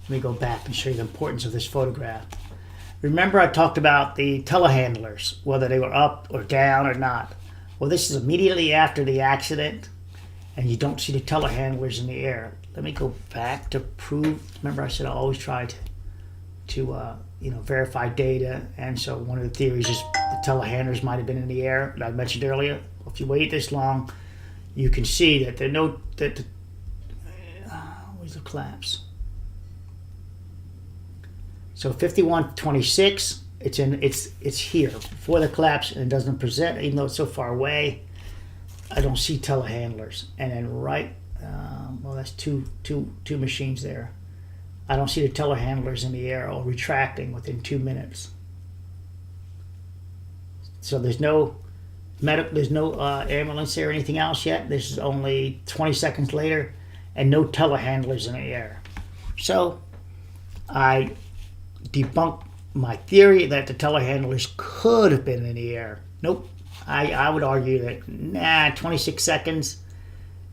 Let me go back and show you the importance of this photograph. Remember I talked about the telehandlers, whether they were up or down or not. Well, this is immediately after the accident, and you don't see the telehandlers in the air. Let me go back to prove. Remember I said I always try to verify data, and so one of the theories is the telehandlers might have been in the air that I mentioned earlier. If you wait this long, you can see that where's the collapse? So 51:26, it's here before the collapse, and it doesn't present, even though it's so far away. I don't see telehandlers, and then that's two machines there. I don't see the telehandlers in the air or retracting within 2 minutes. So there's no ambulance there or anything else yet. This is only 20 seconds later, and no telehandlers in the air. So I debunked my theory that the telehandlers could have been in the air. Nope. I would argue that 26 seconds.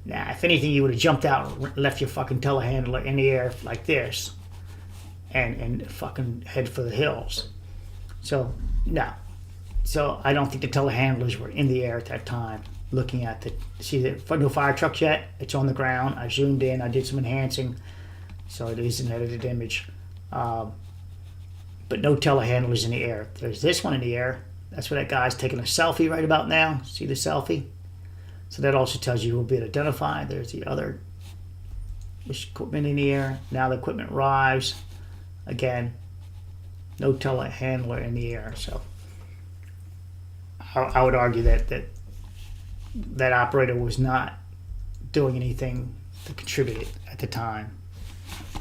If anything, you would have jumped out and left your fucking telehandler in the air like this, and fucking head for the hills. So no. So I don't think the telehandlers were in the air at that time. Looking at no fire trucks yet. It's on the ground. I zoomed in. I did some enhancing, so it is an edited image. But no telehandlers in the air. There's this one in the air. That's where that guy's taking a selfie right about now. See the selfie? So that also tells you who will be identified. There's the other equipment in the air. Now the equipment arrives. Again, no telehandler in the air. So I would argue that operator was not doing anything to contribute at the time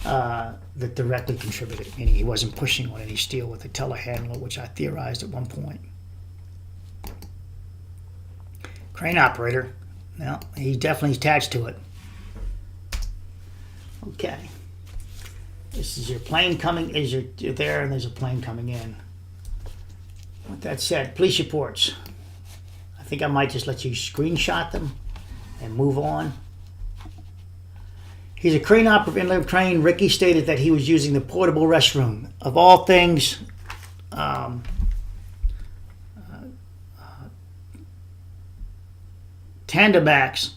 that directly contributed, meaning he wasn't pushing on any steel with a telehandler, which I theorized at one point. Crane operator, well, he's definitely attached to it. Okay. This is your plane coming, you're there, and there's a plane coming in. With that said, police reports. I think I might just let you screenshot them and move on. He's a crane operator, inland crane. Ricky stated that he was using the portable restroom. Of all things, Tandemax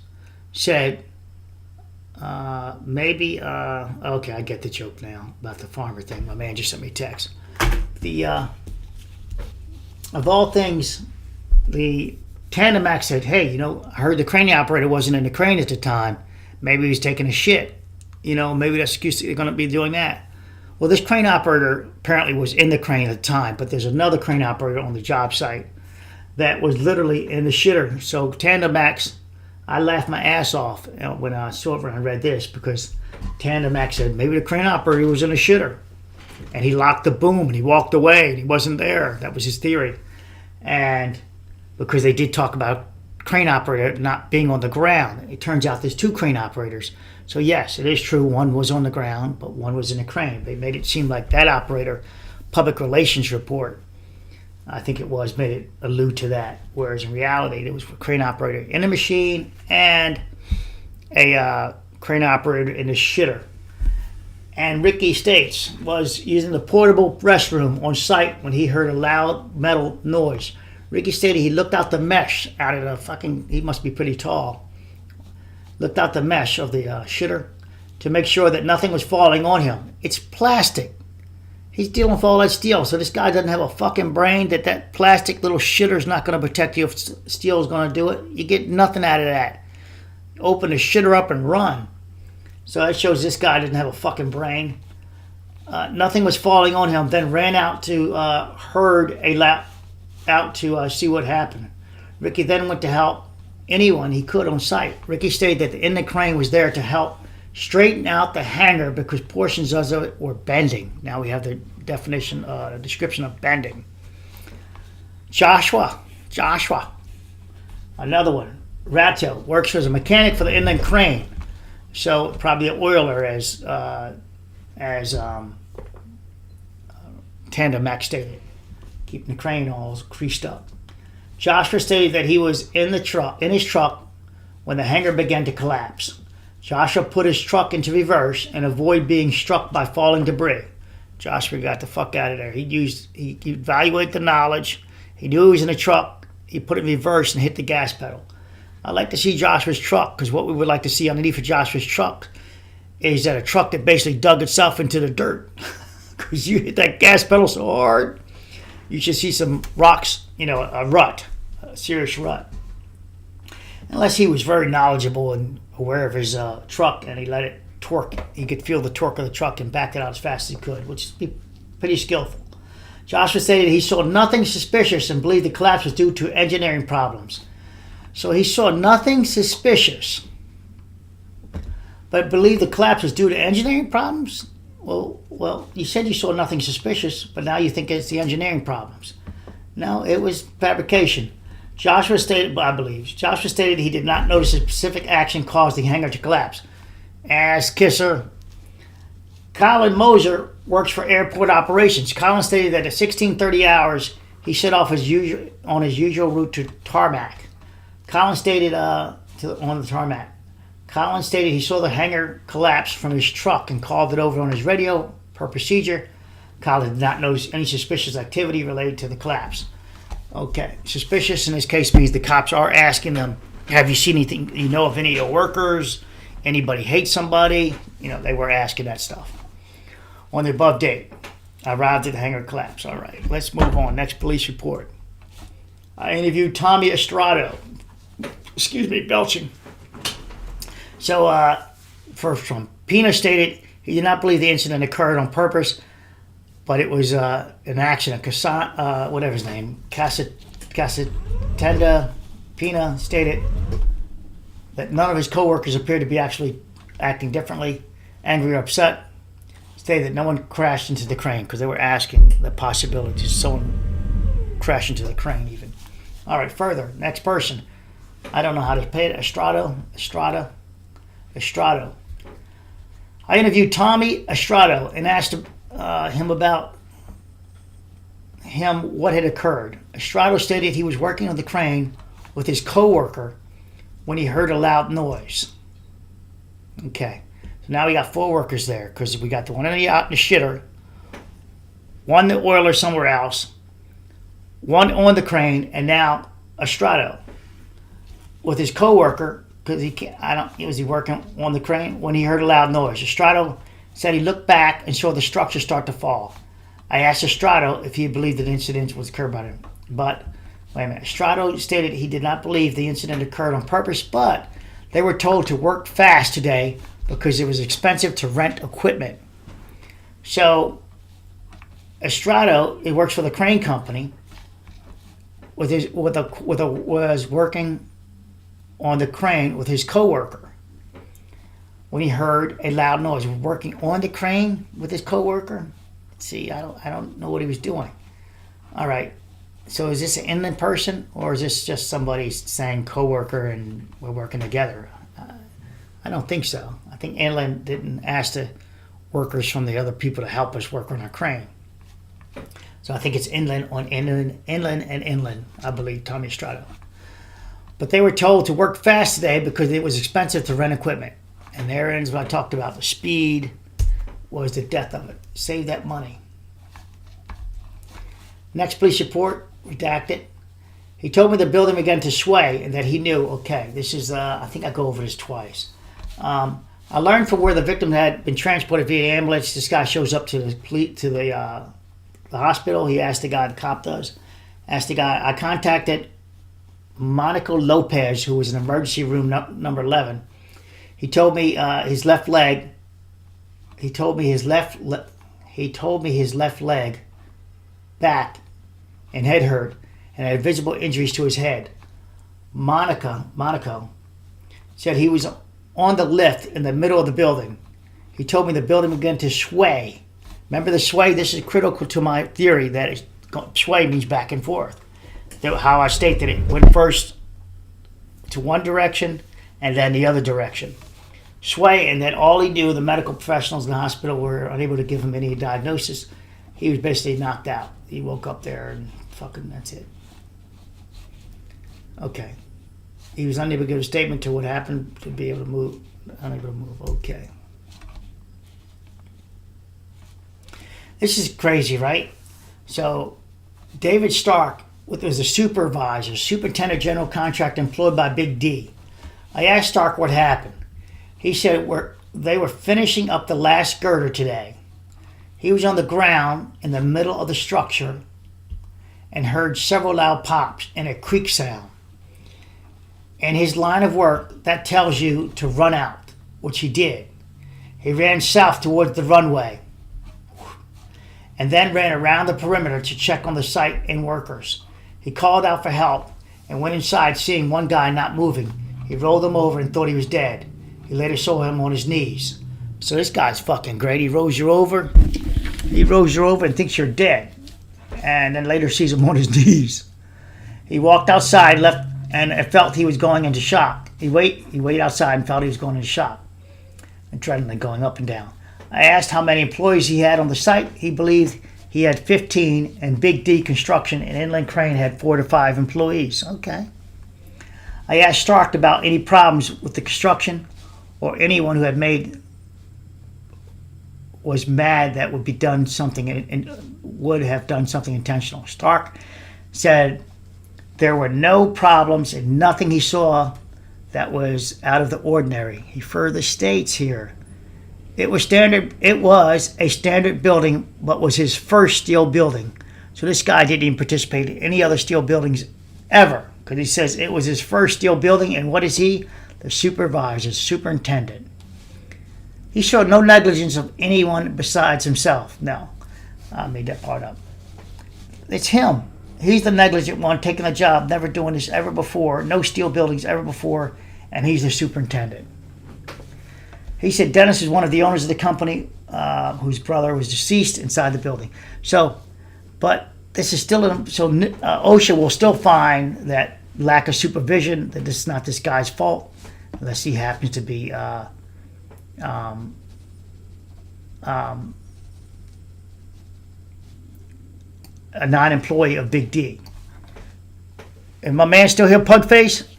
said, maybe, okay, I get the joke now about the farmer thing. My man just sent me a text. Of all things, the Tandemax said, hey, I heard the crane operator wasn't in the crane at the time. Maybe he was taking a shit. Maybe that's excuse they're going to be doing that. Well, this crane operator apparently was in the crane at the time, but there's another crane operator on the job site that was literally in the shitter. So Tandemax, I laughed my ass off when I saw it and I read this, because Tandemax said maybe the crane operator was in a shitter, and he locked the boom and he walked away and he wasn't there. That was his theory. And because they did talk about crane operator not being on the ground, it turns out there's two crane operators. So yes, it is true, one was on the ground, but one was in a crane. They made it seem like that operator public relations report, I think it was, made it allude to that. Whereas in reality, it was a crane operator in the machine and a crane operator in the shitter. And Ricky states was using the portable restroom on site when he heard a loud metal noise. Ricky stated he looked out the mesh out of the fucking, he must be pretty tall, looked out the mesh of the shitter to make sure that nothing was falling on him. It's plastic. He's dealing with all that steel, so this guy doesn't have a fucking brain that plastic little shitter's not going to protect you if steel's going to do it. You get nothing out of that. Open the shitter up and run. So that shows this guy didn't have a fucking brain. Nothing was falling on him. Then ran out to see what happened. Ricky then went to help anyone he could on site. Ricky stated that the inland crane was there to help straighten out the hangar because portions of it were bending. Now we have the definition, the description of bending. Joshua, another one. Ratto works as a mechanic for the inland crane. So probably an oiler as Tandem Max stated, keeping the crane all creased up. Joshua stated that he was in his truck when the hangar began to collapse. Joshua put his truck into reverse and avoided being struck by falling debris. Joshua got the fuck out of there. He evaluated the knowledge. He knew he was in a truck. He put it in reverse and hit the gas pedal. I'd like to see Joshua's truck, because what we would like to see underneath of Joshua's truck is that a truck that basically dug itself into the dirt. Because you hit that gas pedal so hard, you should see some rocks, a rut, a serious rut. Unless he was very knowledgeable and aware of his truck and he let it torque. He could feel the torque of the truck and back it out as fast as he could, which is pretty skillful. Joshua stated he saw nothing suspicious and believed the collapse was due to engineering problems. So he saw nothing suspicious, but believed the collapse was due to engineering problems? Well, you said you saw nothing suspicious, but now you think it's the engineering problems. No, it was fabrication. Joshua stated he did not notice a specific action caused the hangar to collapse. Ass kisser. Colin Moser works for airport operations. Colin stated that at 16:30 hours, he set off on his usual route to tarmac. Colin stated on the tarmac. Colin stated he saw the hangar collapse from his truck and called it over on his radio per procedure. Colin did not notice any suspicious activity related to the collapse. Okay, suspicious in this case means the cops are asking them, have you seen anything, you know of any of your workers? Anybody hate somebody? They were asking that stuff. On the above date, I arrived at the hangar collapse. All right, let's move on. Next police report. I interviewed Tommy Estrado. Excuse me, belching. So, first from Pina stated he did not believe the incident occurred on purpose, but it was an accident. Whatever his name, Casatenda Pina stated that none of his co-workers appeared to be actually acting differently, angry or upset. Stated that no one crashed into the crane because they were asking the possibility of someone crash into the crane even. All right, further, next person. I don't know how to say it. Estrado. I interviewed Tommy Estrado and asked him about what had occurred. Estrado stated he was working on the crane with his co-worker when he heard a loud noise. Okay, so now we got 4 workers there because we got the one out in the shitter, one the oiler somewhere else, one on the crane, and now Estrado with his co-worker, because was he working on the crane when he heard a loud noise. Estrado said he looked back and saw the structure start to fall. I asked Estrado if he believed that the incident was occurred by him, but wait a minute. Estrado stated he did not believe the incident occurred on purpose, but they were told to work fast today because it was expensive to rent equipment. So Estrado, he works for the crane company, was working on the crane with his co-worker when he heard a loud noise. Working on the crane with his co-worker. See, I don't know what he was doing. All right. So is this an inland person, or is this just somebody saying co-worker and we're working together? I don't think so. I think inland didn't ask the workers from the other people to help us work on our crane. So I think it's inland and inland, I believe, Tommy Estrada. But they were told to work fast today because it was expensive to rent equipment. And there ends what I talked about. The speed was the death of it. Save that money. Next police report, redacted. He told me the building began to sway and that he knew, okay, this is, I think I go over this twice. I learned from where the victim had been transported via ambulance. This guy shows up to the hospital. He asked the guy, the cop does, asked the guy, I contacted Monaco Lopez, who was in emergency room number 11. He told me his left leg. He told me his left leg, back, and head hurt, and had visible injuries to his head. Monaco said he was on the lift in the middle of the building. He told me the building began to sway. Remember the sway? This is critical to my theory that sway means back and forth. How I stated it went first to one direction and then the other direction. Sway, and then all he knew, the medical professionals in the hospital were unable to give him any diagnosis. He was basically knocked out. He woke up there and fucking that's it. Okay. He was unable to give a statement to what happened to be able to move. Unable to move. Okay. This is crazy, right? So, David Stark was a superintendent general contractor employed by Big D. I asked Stark what happened. He said they were finishing up the last girder today. He was on the ground in the middle of the structure and heard several loud pops and a creak sound. In his line of work, that tells you to run out, which he did. He ran south towards the runway and then ran around the perimeter to check on the site and workers. He called out for help and went inside, seeing one guy not moving. He rolled him over and thought he was dead. He later saw him on his knees. So this guy's fucking great. He rolls you over and thinks you're dead. And then later sees him on his knees. He walked outside, left, and felt he was going into shock. He waited outside and felt he was going into shock. Adrenaline going up and down. I asked how many employees he had on the site. He believed he had 15, and Big D Construction and Inland Crane had 4 to 5 employees. Okay. I asked Stark about any problems with the construction or anyone who was mad that would be done something and would have done something intentional. Stark said there were no problems and nothing he saw that was out of the ordinary. He further states here, it was a standard building, but was his first steel building. So this guy didn't even participate in any other steel buildings ever, because he says it was his first steel building, and what is he? The superintendent. He showed no negligence of anyone besides himself. No, I made that part up. It's him. He's the negligent one, taking a job, never doing this ever before, no steel buildings ever before, and he's the superintendent. He said Dennis is one of the owners of the company whose brother was deceased inside the building. So, but this is still, OSHA will still find that lack of supervision, that this is not this guy's fault, unless he happens to be a non-employee of Big D. And my man still here, Pugface?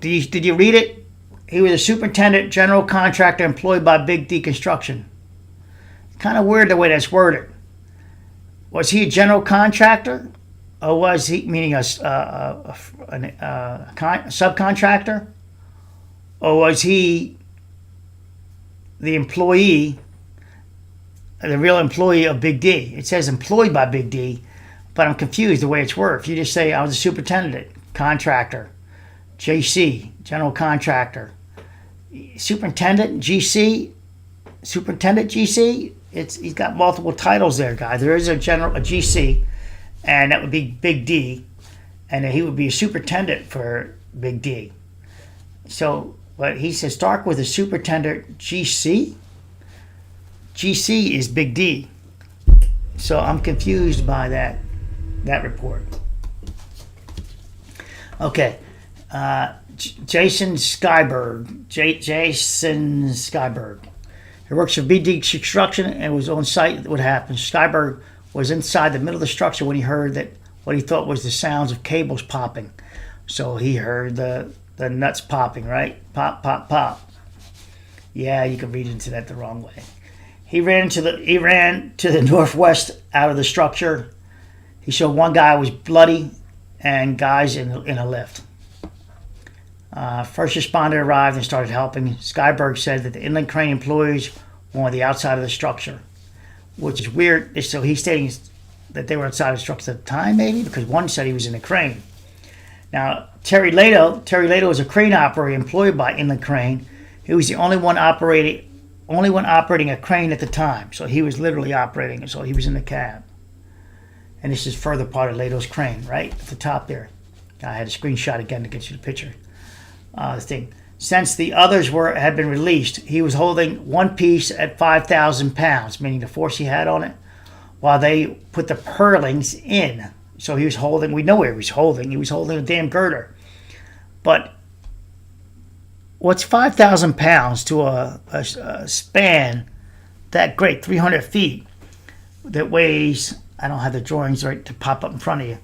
Did you read it? He was a superintendent, general contractor employed by Big D Construction. Kind of weird the way that's worded. Was he a general contractor? Or was he, meaning a subcontractor? Or was he the employee, the real employee of Big D? It says employed by Big D, but I'm confused the way it's worded. If you just say I was a superintendent, contractor, JC, general contractor, superintendent, GC, superintendent, GC, he's got multiple titles there, guys. There is a GC, and that would be Big D, and then he would be a superintendent for Big D. So, but he says Stark was a superintendent GC. GC is Big D. So I'm confused by that report. Okay. Jason Skyberg. He works for BD Construction and was on site. What happened? Skyberg was inside the middle of the structure when he heard that what he thought was the sounds of cables popping. So he heard the nuts popping, right? Pop, pop, pop. Yeah, you can read into that the wrong way. He ran to the northwest out of the structure. He saw one guy was bloody and guys in a lift. First responder arrived and started helping. Skyberg said that the inland crane employees were on the outside of the structure, which is weird. So he's stating that they were outside of the structure at the time, maybe, because one said he was in the crane. Now, Terry Lato was a crane operator employed by Inland Crane. He was the only one operating a crane at the time. So he was literally operating it. So he was in the cab. And this is further part of Lato's crane, right at the top there. I had a screenshot again to get you the picture. The thing. Since the others had been released, he was holding one piece at 5,000 pounds, meaning the force he had on it, while they put the purlings in. So he was holding, we know where he was holding a damn girder. But what's 5,000 pounds to a span that great, 300 feet, that weighs, I don't have the drawings right to pop up in front of you,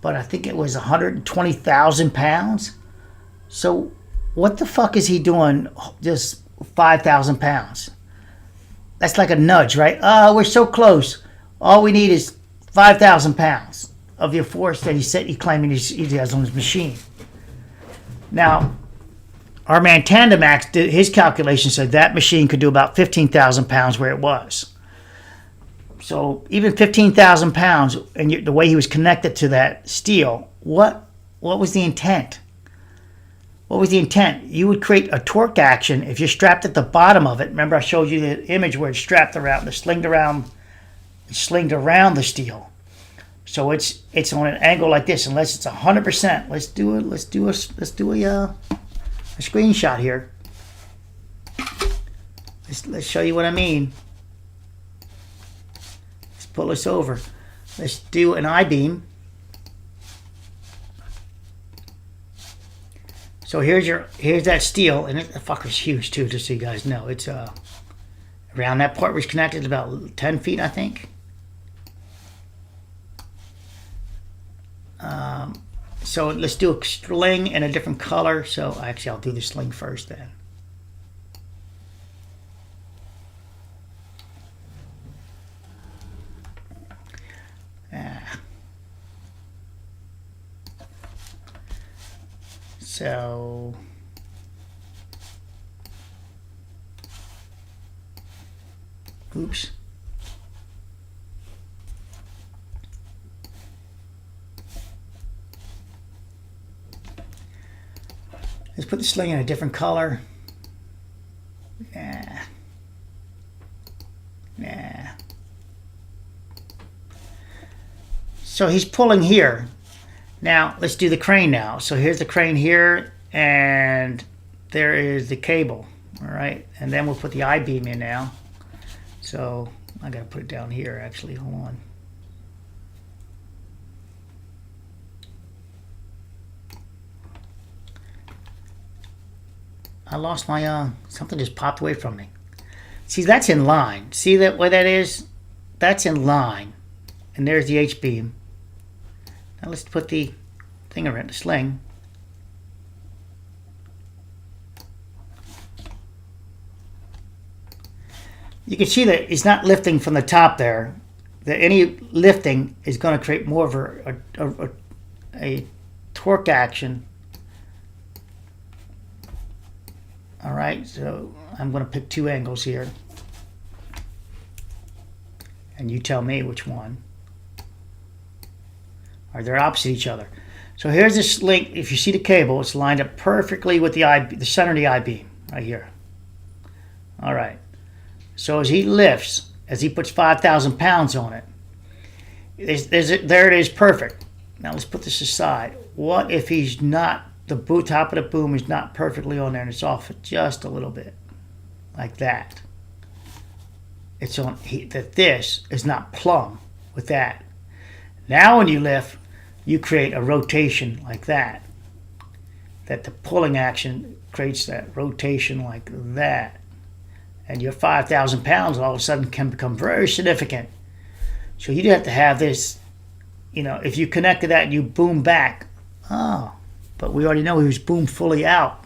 but I think it was 120,000 pounds. So what the fuck is he doing just 5,000 pounds? That's like a nudge, right? Oh, we're so close. All we need is 5,000 pounds of your force that he claiming he has on his machine. Now, our man Tandemax did his calculation, said that machine could do about 15,000 pounds where it was. So even 15,000 pounds, and the way he was connected to that steel, what was the intent? What was the intent? You would create a torque action if you're strapped at the bottom of it. Remember I showed you the image where it's strapped around, slinged around the steel. So it's on an angle like this, unless it's 100%. Let's do a screenshot here. Let's show you what I mean. Let's pull this over. Let's do an I-beam. So here's that steel, and the fucker's huge too, just so you guys know. It's around that part where it's connected, about 10 feet, I think. So let's do a sling in a different color. So actually, I'll do the sling first then. So oops. Let's put the sling in a different color. Nah. So he's pulling here. Now, let's do the crane now. So here's the crane here, and there is the cable. All right, and then we'll put the I-beam in now. So I gotta put it down here, actually. Hold on. I lost my, something just popped away from me. See, that's in line. See that where that is? That's in line. And there's the H-beam. Now let's put the thing around the sling. You can see that it's not lifting from the top there. That any lifting is going to create more of a torque action. All right, so I'm going to pick two angles here. And you tell me which one. Or they're opposite each other. So here's this link. If you see the cable, it's lined up perfectly with the center of the I-beam right here. All right. So as he lifts, as he puts 5,000 pounds on it, there it is, perfect. Now let's put this aside. What if he's not, the top of the boom is not perfectly on there and it's off just a little bit, like that? It's on, this is not plumb with that. Now when you lift, you create a rotation like that. That the pulling action creates that rotation like that. And your 5,000 pounds all of a sudden can become very significant. So you'd have to have this, if you connect to that and you boom back. Oh, but we already know he was boomed fully out.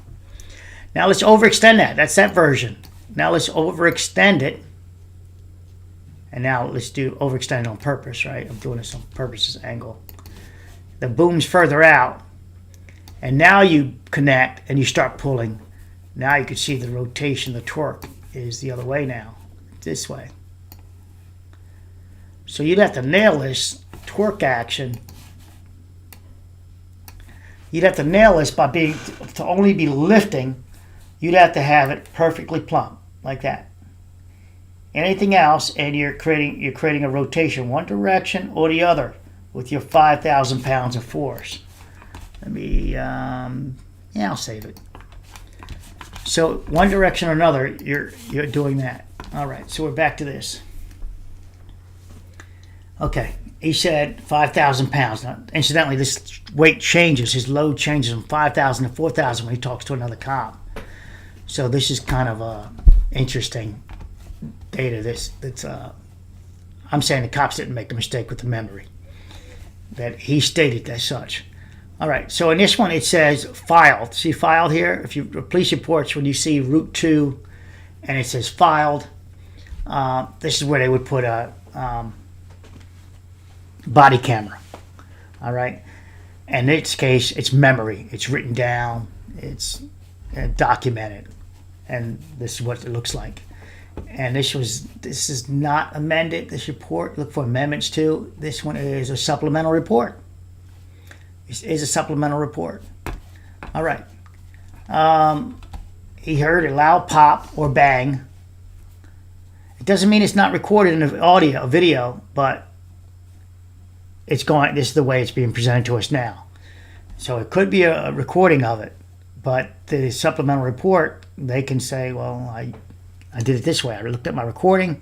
Now let's overextend that. That's that version. Now let's overextend it. And now let's do overextend it on purpose, right? I'm doing this on purpose, this angle. The boom's further out. And now you connect and you start pulling. Now you can see the rotation, the torque is the other way now, this way. So you'd have to nail this torque action. You'd have to nail this by to only be lifting. You'd have to have it perfectly plumb, like that. Anything else, and you're creating a rotation, one direction or the other, with your 5,000 pounds of force. Let me, I'll save it. So one direction or another, you're doing that. All right, so we're back to this. Okay, he said 5,000 pounds. Now, incidentally, this weight changes. His load changes from 5,000 to 4,000 when he talks to another cop. So this is kind of interesting data. I'm saying the cops didn't make the mistake with the memory. That he stated as such. All right, so in this one it says filed. See filed here? If you police reports, when you see Route 2 and it says filed, this is where they would put a body camera. All right, and in this case, it's memory. It's written down. It's documented, and this is what it looks like. And this is not amended. This report, look for amendments to. This one is a supplemental report. This is a supplemental report. All right. He heard a loud pop or bang. It doesn't mean it's not recorded in the audio, video, but it's going. This is the way it's being presented to us now. So it could be a recording of it, but the supplemental report, they can say, well, I did it this way. I looked at my recording,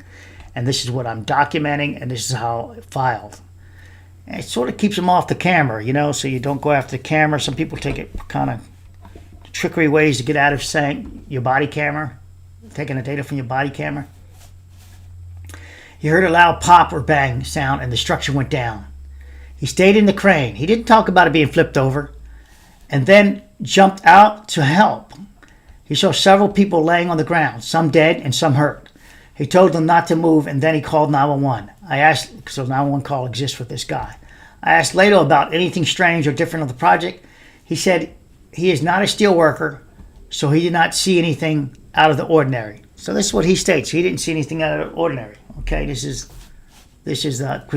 and this is what I'm documenting, and this is how it filed. And it sort of keeps them off the camera, so you don't go after the camera. Some people take it kind of trickery ways to get out of saying your body camera, taking the data from your body camera. He heard a loud pop or bang sound, and the structure went down. He stayed in the crane. He didn't talk about it being flipped over, and then jumped out to help. He saw several people laying on the ground, some dead and some hurt. He told them not to move, and then he called 911. I asked, so 911 call exists with this guy. I asked Lato about anything strange or different of the project. He said he is not a steel worker, so he did not see anything out of the ordinary. So this is what he states. He didn't see anything out of the ordinary. Okay, this is because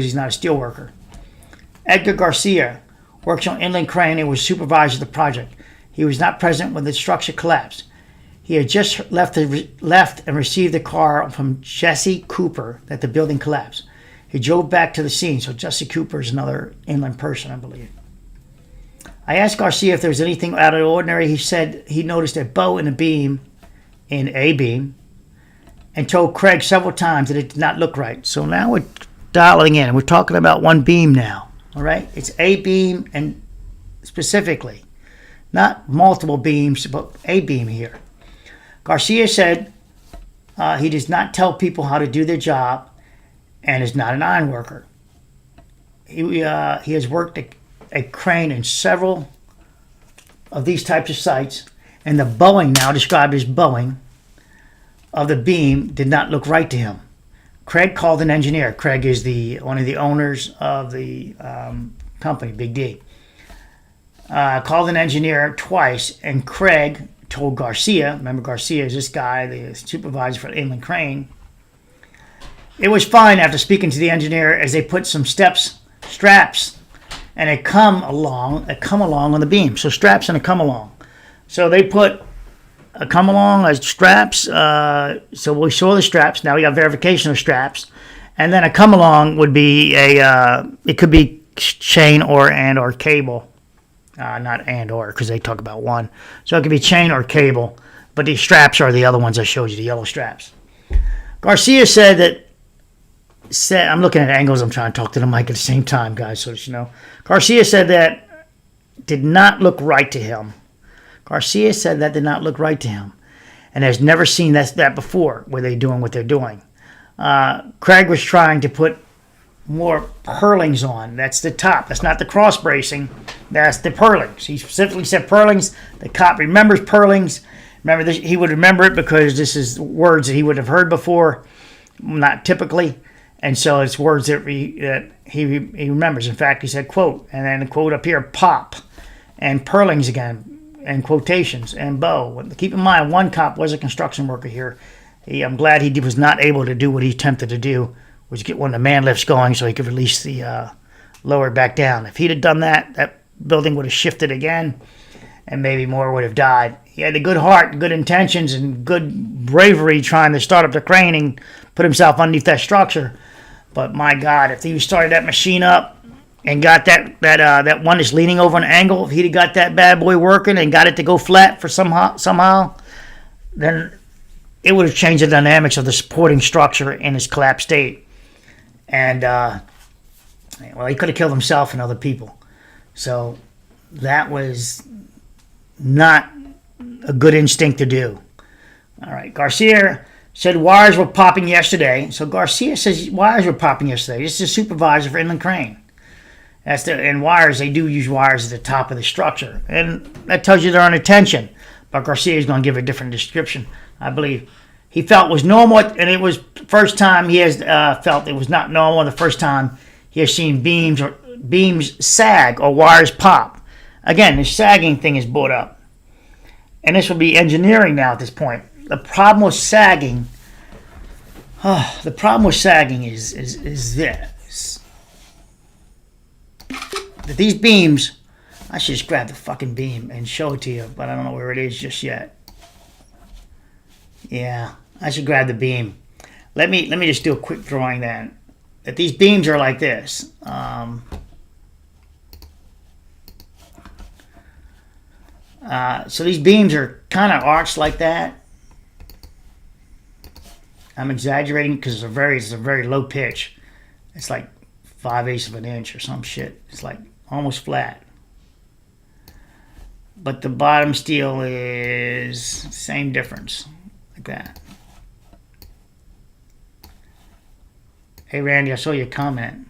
he's not a steel worker. Edgar Garcia works on inland crane and was supervisor of the project. He was not present when the structure collapsed. He had just left and received the car from Jesse Cooper that the building collapsed. He drove back to the scene, so Jesse Cooper is another inland person, I believe. I asked Garcia if there was anything out of the ordinary. He said he noticed a bow in a beam, and told Craig several times that it did not look right. So now we're dialing in. We're talking about one beam now, all right? It's a beam, and specifically, not multiple beams, but a beam here. Garcia said he does not tell people how to do their job and is not an iron worker. He has worked a crane in several of these types of sites, and the bowing, now described as bowing, of the beam did not look right to him. Craig called an engineer. Craig is one of the owners of the company, Big D. Called an engineer twice, and Craig told Garcia, remember Garcia is this guy, the supervisor for inland crane, it was fine after speaking to the engineer as they put some straps, and a come along on the beam. So straps and a come along. So they put a come along as straps. So we saw the straps. Now we got verification of straps, and then a come along would be it could be chain or cable. Not and or, because they talk about one. So it could be chain or cable, but these straps are the other ones I showed you, the yellow straps. Garcia said I'm looking at angles, I'm trying to talk to the mic at the same time, guys, so that you know. Garcia said that did not look right to him. and has never seen that before, where they're doing what they're doing. Craig was trying to put more purlings on. That's the top. That's not the cross bracing. That's the purlings. He specifically said purlings. The cop remembers purlings. Remember this, he would remember it because this is words that he would have heard before, not typically, and so it's words that he remembers. In fact, he said quote, and then a quote up here, pop, and purlings again, and quotations, and bow. Keep in mind, one cop was a construction worker here. I'm glad he was not able to do what he attempted to do, was get one of the man lifts going so he could release the lower back down. If he'd have done that, that building would have shifted again, and maybe more would have died. He had a good heart, good intentions, and good bravery trying to start up the crane and put himself underneath that structure. But my God, if he started that machine up and got that one that's leaning over an angle, if he'd have got that bad boy working and got it to go flat for somehow, then it would have changed the dynamics of the supporting structure in its collapsed state. And, well, he could have killed himself and other people. So that was not a good instinct to do. All right, Garcia said wires were popping yesterday. So Garcia says wires were popping yesterday. This is a supervisor for Inland Crane. And wires, they do use wires at the top of the structure. And that tells you they're on attention. But Garcia is going to give a different description, I believe. He felt was normal, and it was first time he has felt it was not normal. The first time he has seen beams sag or wires pop. Again, this sagging thing is brought up. And this will be engineering now at this point. The problem with sagging, is this. That these beams, I should just grab the fucking beam and show it to you, but I don't know where it is just yet. Yeah, I should grab the beam. Let me just do a quick drawing then. That these beams are like this. So these beams are kind of arched like that. I'm exaggerating because it's a very low pitch. It's like 5/8 of an inch or some shit. It's like almost flat. But the bottom steel is same difference, like that. Hey Randy, I saw your comment.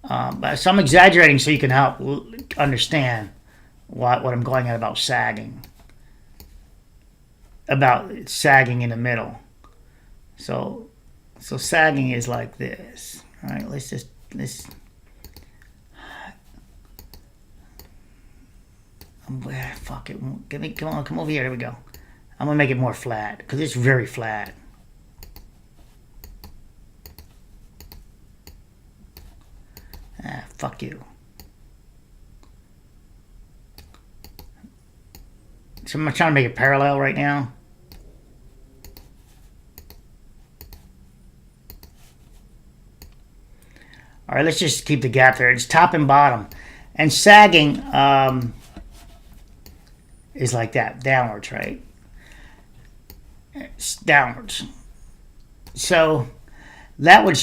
So I'm exaggerating so you can help understand what I'm going at about sagging. About sagging in the middle. So sagging is like this. All right, let's fuck it. Come over here. There we go. I'm gonna make it more flat because it's very flat. Fuck you. So I'm trying to make it parallel right now. All right, let's just keep the gap there. It's top and bottom. And sagging is like that, downwards, right? It's downwards. So that would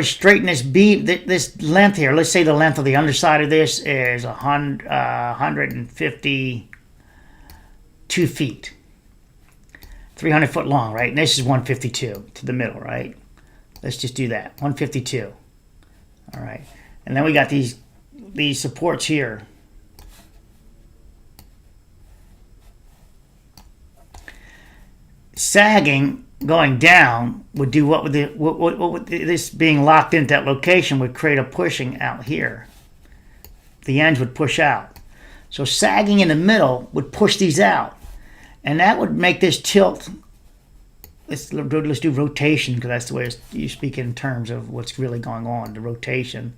straighten this beam, this length here. Let's say the length of the underside of this is 152 feet. 300 foot long, right? And this is 152 to the middle, right? Let's just do that, 152. All right, and then we got these supports here. Sagging going down would do what would this being locked into that location would create a pushing out here. The ends would push out. So sagging in the middle would push these out, and that would make this tilt. Let's do rotation because that's the way you speak in terms of what's really going on, the rotation.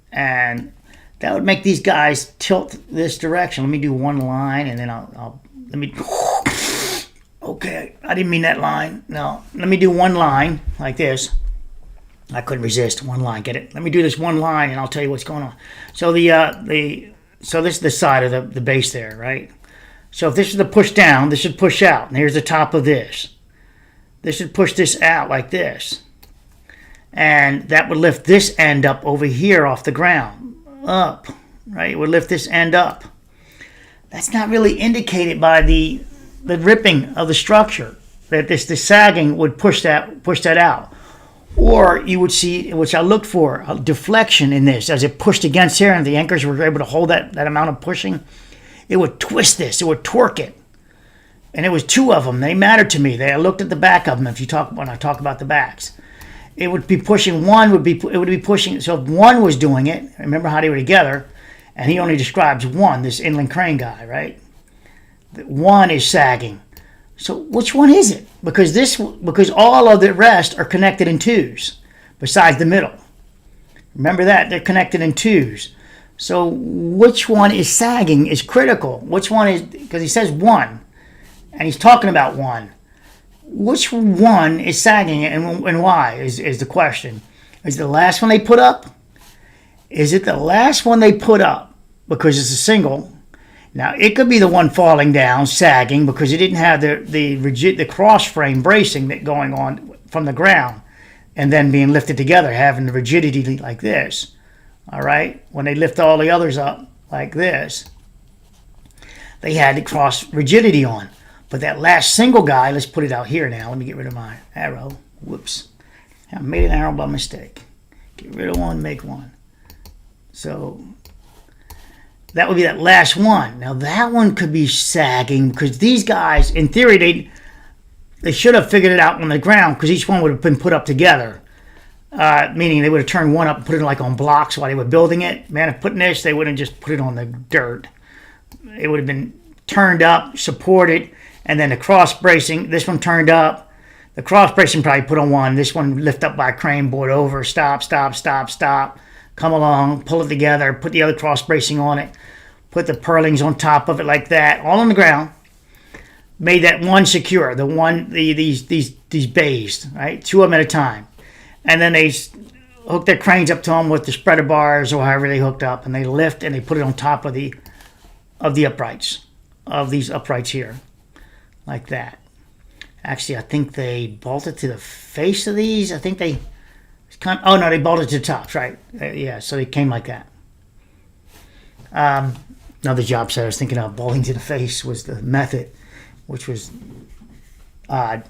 And that would make these guys tilt this direction. Let me do one line and then let me, okay, I didn't mean that line. No, let me do one line like this. I couldn't resist one line, get it? Let me do this one line and I'll tell you what's going on. So so this is the side of the base there, right? So if this is the push down, this should push out. And here's the top of this. This should push this out like this. And that would lift this end up over here off the ground. Up, right? It would lift this end up. That's not really indicated by the the ripping of the structure, that the sagging would push that out. Or you would see, which I looked for, a deflection in this as it pushed against here, and the anchors were able to hold that amount of pushing. It would twist this, it would torque it. And it was two of them. They mattered to me. I looked at the back of them. When I talk about the backs, it would be pushing. It would be pushing. So if one was doing it, remember how they were together, and he only describes one, this inland crane guy, right? One is sagging. So which one is it? Because all of the rest are connected in twos, besides the middle. Remember that they're connected in twos. So which one is sagging is critical. Which one is, because he says one. And he's talking about one. Which one is sagging and why is the question. Is it the last one they put up? Is it the last one they put up because it's a single? Now, it could be the one falling down, sagging, because it didn't have the cross frame bracing that going on from the ground and then being lifted together, having the rigidity like this. All right? When they lift all the others up like this, they had the cross rigidity on. But that last single guy, let's put it out here now. Let me get rid of my arrow. Whoops. I made an arrow by mistake. Get rid of one, make one. So that would be that last one. Now that one could be sagging because these guys, in theory, they should have figured it out on the ground because each one would have been put up together. Meaning they would have turned one up and put it like on blocks while they were building it. Man, if putting this, they wouldn't just put it on the dirt. It would have been turned up, supported, and then the cross bracing, this one turned up. The cross bracing probably put on one. This one lift up by a crane, board over, stop, come along, pull it together, put the other cross bracing on it, put the purlings on top of it like that, all on the ground. Made that one secure, these bays, right? Two of them at a time. And then they hook their cranes up to them with the spreader bars or however they hooked up, and they lift and they put it on top of the uprights, of these uprights here. Like that. Actually, I think they bolted to the face of these. I think they they bolted to the tops, right? Yeah, so they came like that. Another job site I was thinking of, bolting to the face was the method, which was odd.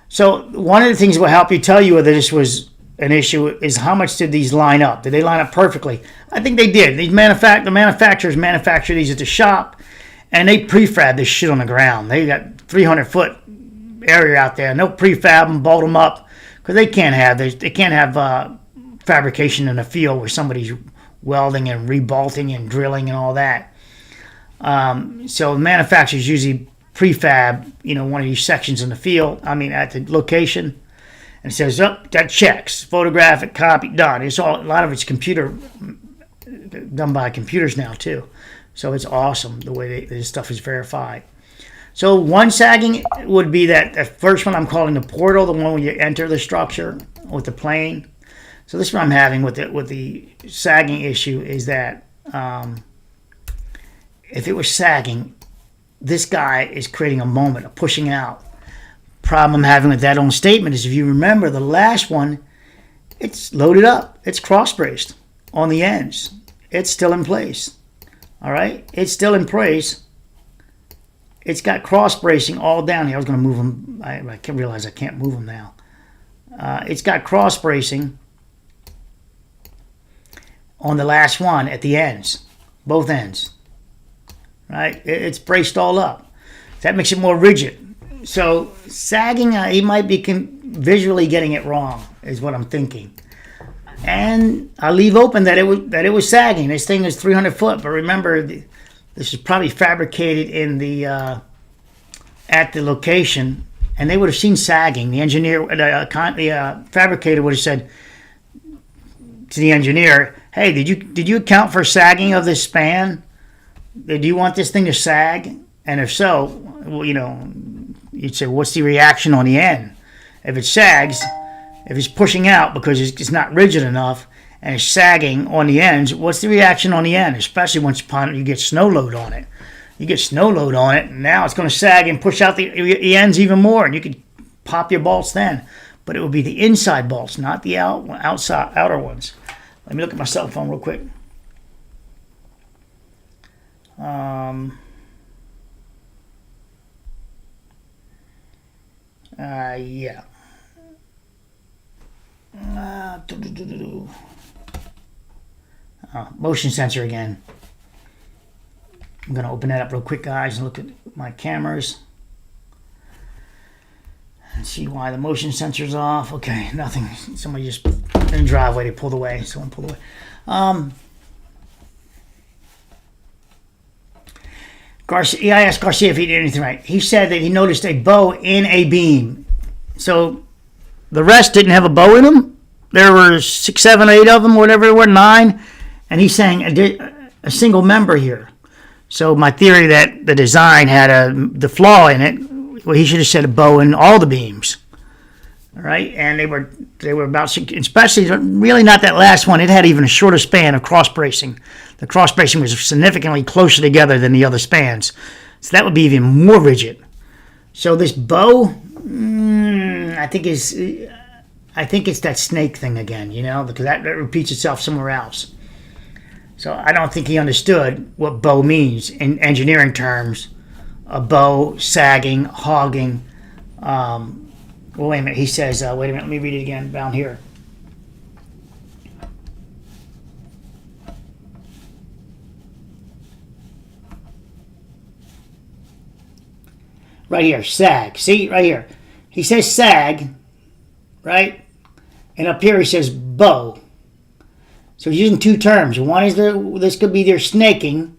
So one of the things that will help you tell you whether this was an issue is how much did these line up? Did they line up perfectly? I think they did. The manufacturers manufacture these at the shop, and they prefab this shit on the ground. They got 300-foot area out there, and they'll prefab them, bolt them up, because they can't have fabrication in the field where somebody's welding and rebolting and drilling and all that. So manufacturers usually prefab, one of these sections in the field. At the location, and it says, that checks, photographic, copy, done. A lot of it's done by computers now too. So it's awesome the way this stuff is verified. So one sagging would be that first one I'm calling the portal, the one when you enter the structure with the plane. So this is what I'm having with the sagging issue is that if it was sagging, this guy is creating a moment of pushing out. Problem I'm having with that own statement is if you remember the last one, it's loaded up. It's cross-braced on the ends. It's still in place. All right, it's still in place. It's got cross bracing all down here. I was going to move them. I can't realize I can't move them now. It's got cross bracing on the last one at the ends, both ends. Right, it's braced all up. That makes it more rigid. So sagging, he might be visually getting it wrong, is what I'm thinking. And I'll leave open that it was sagging. This thing is 300 foot, but remember, this is probably fabricated in at the location, and they would have seen sagging. The engineer, the fabricator would have said to the engineer, "Hey, did you account for sagging of this span? Do you want this thing to sag? And if so, well, you'd say, what's the reaction on the end? If it sags." If it's pushing out because it's not rigid enough and it's sagging on the ends, what's the reaction on the end? Especially once you get snow load on it. You get snow load on it, and now it's going to sag and push out the ends even more, and you could pop your bolts then. But it would be the inside bolts, not the outer ones. Let me look at my cell phone real quick. Yeah. Motion sensor again. I'm going to open that up real quick, guys, and look at my cameras. And see why the motion sensor's off. Okay, nothing. Somebody just in the driveway, they pulled away. Someone pulled away. Garcia, I asked Garcia if he did anything right. He said that he noticed a bow in a beam. So the rest didn't have a bow in them. There were 6, 7, 8 of them, whatever there were, 9. And he's saying a single member here. So my theory that the design had the flaw in it, well, he should have said a bow in all the beams. All right, and they were about, especially really not that last one. It had even a shorter span of cross bracing. The cross bracing was significantly closer together than the other spans, so that would be even more rigid. So this bow, I think it's that snake thing again, because that repeats itself somewhere else. So I don't think he understood what bow means in engineering terms. A bow, sagging, hogging. Well, wait a minute. He says, wait a minute. Let me read it again down here. Right here, sag. See, right here. He says sag, right? And up here he says bow. So he's using 2 terms. One is this could be their snaking,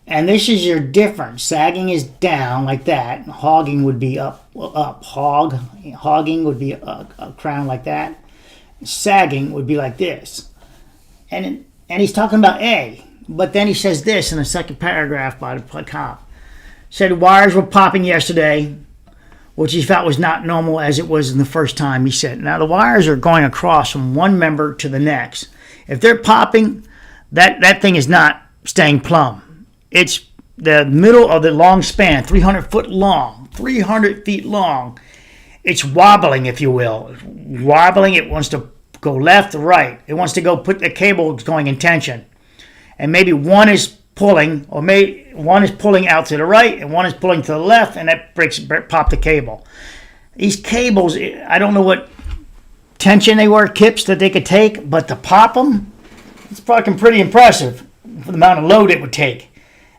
and this is your difference. Sagging is down like that. Hogging would be up. Hogging would be a crown like that. Sagging would be like this. And he's talking about A. But then he says this in the second paragraph by the cop. Said wires were popping yesterday, which he felt was not normal as it was in the first time, he said. Now the wires are going across from one member to the next. If they're popping, that thing is not staying plumb. It's the middle of the long span, 300 feet long. It's wobbling, if you will. Wobbling, it wants to go left or right. It wants to go put the cable going in tension. And maybe one is pulling, or maybe one is pulling out to the right and one is pulling to the left, and that pop the cable. These cables, I don't know what tension they were, kips that they could take, but to pop them, it's fucking pretty impressive for the amount of load it would take.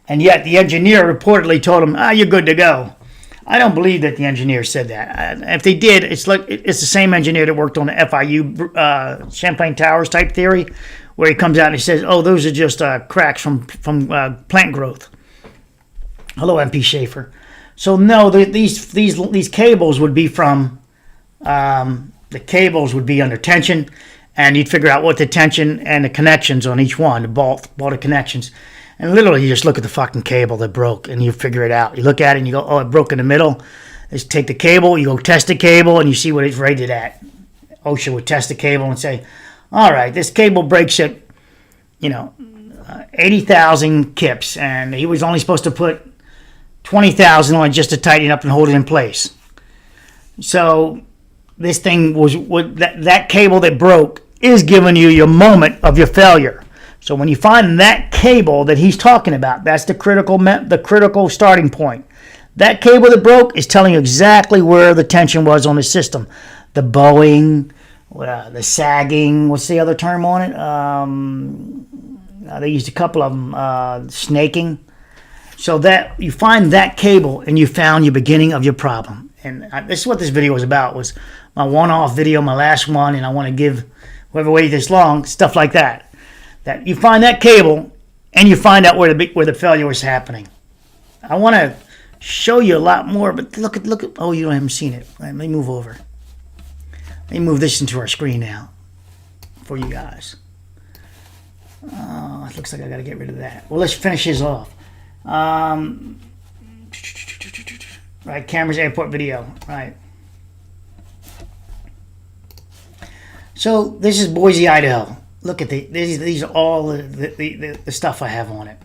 And yet the engineer reportedly told him, you're good to go. I don't believe that the engineer said that. If they did, it's the same engineer that worked on the FIU Champlain Towers type theory, where he comes out and he says, those are just cracks from plant growth. Hello, MP Schaefer. So no, these cables would be from, the cables would be under tension, and you'd figure out what the tension and the connections on each one, the bolt connections. And literally, you just look at the fucking cable that broke, and you figure it out. You look at it, and you go, it broke in the middle. Just take the cable, you go test the cable, and you see what it's rated at. OSHA would test the cable and say, all right, this cable breaks at, 80,000 kips, and he was only supposed to put 20,000 on it just to tighten it up and hold it in place. So this thing was that cable that broke is giving you your moment of your failure. So when you find that cable that he's talking about, that's the critical starting point. That cable that broke is telling you exactly where the tension was on the system. The bowing, the sagging, what's the other term on it? They used a couple of them, snaking. So that you find that cable and you found your beginning of your problem. And this is what this video was about, was my one-off video, my last one, and I want to give whoever waited this long, stuff like that. That you find that cable and you find out where the failure was happening. I want to show you a lot more, but look at. Oh, you haven't seen it. Let me move over. Let me move this into our screen now for you guys. It looks like I got to get rid of that. Well, let's finish his off. Right, cameras, airport video. Right. So this is Boise, Idaho. Look at these are all the stuff I have on it.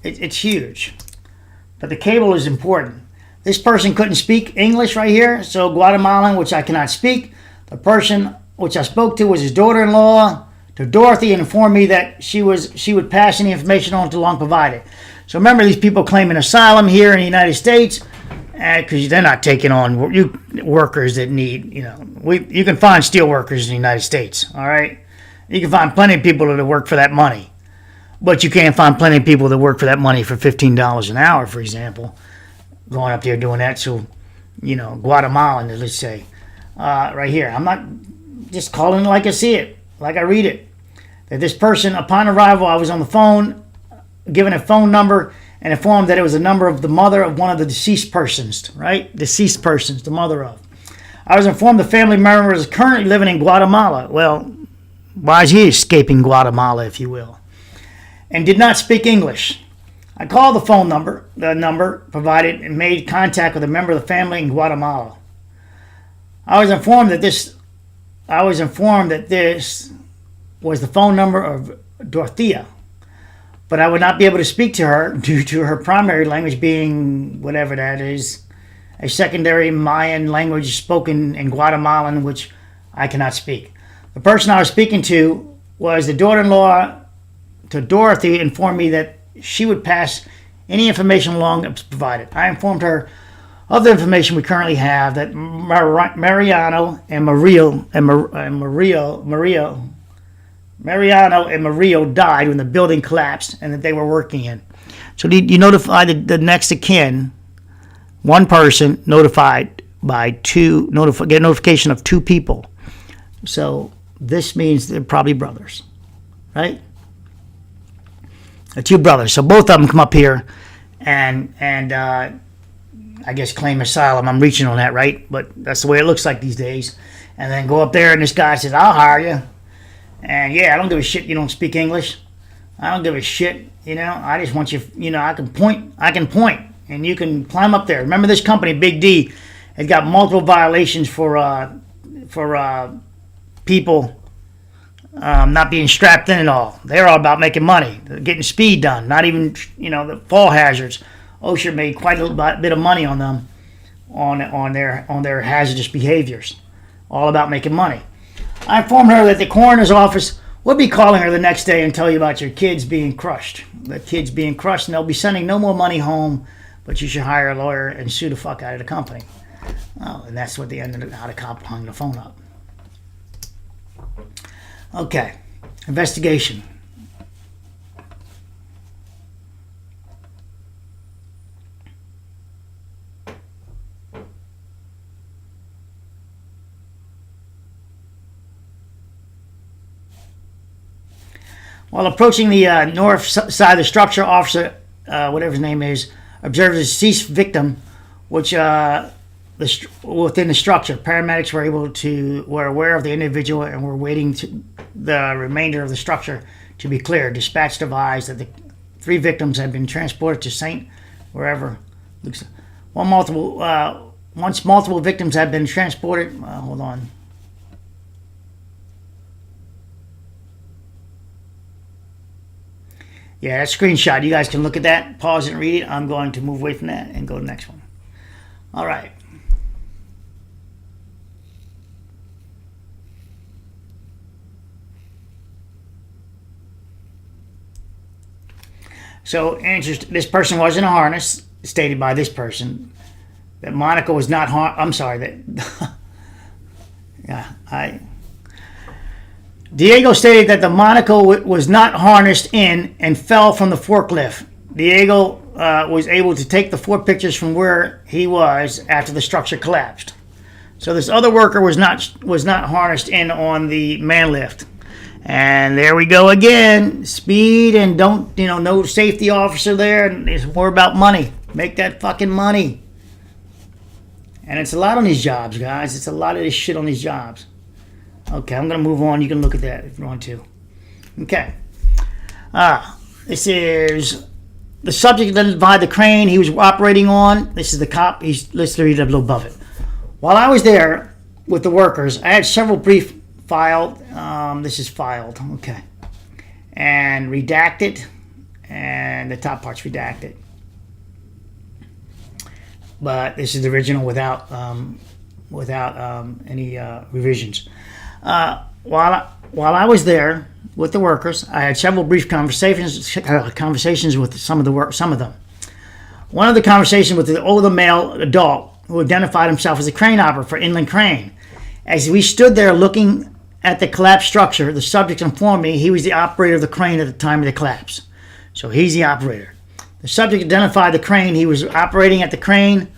It's huge. But the cable is important. This person couldn't speak English right here, so Guatemalan, which I cannot speak. The person which I spoke to was his daughter-in-law, to Dorothy, and informed me that she would pass any information on to long provided. So remember, these people claiming asylum here in the United States, because they're not taking on workers that need, you can find steel workers in the United States, all right? You can find plenty of people that work for that money, but you can't find plenty of people that work for that money for $15 an hour, for example, going up there doing that. So, Guatemalan, let's say, right here. I'm not just calling it like I see it, like I read it. That this person, upon arrival, I was on the phone, given a phone number, and informed that it was the number of the mother of one of the deceased persons, right? Deceased persons, the mother of. I was informed the family member is currently living in Guatemala. Well, why is he escaping Guatemala, if you will? And did not speak English. I called the number provided, and made contact with a member of the family in Guatemala. I was informed that this was the phone number of Dorothea, but I would not be able to speak to her due to her primary language being whatever that is, a secondary Mayan language spoken in Guatemalan, which I cannot speak. The person I was speaking to was the daughter-in-law to Dorothy, informed me that she would pass any information along that was provided. I informed her of the information we currently have, that Mariano and Mario died when the building collapsed and that they were working in. So you notify the next of kin, one person notified by get notification of two people. So this means they're probably brothers, right? Two brothers. So both of them come up here and I guess claim asylum. I'm reaching on that, right? But that's the way it looks like these days. And then go up there and this guy says, I'll hire you. And yeah, I don't give a shit you don't speak English. I don't give a shit, I just want you, I can point, and you can climb up there. Remember this company, Big D, has got multiple violations for people not being strapped in at all. They're all about making money, getting speed done, not even, the fall hazards. OSHA made quite a bit of money on them, on their hazardous behaviors, all about making money. I informed her that the coroner's office would be calling her the next day and tell you about your kids being crushed. The kids being crushed, and they'll be sending no more money home, but you should hire a lawyer and sue the fuck out of the company. Oh, and that's what they ended up, how the cop hung the phone up. Okay, investigation. While approaching the north side of the structure, officer, whatever his name is, observed a deceased victim, which within the structure. Paramedics were aware of the individual and were waiting to the remainder of the structure to be cleared. Dispatch advised that the three victims had been transported to St. wherever. Once multiple victims had been transported. Hold on. Yeah, that screenshot. You guys can look at that, pause it and read it. I'm going to move away from that and go to the next one. All right. So, this person was in a harness, stated by this person, that Monica was not I'm sorry, that... Diego stated that the Monaco was not harnessed in and fell from the forklift. Diego was able to take the 4 pictures from where he was after the structure collapsed. So this other worker was not harnessed in on the man lift. And there we go again. Speed and no safety officer there. It's more about money. Make that fucking money. And it's a lot on these jobs, guys. It's a lot of this shit on these jobs. Okay, I'm going to move on. You can look at that if you want to. Okay. This is the subject identified the crane he was operating on. This is the cop. Let's read it a little above it. While I was there with the workers, I had several brief filed. This is filed. Okay. And redacted. And the top part's redacted. But this is the original without any revisions. While I was there with the workers, I had several brief conversations with some of them. One of the conversations with the older male adult who identified himself as a crane operator for Inland Crane. As we stood there looking at the collapsed structure, the subject informed me he was the operator of the crane at the time of the collapse. So he's the operator. The subject identified the crane. He was operating at the crane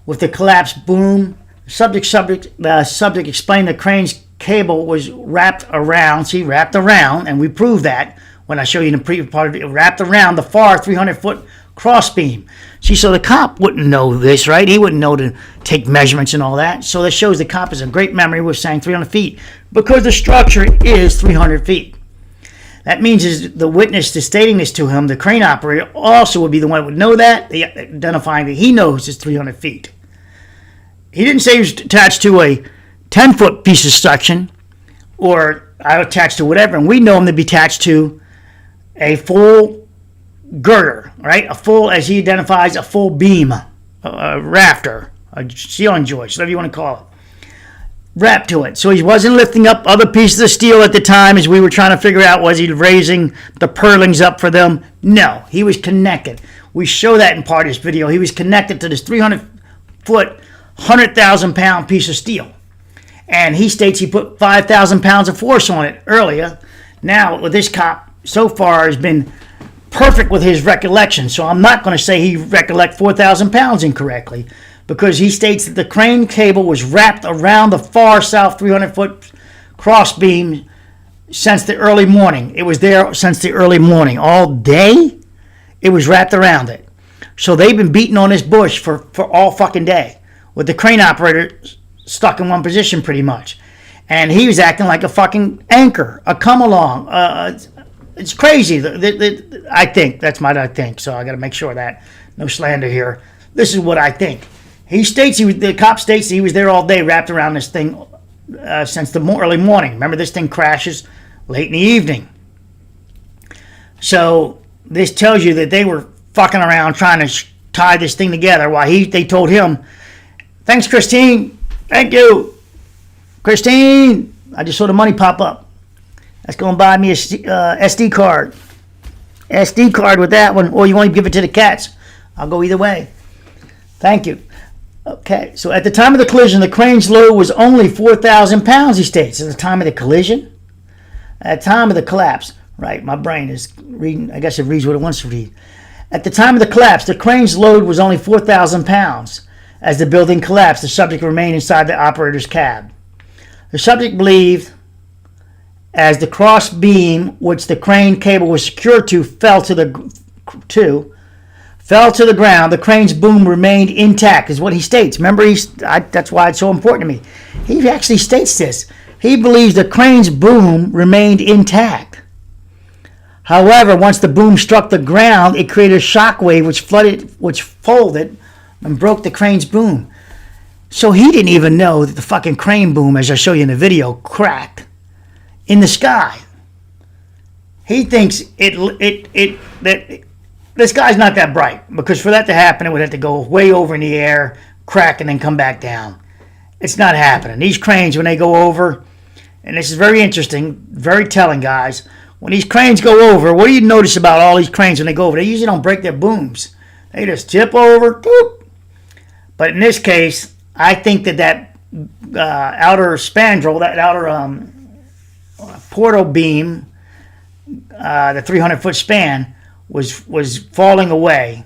with the collapsed boom. The subject explained the crane's cable was wrapped around. See, wrapped around, and we proved that when I show you in the previous part of it. Wrapped around the far 300-foot crossbeam. See, so the cop wouldn't know this, right? He wouldn't know to take measurements and all that. So that shows the cop has a great memory with saying 300 feet because the structure is 300 feet. That means is the witness to stating this to him, the crane operator, also would be the one who would know that, identifying that he knows is 300 feet. He didn't say he was attached to a 10-foot piece of section or attached to whatever, and we know him to be attached to a full girder, right? A full, as he identifies, a full beam, a rafter, a ceiling joist, whatever you want to call it, wrapped to it. So he wasn't lifting up other pieces of steel at the time as we were trying to figure out, was he raising the purlins up for them? No, he was connected. We show that in part of this video. He was connected to this 300-foot, 100,000-pound piece of steel. And he states he put 5,000 pounds of force on it earlier. Now, with this cop, so far has been perfect with his recollection, so I'm not going to say he recollect 4,000 pounds incorrectly, because he states that the crane cable was wrapped around the far south 300-foot crossbeam since the early morning. It was there since the early morning. All day, it was wrapped around it. So they've been beating on this bush for all fucking day, with the crane operator stuck in one position pretty much. And he was acting like a fucking anchor, a come-along, it's crazy. I think. That's my I think. So I got to make sure of that. No slander here. This is what I think. He states the cop states he was there all day wrapped around this thing since the early morning. Remember, this thing crashes late in the evening. So this tells you that they were fucking around trying to tie this thing together while they told him, "Thanks, Christine. Thank you. Christine, I just saw the money pop up. Let's go and buy me a SD card. SD card with that one, or you want to give it to the cats. I'll go either way. Thank you." Okay, so at the time of the collision, the crane's load was only 4,000 pounds, he states. At the time of the collision? At the time of the collapse. Right, my brain is reading. I guess it reads what it wants to read. At the time of the collapse, the crane's load was only 4,000 pounds. As the building collapsed, the subject remained inside the operator's cab. The subject believed as the cross beam which the crane cable was secured to fell to the ground, the crane's boom remained intact, is what he states. Remember, that's why it's so important to me. He actually states this. He believes the crane's boom remained intact. However, once the boom struck the ground, it created a shock wave which folded and broke the crane's boom. So he didn't even know that the fucking crane boom, as I show you in the video, cracked in the sky. He thinks that this guy's not that bright, because for that to happen, it would have to go way over in the air, crack, and then come back down. It's not happening. These cranes, when they go over, and this is very interesting, very telling, guys. When these cranes go over, what do you notice about all these cranes when they go over? They usually don't break their booms. They just tip over, boop. But in this case, I think that outer spandrel, that outer portal beam, the 300-foot span, was falling away,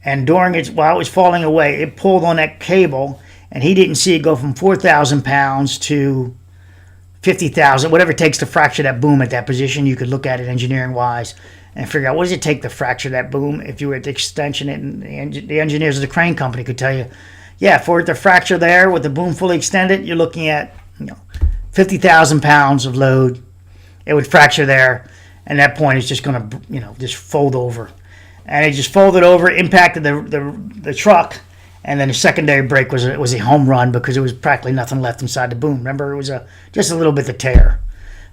and while it was falling away, it pulled on that cable, and he didn't see it go from 4,000 pounds to 50,000, whatever it takes to fracture that boom at that position. You could look at it engineering-wise and figure out what does it take to fracture that boom. If you were at the extension, and the engineers of the crane company could tell you, yeah, for it to fracture there with the boom fully extended, you're looking at 50,000 pounds of load. It would fracture there, and at that point it's just going to just fold over. And it just folded over, impacted the truck, and then the secondary break was a home run because there was practically nothing left inside the boom. Remember, it was just a little bit of tear.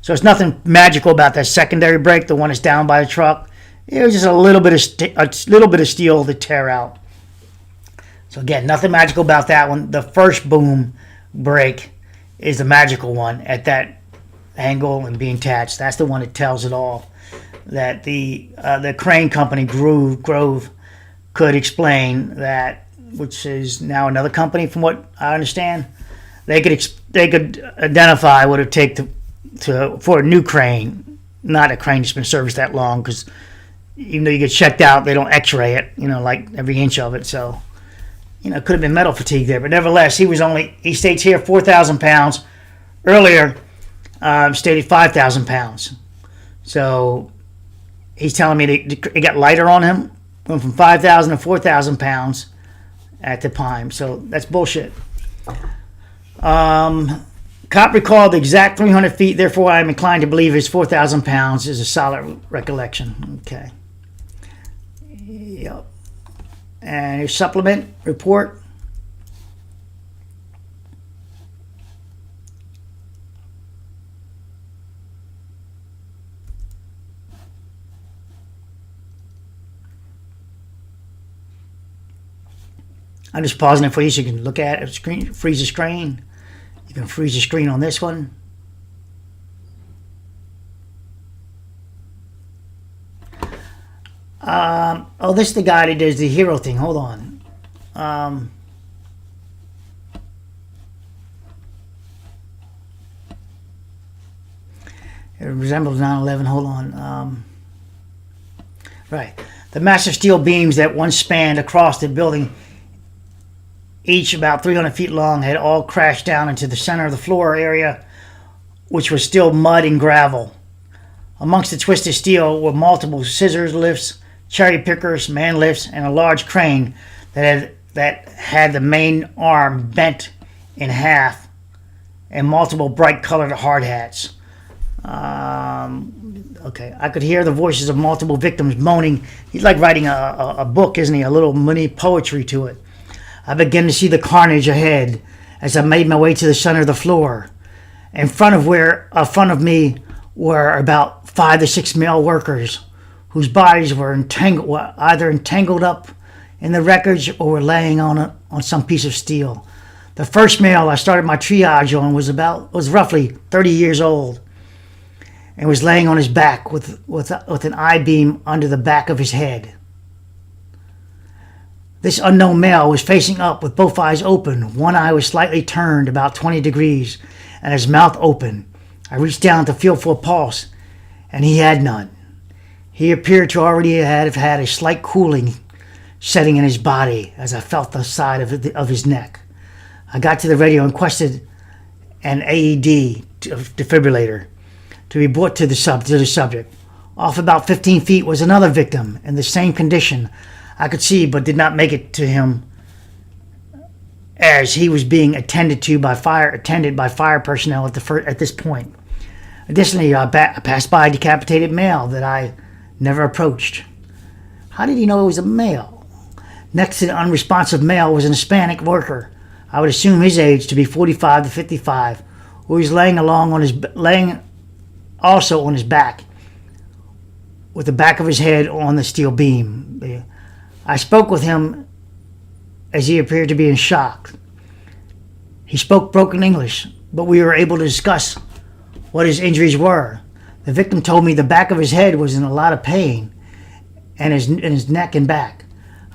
So it's nothing magical about that secondary break, the one that's down by the truck. It was just a little bit of steel to tear out. So again, nothing magical about that one. The first boom break is the magical one at that angle and being attached. That's the one that tells it all. That the crane company Grove could explain that, which is now another company, from what I understand. They could identify what it would take for a new crane, not a crane that's been serviced that long, because even though you get checked out, they don't X-ray it, like every inch of it. So, it could have been metal fatigue there, but nevertheless, he states here 4,000 pounds. Earlier, stated 5,000 pounds. So he's telling me it got lighter on him, went from 5,000 to 4,000 pounds at the time. So that's bullshit. Cop recalled the exact 300 feet, therefore I am inclined to believe his 4,000 pounds is a solid recollection. Okay. Yep. And his supplement report. I'm just pausing it for you so you can look at it, freeze the screen. You can freeze the screen on this one. This is the guy that does the hero thing. Hold on. It resembles 9/11. Hold on. Right. The massive steel beams that once spanned across the building, each about 300 feet long, had all crashed down into the center of the floor area, which was still mud and gravel. Amongst the twisted steel were multiple scissors lifts, cherry pickers, man lifts, and a large crane that had the main arm bent in half, and multiple bright-colored hard hats. Okay, I could hear the voices of multiple victims moaning. He's like writing a book, isn't he? A little mini poetry to it. I began to see the carnage ahead as I made my way to the center of the floor. In front of me were about 5 to 6 male workers whose bodies were either entangled up in the wreckage or were laying on some piece of steel. The first male I started my triage on was roughly 30 years old and was laying on his back with an I-beam under the back of his head. This unknown male was facing up with both eyes open. One eye was slightly turned about 20 degrees and his mouth open. I reached down to feel for a pulse, and he had none. He appeared to already have had a slight cooling setting in his body as I felt the side of his neck. I got to the radio and requested an AED defibrillator to be brought to the subject. Off about 15 feet was another victim in the same condition. I could see, but did not make it to him, as he was being attended by fire personnel at this point. Additionally, I passed by a decapitated male that I never approached. How did he know it was a male? Next to the unresponsive male was an Hispanic worker. I would assume his age to be 45 to 55, who was laying also on his back, with the back of his head on the steel beam. I spoke with him as he appeared to be in shock. He spoke broken English, but we were able to discuss what his injuries were. The victim told me the back of his head was in a lot of pain, and his neck and back.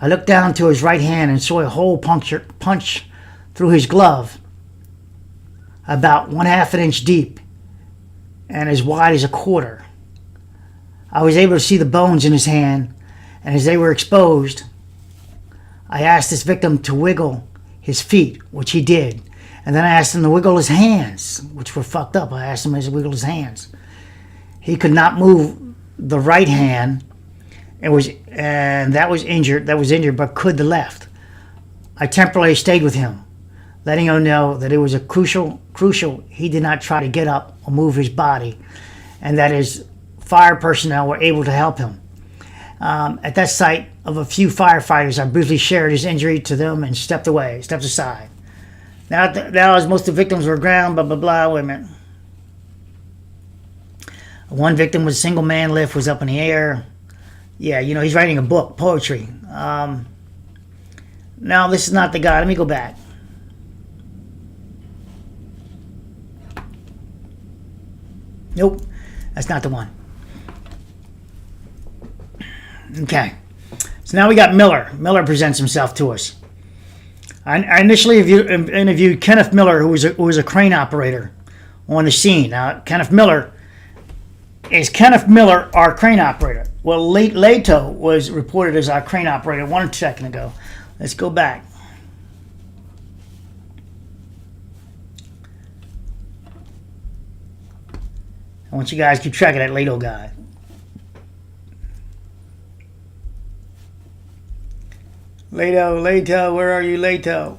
I looked down to his right hand and saw a hole punch through his glove, about 1/2 an inch deep and as wide as a quarter. I was able to see the bones in his hand, and as they were exposed, I asked this victim to wiggle his feet, which he did. And then I asked him to wiggle his hands, which were fucked up. I asked him to wiggle his hands. He could not move the right hand, that was injured, but could the left. I temporarily stayed with him, letting him know that it was crucial he did not try to get up or move his body, and that his fire personnel were able to help him. At that sight of a few firefighters, I briefly shared his injury to them and stepped aside. Now as most of the victims were ground, blah, blah, blah, wait a minute. One victim was a single man lift, was up in the air. Yeah, he's writing a book, poetry. Now, this is not the guy. Let me go back. Nope, that's not the one. Okay. So now we got Miller. Miller presents himself to us. I initially interviewed Kenneth Miller, who was a crane operator on the scene. Now, Kenneth Miller our crane operator? Well, Leto was reported as our crane operator 1 second ago. Let's go back. I want you guys to keep track of that Leto guy. Leto, where are you, Leto?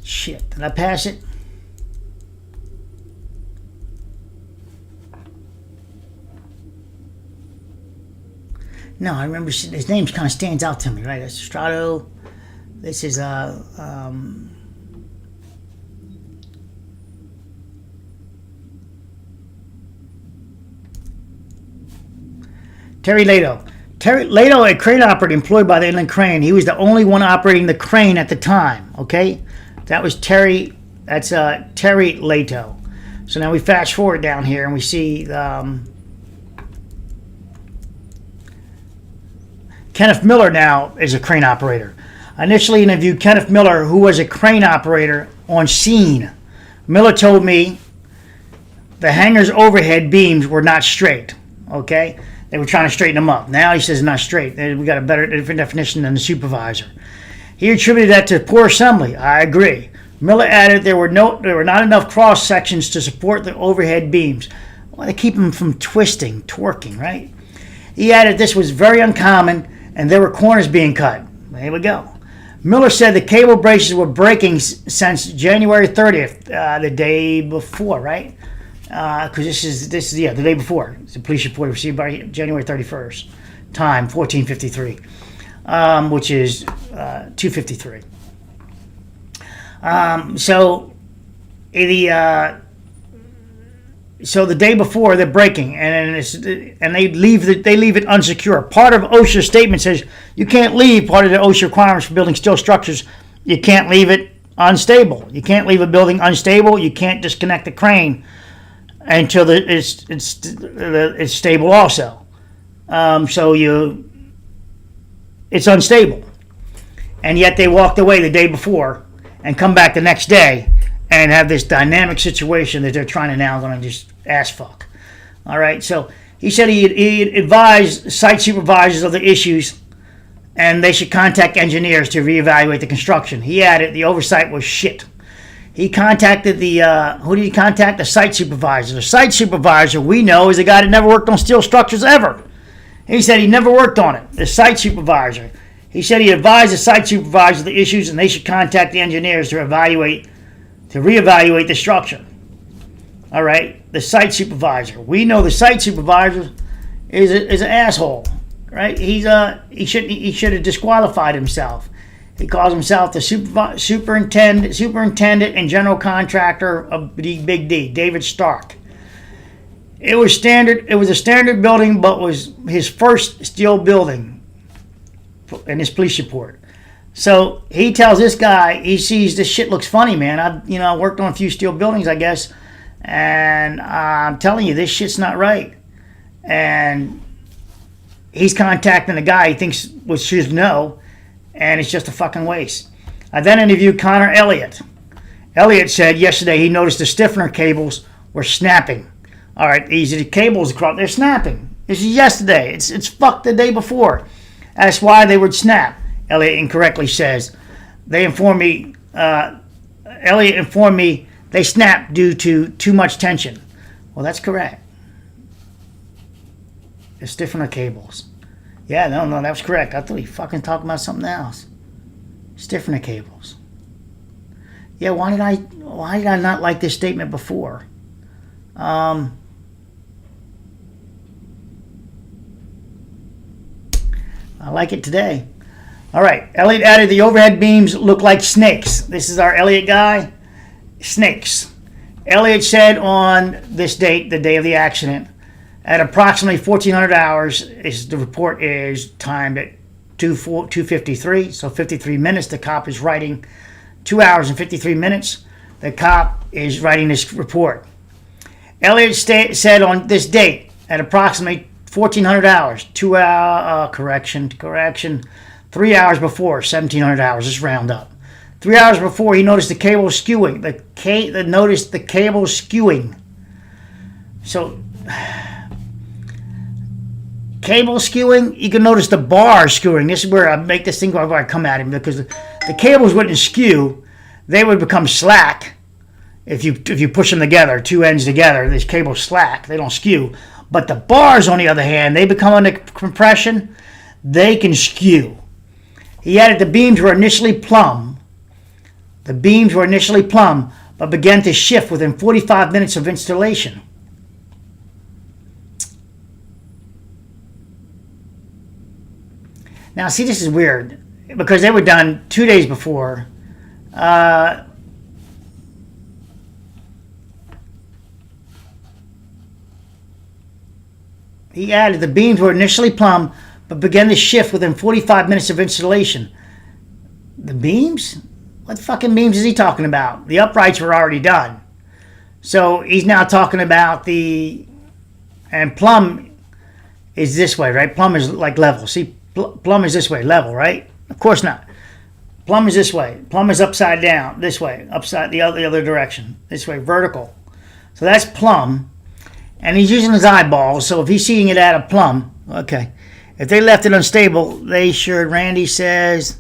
Shit, did I pass it? No, I remember his name kind of stands out to me, right? That's Strato. This is Terry Leto. Terry Leto, a crane operator employed by the Inland Crane. He was the only one operating the crane at the time. Okay, that was Terry. That's Terry Leto. So now we fast forward down here and we see Kenneth Miller now is a crane operator. I initially interviewed Kenneth Miller, who was a crane operator on scene. Miller told me the hangar's overhead beams were not straight. Okay, they were trying to straighten them up. Now he says not straight. We got a different definition than the supervisor. He attributed that to poor assembly. I agree. Miller added there were not enough cross sections to support the overhead beams. Well, they keep them from torquing, right? He added this was very uncommon and there were corners being cut. There we go. Miller said the cable braces were breaking since January 30th, the day before, right? Because this is the day before. It's a police report received by January 31st. Time 14:53, which is 2:53. So the day before they're breaking, and they leave it unsecure. Part of OSHA's statement says you can't leave part of the OSHA requirements for building steel structures. You can't leave it unstable. You can't leave a building unstable. You can't disconnect the crane until it's stable also. It's unstable, and yet they walked away the day before and come back the next day and have this dynamic situation that they're trying to now going to just ass fuck. All right, so he said he advised site supervisors of the issues and they should contact engineers to reevaluate the construction. He added the oversight was shit. He contacted who did he contact? The site supervisor. The site supervisor we know is a guy that never worked on steel structures ever. He said he never worked on it. The site supervisor. He said he advised the site supervisor of the issues and they should contact the engineers to reevaluate the structure. All right, the site supervisor. We know the site supervisor is an asshole, right? He should have disqualified himself. He calls himself the superintendent and general contractor of the Big D, David Stark. It was a standard building, but was his first steel building in his police report. So he tells this guy, he sees this shit looks funny, man. I worked on a few steel buildings, I guess, and I'm telling you, this shit's not right. And he's contacting the guy he thinks should know, and it's just a fucking waste. I then interviewed Connor Elliott. Elliott said yesterday he noticed the stiffener cables were snapping. All right, these are the cables across, they're snapping. This is yesterday. It's fucked the day before. That's why they would snap. Elliott incorrectly says, Elliott informed me they snapped due to too much tension. Well, that's correct. The stiffener cables. Yeah, no, that was correct. I thought he fucking talking about something else. Stiffener cables. Yeah, why did I not like this statement before? I like it today. All right, Elliott added the overhead beams look like snakes. This is our Elliott guy. Snakes. Elliott said on this date, the day of the accident, at approximately 1400 hours, the report is timed at 2:53, so 53 minutes. The cop is writing 2 hours and 53 minutes. the cop is writing this report. Elliott said on this date, at approximately 1400 hours, 3 hours before, 1700 hours, just round up. 3 hours before, he noticed the cable skewing. Noticed the cable skewing. So, cable skewing, you can notice the bar skewing. This is where I make this thing where I come at him, because the cables wouldn't skew. They would become slack if you push them together, two ends together. These cables slack. They don't skew. But the bars, on the other hand, they become under compression. They can skew. He added the beams were initially plumb. The beams were initially plumb, but began to shift within 45 minutes of installation. Now, see, this is weird, because they were done 2 days before. He added the beams were initially plumb, but began to shift within 45 minutes of installation. The beams? What fucking beams is he talking about? The uprights were already done. So he's now talking about and plumb is this way, right? Plumb is like level. See, plumb is this way, level, right? Of course not. Plumb is this way. Plumb is upside down, this way, upside the other direction, this way, vertical. So that's plumb. And he's using his eyeballs, so if he's seeing it at a plumb, okay. If they left it unstable, they should. Randy says,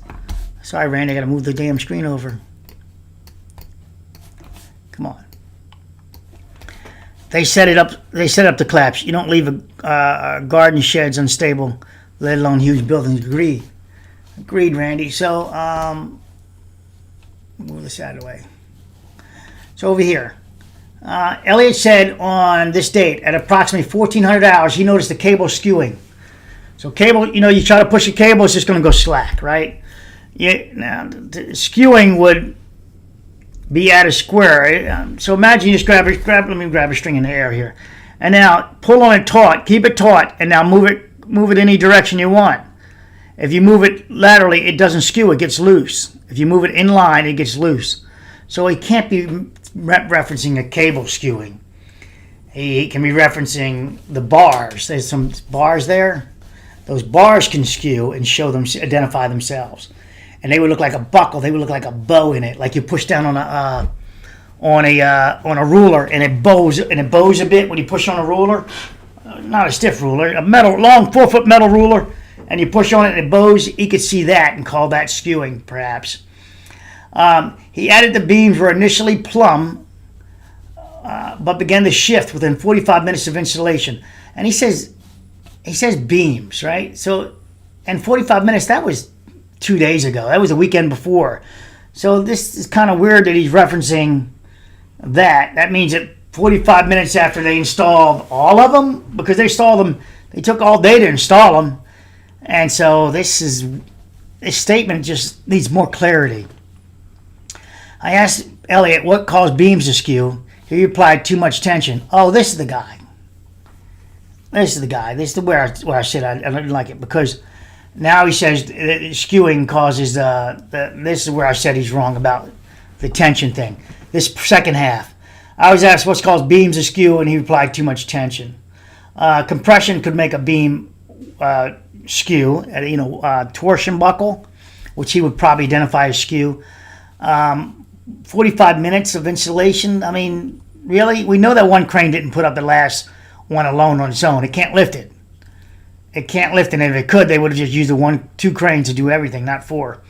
sorry, Randy, I got to move the damn screen over. Come on. They set up the collapse. You don't leave a garden sheds unstable, let alone huge buildings. Agreed, Randy. So, move this out of the way. So over here. Elliott said on this date, at approximately 1400 hours, he noticed the cable skewing. So cable, you try to push a cable, it's just going to go slack, right? Now, the skewing would be at a square. So imagine you just let me grab a string in the air here. And now pull on it taut, keep it taut, and now move it any direction you want. If you move it laterally, it doesn't skew, it gets loose. If you move it in line, it gets loose. So it can't be referencing a cable skewing. He can be referencing the bars. There's some bars there. Those bars can skew and identify themselves, and they would look like a buckle. They would look like a bow in it, like you push down on a ruler, and it bows a bit when you push on a ruler. Not a stiff ruler, a long 4-foot metal ruler, and you push on it and it bows. He could see that and call that skewing, perhaps. He added the beams were initially plumb, but began to shift within 45 minutes of installation. And he says beams, right? So, and 45 minutes, that was 2 days ago. That was the weekend before. So this is kind of weird that he's referencing that. That means that 45 minutes after they installed all of them, because they installed them, they took all day to install them. And so this statement just needs more clarity. I asked Elliott what caused beams to skew. He replied, too much tension. Oh, this is the guy. This is where I said I didn't like it, because now he says that skewing causes this is where I said he's wrong about the tension thing. This second half. I was asked what's caused beams to skew, and he replied, too much tension. Compression could make a beam skew, torsion buckle, which he would probably identify as skew. 45 minutes of installation. I mean, really? We know that one crane didn't put up the last one alone on its own. It can't lift it. And if it could, they would have just used two cranes to do everything, not 4.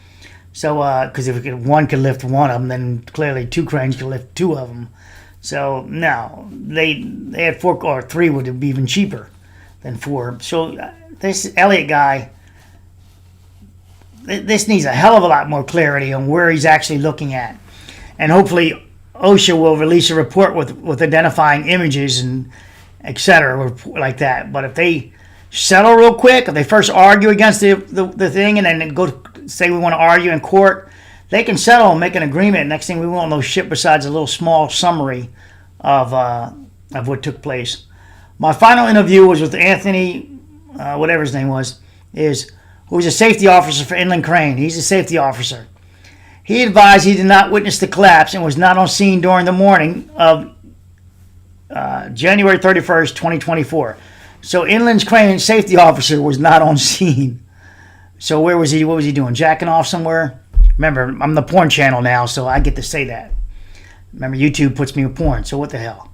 So, because if one could lift one of them, then clearly 2 cranes could lift 2 of them. So, no, they had 4, or 3 would be even cheaper than 4. So, this Elliott guy, this needs a hell of a lot more clarity on where he's actually looking at. And hopefully OSHA will release a report with identifying images and et cetera, like that. But if they settle real quick, if they first argue against the thing and then go say we want to argue in court, they can settle and make an agreement. Next thing we won't know shit besides a little small summary of what took place. My final interview was with Anthony, whatever his name was, who was a safety officer for Inland Crane. He's a safety officer. He advised he did not witness the collapse and was not on scene during the morning of January 31st, 2024. So Inland's crane safety officer was not on scene. So where was he? What was he doing? Jacking off somewhere? Remember, I'm the porn channel now, so I get to say that. Remember, YouTube puts me with porn, so what the hell?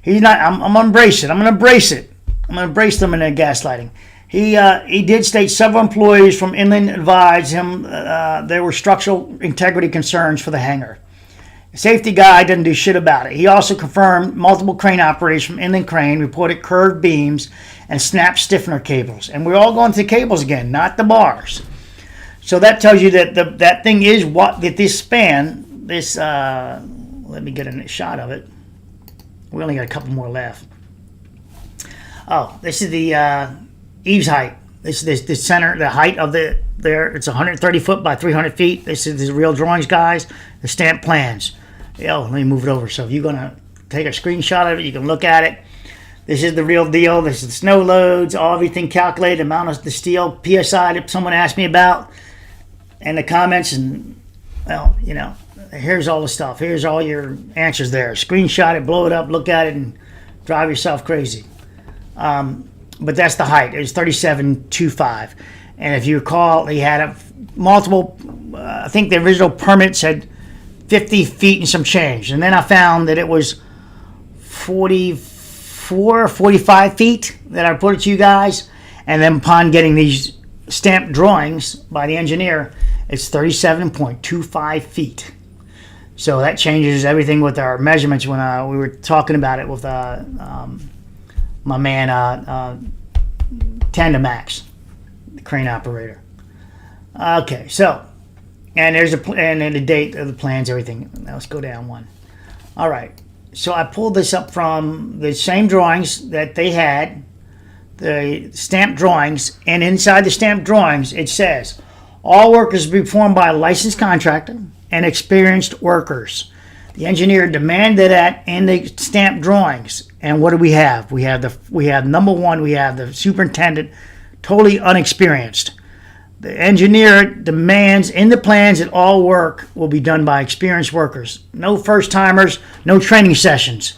He's not. I'm gonna embrace it. I'm gonna embrace it. I'm gonna embrace them in their gaslighting. He did state several employees from Inland advised him there were structural integrity concerns for the hangar. The safety guy didn't do shit about it. He also confirmed multiple crane operators from Inland Crane reported curved beams and snap stiffener cables. And we're all going to the cables again, not the bars. So that tells you that that thing is what that this span. This let me get a shot of it. We only got a couple more left. Oh, this is the eaves height. This is the center, the height of there. It's 130 foot by 300 feet. This is the real drawings, guys. The stamped plans. Yo, let me move it over. So if you're gonna take a screenshot of it, you can look at it. This is the real deal. This is the snow loads, everything calculated, amount of the steel, PSI that someone asked me about, and the comments, and well, you know, here's all the stuff. Here's all your answers there. Screenshot it, blow it up, look at it, and drive yourself crazy. But that's the height. It was 37.25. And if you recall, he had multiple, I think the original permit said 50 feet and some change. And then I found that it was 44, 45 feet that I put it to you guys. And then upon getting these stamped drawings by the engineer, it's 37.25 feet. So that changes everything with our measurements when we were talking about it with my man Tandem Max, the crane operator. Okay, so and there's and the date of the plans, everything. Now let's go down one. All right, so I pulled this up from the same drawings that they had, the stamped drawings, and inside the stamped drawings it says all work is performed by a licensed contractor and experienced workers. The engineer demanded that in the stamped drawings. And what do we have? We have number one, we have the superintendent, totally unexperienced. The engineer demands in the plans that all work will be done by experienced workers. No first timers, no training sessions.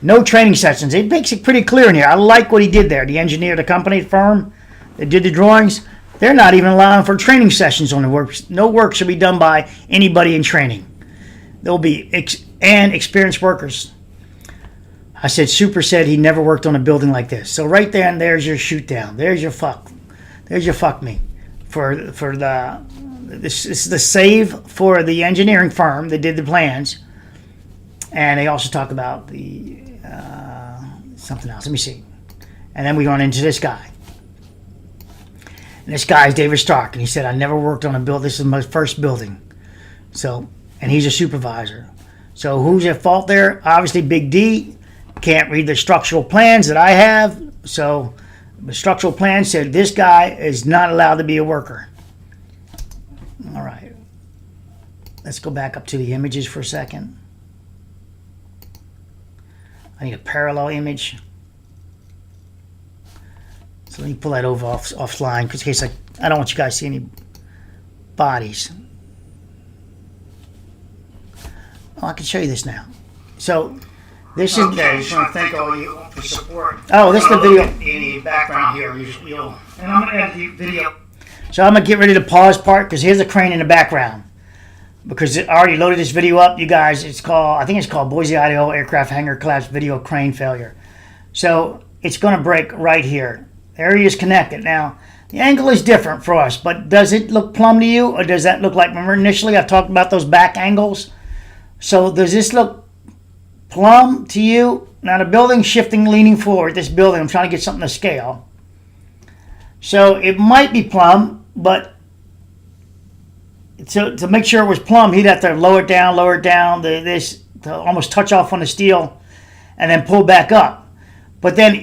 No training sessions. It makes it pretty clear in here. I like what he did there. The engineer, the company, firm that did the drawings, they're not even allowing for training sessions on the work. No work should be done by anybody in training. There'll be experienced workers. I said, Super said he never worked on a building like this. So right there, and there's your shoot down. There's your fuck me for this is the save for the engineering firm that did the plans. And they also talk about the something else. Let me see. And then we go on into this guy. And this guy is David Stark, and he said, I never worked on a building. This is my first building. So, and he's a supervisor. So who's at fault there? Obviously Big D. Can't read the structural plans that I have. So the structural plan said this guy is not allowed to be a worker. All right. Let's go back up to the images for a second. I need a parallel image. So let me pull that over offline because in case I don't want you guys to see any bodies. Oh, I can show you this now. So this is. Okay, I just want to thank all you for support. Oh, this is the video. In the background here, and I'm going to edit the video. So I'm going to get ready to pause part because here's a crane in the background. Because I already loaded this video up, you guys. I think it's called Boise, Idaho aircraft hangar collapse video crane failure. So it's going to break right here. The area is connected. Now, the angle is different for us, but does it look plumb to you, or does that look like, remember initially I talked about those back angles? So does this look plumb to you? Now the building's shifting, leaning forward. This building, I'm trying to get something to scale. So it might be plumb, but to make sure it was plumb, he'd have to lower it down, this to almost touch off on the steel, and then pull back up. But then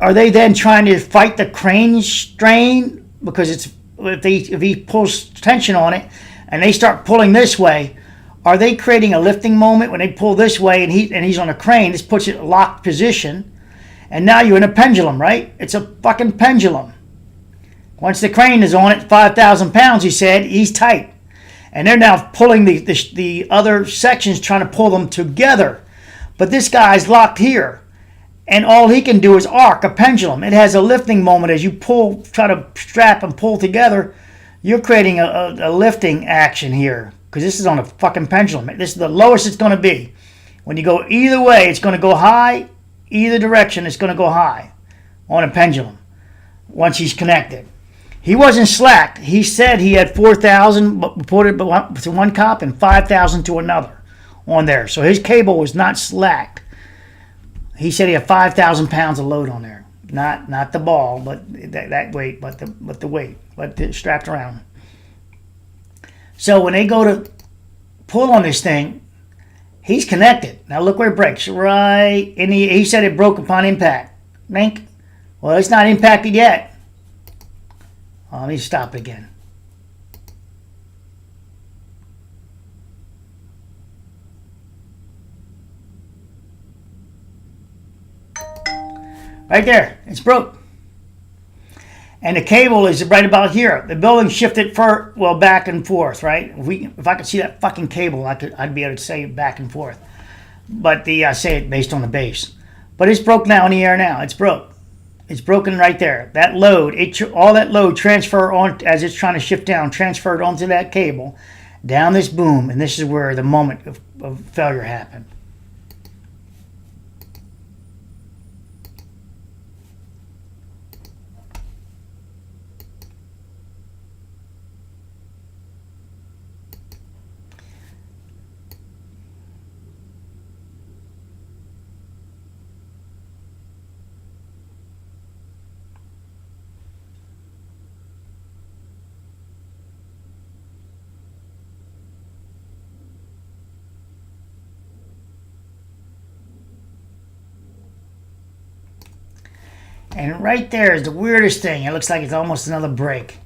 are they then trying to fight the crane strain? Because if he pulls tension on it, and they start pulling this way, are they creating a lifting moment when they pull this way and he's on a crane? This puts it in a locked position, and now you're in a pendulum, right? It's a fucking pendulum. Once the crane is on it, 5,000 pounds, he said, he's tight. and they're now pulling the other sections, trying to pull them together. But this guy's locked here, and all he can do is arc a pendulum. It has a lifting moment as you pull, try to strap and pull together. You're creating a lifting action here, because this is on a fucking pendulum. This is the lowest it's going to be. When you go either way, it's going to go high. Either direction, it's going to go high on a pendulum once he's connected. He wasn't slacked. He said he had 4,000 reported to one cop and 5,000 to another on there. So his cable was not slacked. He said he had 5,000 pounds of load on there. Not the ball, but that weight, but the weight, but strapped around. So when they go to pull on this thing, he's connected. Now look where it breaks. Right in the. He said it broke upon impact. Link. Well, it's not impacted yet. Let me stop it again. Right there. It's broke. And the cable is right about here. The building shifted back and forth, right? If I could see that fucking cable, I'd be able to say it back and forth. But I say it based on the base. But it's broke now in the air now. It's broke. It's broken right there. That load, all that load transfer on as it's trying to shift down, transferred onto that cable, down this boom, and this is where the moment of failure happened. And right there is the weirdest thing. It looks like it's almost another break,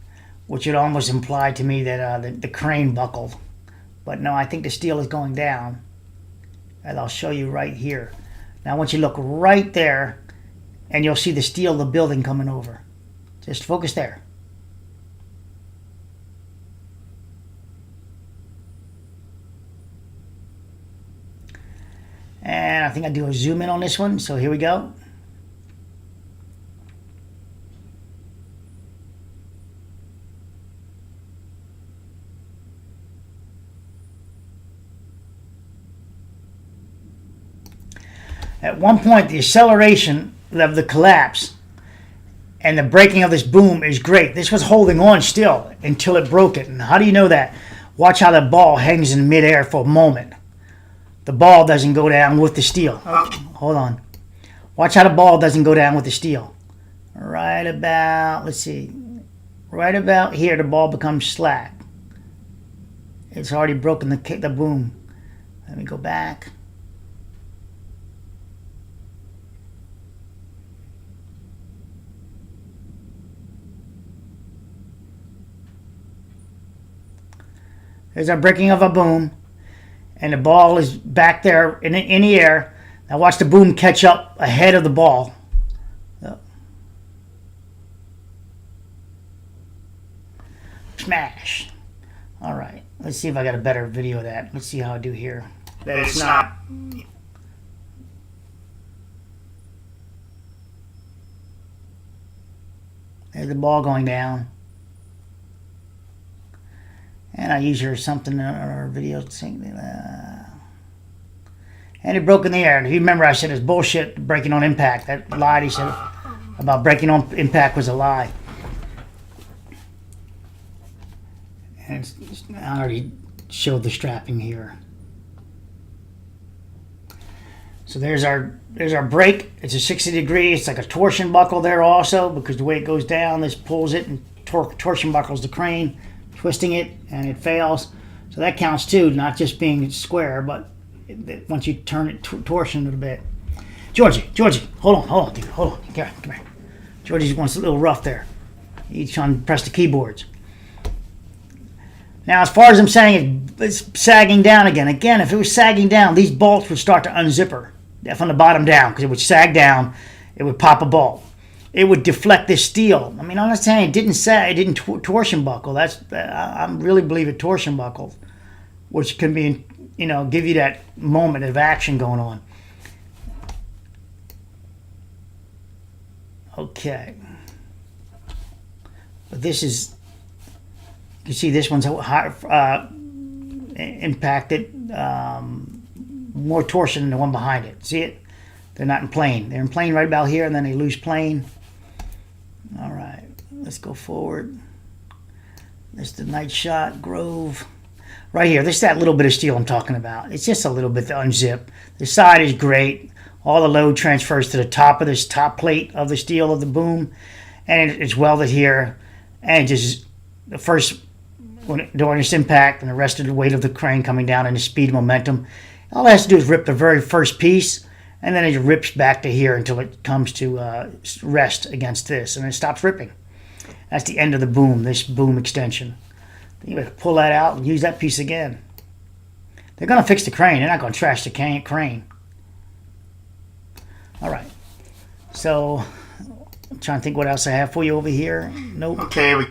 which would almost imply to me that the crane buckled. But no, I think the steel is going down. And I'll show you right here. Now I want you to look right there, and you'll see the steel of the building coming over. Just focus there. And I think I'll do a zoom in on this one. So here we go. At one point, the acceleration of the collapse and the breaking of this boom is great. This was holding on still until it broke it. And how do you know that? Watch how the ball hangs in midair for a moment. The ball doesn't go down with the steel. Okay, hold on. Watch how the ball doesn't go down with the steel. Right about, let's see, right about here, the ball becomes slack. It's already broken the boom. Let me go back. There's a breaking of a boom, and the ball is back there in the air. Now watch the boom catch up ahead of the ball. Smash. All right, let's see if I got a better video of that. Let's see how I do here. That it's not. There's the ball going down. And I use her something in our video. And it broke in the air. And if you remember, I said it's bullshit breaking on impact. That lie he said about breaking on impact was a lie. And I already showed the strapping here. So there's our break. It's a 60 degree. It's like a torsion buckle there also, because the way it goes down, this pulls it and torsion buckles the crane, twisting it, and it fails. So that counts too, not just being square, but once you turn it torsion it a bit. Georgie, hold on, dude, hold on. Come here. Georgie wants a little rough there. He's trying to press the keyboards. Now, as far as I'm saying, it's sagging down again. Again, if it was sagging down, these bolts would start to unzipper from the bottom down, because it would sag down, it would pop a bolt. it would deflect this steel. I mean, I'm not saying it didn't torsion buckle. I really believe it torsion buckled, which can be, give you that moment of action going on. Okay. But this is, you can see this one's impacted, more torsion than the one behind it. See it? They're not in plane. They're in plane right about here, and then they lose plane. All right, let's go forward. This is the night shot, Grove. Right here, this is that little bit of steel I'm talking about. It's just a little bit to unzip. The side is great. All the load transfers to the top of this top plate of the steel of the boom, and it's welded here. And just the first, during this impact, and the rest of the weight of the crane coming down and the speed momentum, all it has to do is rip the very first piece, and then it rips back to here until it comes to rest against this, and it stops ripping. That's the end of the boom, this boom extension. You have to pull that out and use that piece again. They're going to fix the crane. They're not going to trash the crane. All right. So, I'm trying to think what else I have for you over here. Nope. Okay.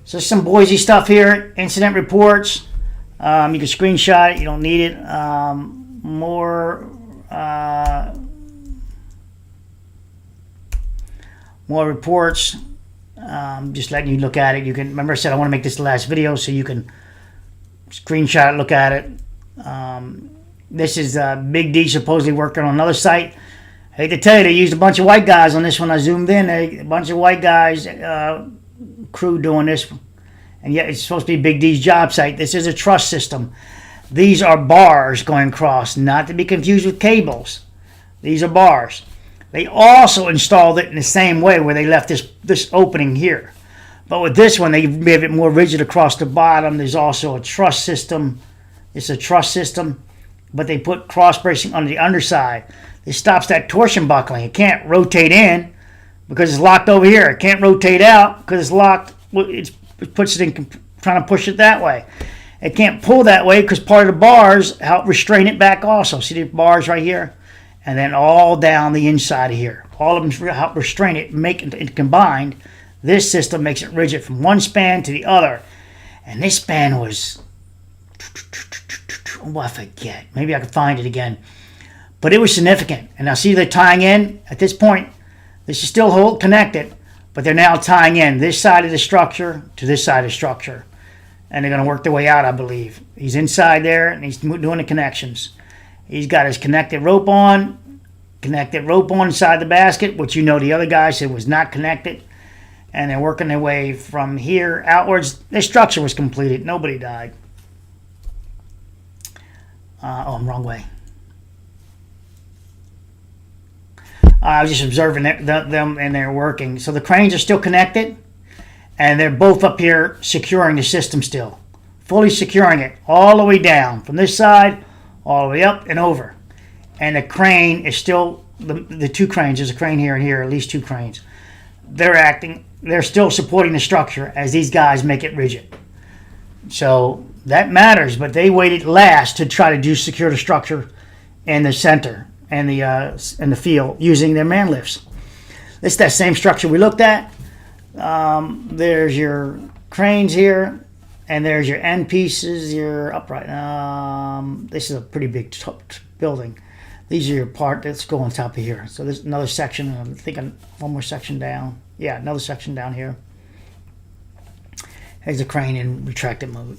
So, some Boise stuff here. Incident reports. You can screenshot it. You don't need it. More reports. Just letting you look at it. You can remember I said I want to make this the last video so you can screenshot it, look at it. This is Big D supposedly working on another site. I hate to tell you, they used a bunch of white guys on this one. I zoomed in. A bunch of white guys, crew doing this, and yet it's supposed to be Big D's job site. This is a truss system. These are bars going across, not to be confused with cables. These are bars. They also installed it in the same way where they left this opening here. But with this one, they made it more rigid across the bottom. There's also a truss system. It's a truss system, but they put cross bracing on the underside. It stops that torsion buckling. It can't rotate in because it's locked over here. It can't rotate out because it's locked. It puts it in, trying to push it that way. It can't pull that way because part of the bars help restrain it back also. See the bars right here? And then all down the inside of here. All of them help restrain it, make it combined. This system makes it rigid from one span to the other. And this span was, oh, I forget. Maybe I could find it again. But it was significant. And now see they're tying in at this point. This is still connected, but they're now tying in this side of the structure to this side of the structure. And they're going to work their way out, I believe. He's inside there, and he's doing the connections. He's got his connected rope on inside the basket, which the other guy said was not connected. And they're working their way from here outwards. This structure was completed. Nobody died. I'm wrong way. I was just observing them and they're working. So the cranes are still connected, and they're both up here securing the system still. Fully securing it all the way down from this side all the way up and over. And the crane is still, the two cranes, there's a crane here and here, at least two cranes. They're still supporting the structure as these guys make it rigid. So that matters, but they waited last to try to secure the structure in the center and the field using their man lifts. This is that same structure we looked at. There's your cranes here, and there's your end pieces, your upright. This is a pretty big building. These are your part that's go on top of here. So there's another section. I'm thinking one more section down. Yeah, another section down here. Here's the crane in retracted mode.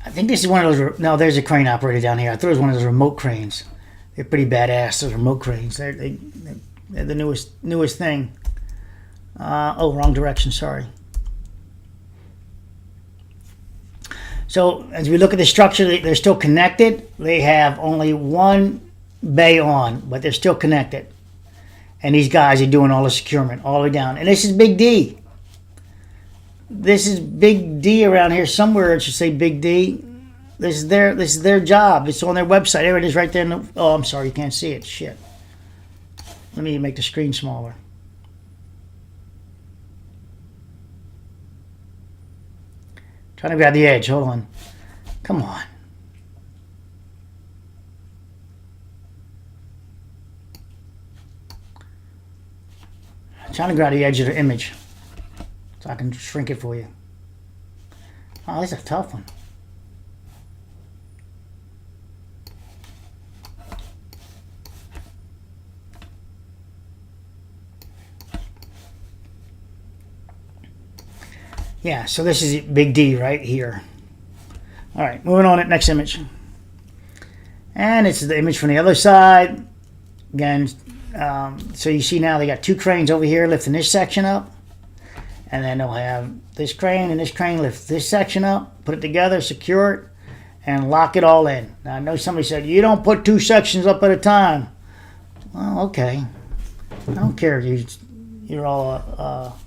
I think this is one of those. No, there's a crane operator down here. I thought it was one of those remote cranes. They're pretty badass. Those remote cranes. They're the newest thing. Oh, wrong direction. Sorry. So as we look at the structure, they're still connected. They have only one bay on, but they're still connected. And these guys are doing all the securement all the way down. And this is Big D. This is Big D around here somewhere. It should say Big D. This is their job. It's on their website. There it is right there. Oh, I'm sorry. You can't see it. Shit. Let me make the screen smaller. Trying to grab the edge. Hold on. Come on. trying to grab the edge of the image so I can shrink it for you. Oh, that's a tough one. Yeah, so this is big D right here. All right, moving on to the next image. And it's the image from the other side. Again, so you see now they got two cranes over here lifting this section up. And then they'll have this crane and this crane lift this section up, put it together, secure it, and lock it all in. Now, I know somebody said, you don't put two sections up at a time. Well, okay. I don't care if you're all,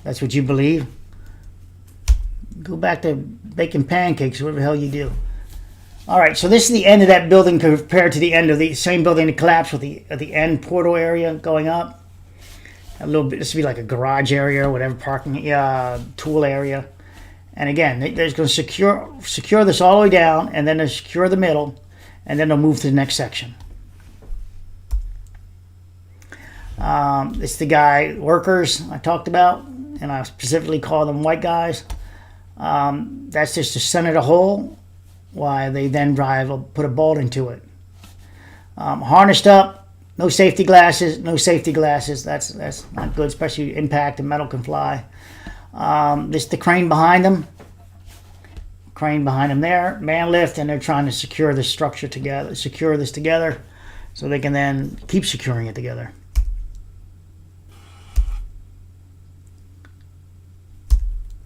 that's what you believe. Go back to baking pancakes, whatever the hell you do. All right, so this is the end of that building compared to the end of the same building that collapsed with the end portal area going up. A little bit. This would be like a garage area or whatever, parking tool area. And again, they're going to secure this all the way down, and then they'll secure the middle, and then they'll move to the next section. It's the workers I talked about, and I specifically call them white guys. That's just the center of the hole, while they then put a bolt into it. Harnessed up. No safety glasses. No safety glasses. That's not good, especially impact and metal can fly. This is the crane behind them. Crane behind them there. Man lift, and they're trying to secure this structure together. Secure this together, so they can then keep securing it together.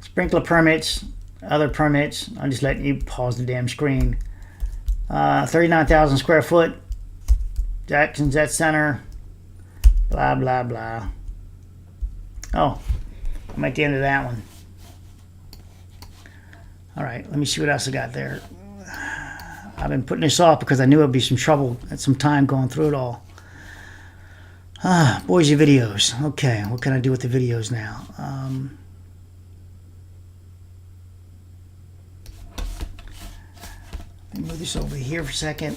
Sprinkler permits, other permits. I'm just letting you pause the damn screen. 39,000 square foot. Jackson's at center. Blah, blah, blah. Oh, I'm at the end of that one. All right, let me see what else I got there. I've been putting this off because I knew it would be some trouble at some time going through it all. Boise videos. Okay, what can I do with the videos now? Let me move this over here for a second.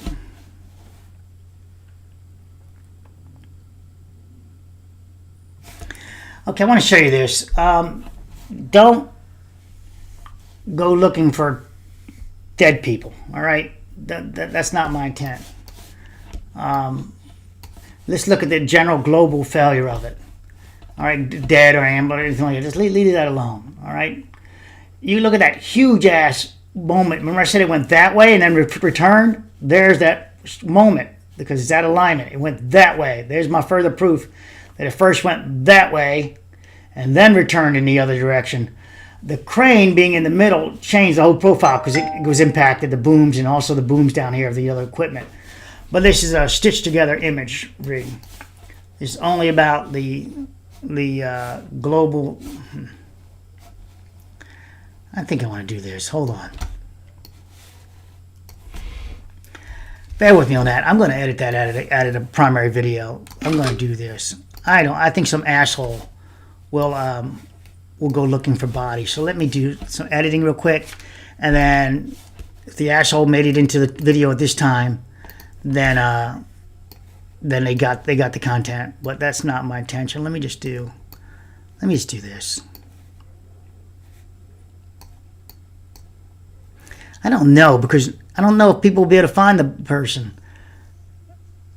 Okay, I want to show you this. Don't go looking for dead people, all right? That's not my intent. Let's look at the general global failure of it. All right, dead or ambulance or anything like that. Just leave that alone, all right? You look at that huge-ass moment. Remember I said it went that way and then returned? There's that moment because it's out of alignment. It went that way. There's my further proof that it first went that way and then returned in the other direction. The crane being in the middle changed the whole profile because it was impacted, the booms and also the booms down here of the other equipment. But this is a stitched together image rig. It's only about the global. I think I want to do this. Hold on. Bear with me on that. I'm going to edit that out of the primary video. I'm going to do this. I think some asshole will go looking for bodies. So let me do some editing real quick, and then if the asshole made it into the video at this time, then they got the content. But that's not my intention. Let me just do this. I don't know, because I don't know if people will be able to find the person.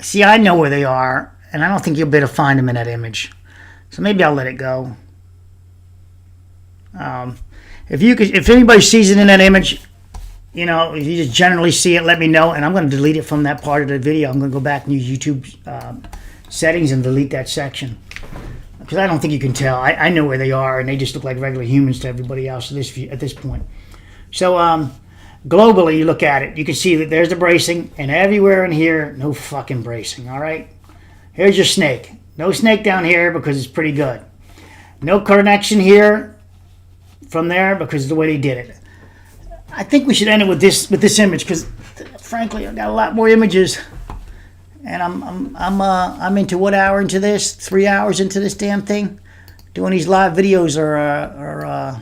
See, I know where they are, and I don't think you'll be able to find them in that image. So maybe I'll let it go. If anybody sees it in that image, you know, if you just generally see it, let me know, and I'm going to delete it from that part of the video. I'm going to go back and use YouTube settings and delete that section, because I don't think you can tell. I know where they are, and they just look like regular humans to everybody else at this point. So globally, you look at it, you can see that there's the bracing, and everywhere in here, no fucking bracing. All right, here's your snake. No snake down here because it's pretty good. No connection here from there because of the way they did it. I think we should end it with this image, because frankly I've got a lot more images, and I'm into what hour into this? 3 hours into this damn thing. Doing these live videos are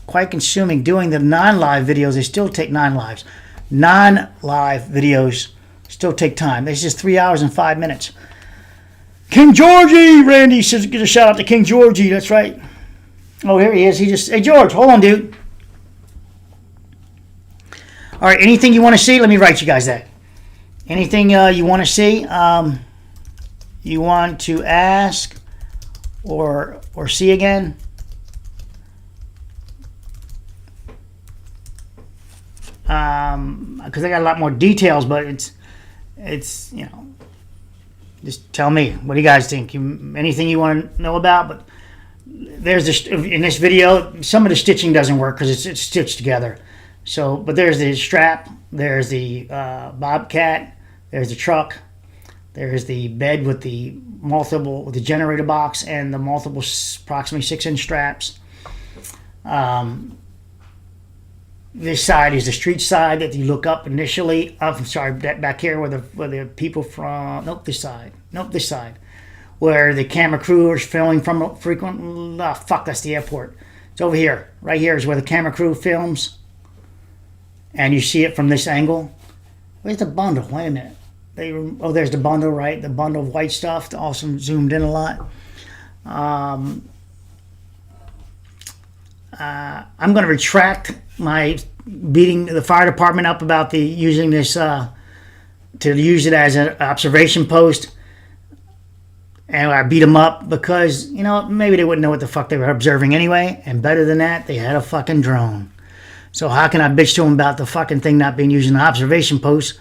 quite consuming. Doing the non-live videos, they still take 9 lives. Non-live videos still take time. It's just 3 hours and 5 minutes. King Georgie! Randy says, get a shout out to King Georgie. That's right. Oh, here he is. Hey, George, hold on, dude. All right, anything you want to see? Let me write you guys that. Anything you want to see? You want to ask or see again? Because I got a lot more details, but it's you know, just tell me, what do you guys think? Anything you want to know about? But there's this, in this video, some of the stitching doesn't work because it's stitched together. So, but there's the strap, there's the bobcat, there's the truck, there's the bed with the generator box and the multiple approximately 6-inch straps. This side is the street side that you look up initially. I'm sorry, back here where the people from. Nope, this side. Where the camera crew is filming from frequent. Oh, fuck, that's the airport. It's over here. Right here is where the camera crew films. And you see it from this angle. Where's the bundle? Wait a minute. There's the bundle, right? The bundle of white stuff. Also zoomed in a lot. I'm going to retract my beating the fire department up about using this to use it as an observation post. And I beat them up because, you know, maybe they wouldn't know what the fuck they were observing anyway. And better than that, they had a fucking drone. So how can I bitch to them about the fucking thing not being used in an observation post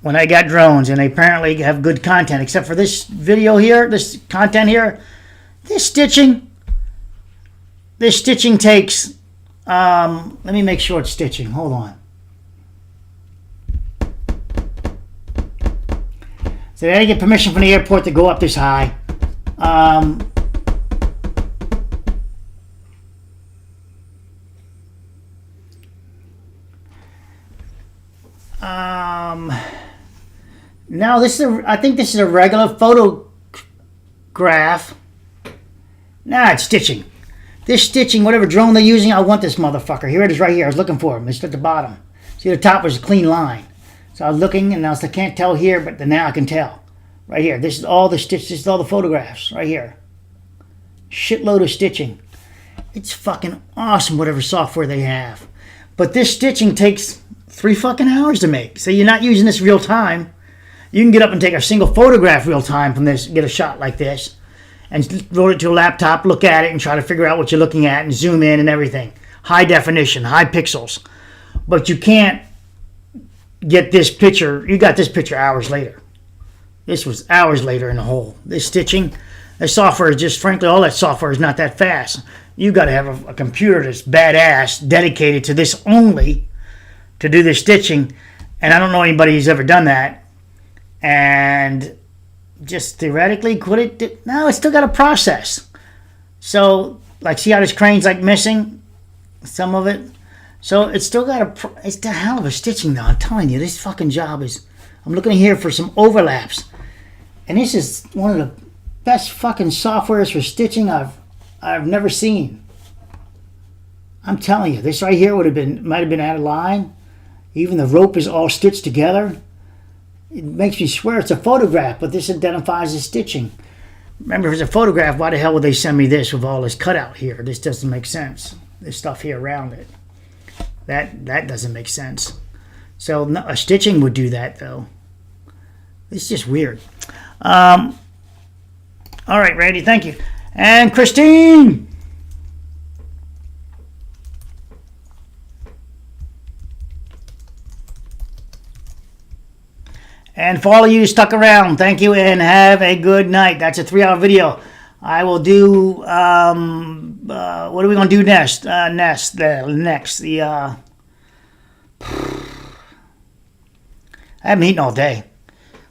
when I got drones and they apparently have good content? Except for this video here, this content here, this stitching takes, let me make sure it's stitching. Hold on. So they had to get permission from the airport to go up this high. Now I think this is a regular photograph. Nah, it's stitching. This stitching, whatever drone they're using, I want this motherfucker. Here it is right here. I was looking for him. It's at the bottom. See, the top was a clean line. So I was looking, and I can't tell here, but now I can tell. Right here. This is all the stitch. This is all the photographs. Right here. Shitload of stitching. It's fucking awesome, whatever software they have. But this stitching takes 3 fucking hours to make. So you're not using this real time. You can get up and take a single photograph real time from this, get a shot like this, and load it to a laptop, look at it, and try to figure out what you're looking at, and zoom in and everything. High definition, high pixels. But you can't get this picture. You got this picture hours later. This was hours later in the hole. This stitching, the software is just, frankly, all that software is not that fast. You got to have a computer that's badass, dedicated to this only, to do this stitching. And I don't know anybody who's ever done that. And just theoretically, could it? No, it's still got a process. So, like, see how this crane's like missing some of it? So it's still got it's the hell of a stitching though. I'm telling you, this fucking job is, I'm looking here for some overlaps. And this is one of the best fucking softwares for stitching I've never seen. I'm telling you, this right here might have been out of line. Even the rope is all stitched together. It makes me swear it's a photograph, but this identifies as stitching. Remember, if it's a photograph, why the hell would they send me this with all this cutout here? This doesn't make sense. This stuff here around it. That doesn't make sense. So a stitching would do that, though. It's just weird. All right, Randy, thank you. And Christine! And for all of you who stuck around, thank you and have a good night. That's a 3-hour video. I will do, what are we going to do next? I haven't eaten all day.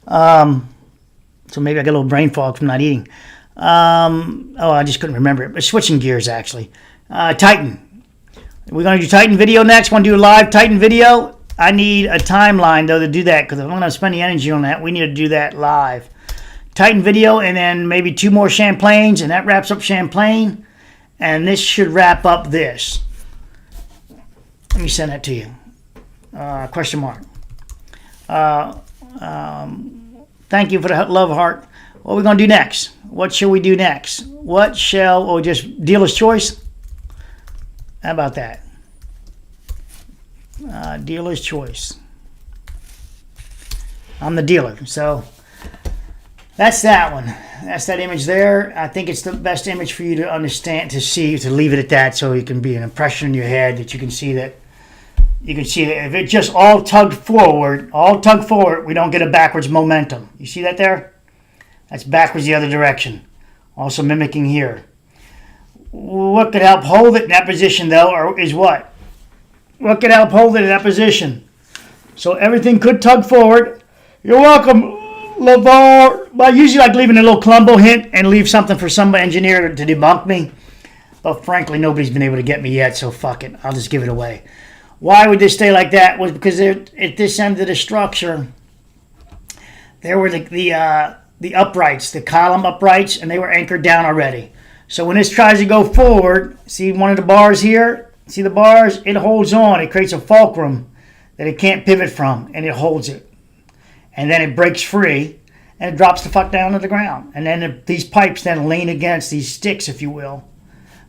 So maybe I got a little brain fog from not eating. I just couldn't remember it. But switching gears, actually. Titan. We're going to do Titan video next. Want to do a live Titan video? I need a timeline, though, to do that, because if I'm going to spend the energy on that, we need to do that live. Titan video, and then maybe 2 more Champlains, and that wraps up Champlain. And this should wrap up this. Let me send that to you. Question mark. Thank you for the love heart. What are we going to do next? What shall we do next? What shall, or just dealer's choice? How about that? Dealer's choice. I'm the dealer, so that's that one. That's that image there. I think it's the best image for you to understand, to see, to leave it at that, so you can be an impression in your head that you can see that. You can see that if it just all tugged forward, we don't get a backwards momentum. You see that there? That's backwards the other direction. Also mimicking here. What could help hold it in that position, though, or is what? What could help hold it in that position? So everything could tug forward. You're welcome, LeVar. But I usually like leaving a little Columbo hint and leave something for some engineer to debunk me. But frankly, nobody's been able to get me yet, so fuck it. I'll just give it away. Why would this stay like that? Was because at this end of the structure, there were the uprights, the column uprights, and they were anchored down already. So when this tries to go forward, see one of the bars here? See the bars? It holds on. It creates a fulcrum that it can't pivot from, and it holds it. And then it breaks free, and it drops the fuck down to the ground. And then these pipes then lean against these sticks, if you will,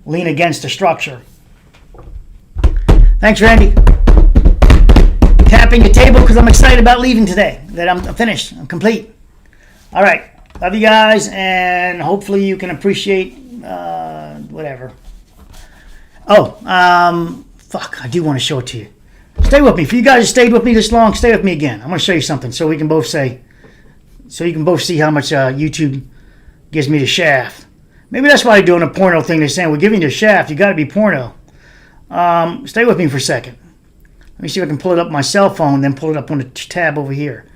lean against the structure. Thanks, Randy. Tapping the table because I'm excited about leaving today. That I'm finished. I'm complete. All right. Love you guys, and hopefully you can appreciate whatever. Oh, fuck. I do want to show it to you. Stay with me. For you guys who stayed with me this long, stay with me again. I'm going to show you something so we can both say, so you can both see how much YouTube gives me the shaft. Maybe that's why they're doing a porno thing. They're saying, we're giving you the shaft. You got to be porno. Stay with me for a second. Let me see if I can pull it up on my cell phone, then pull it up on the tab over here.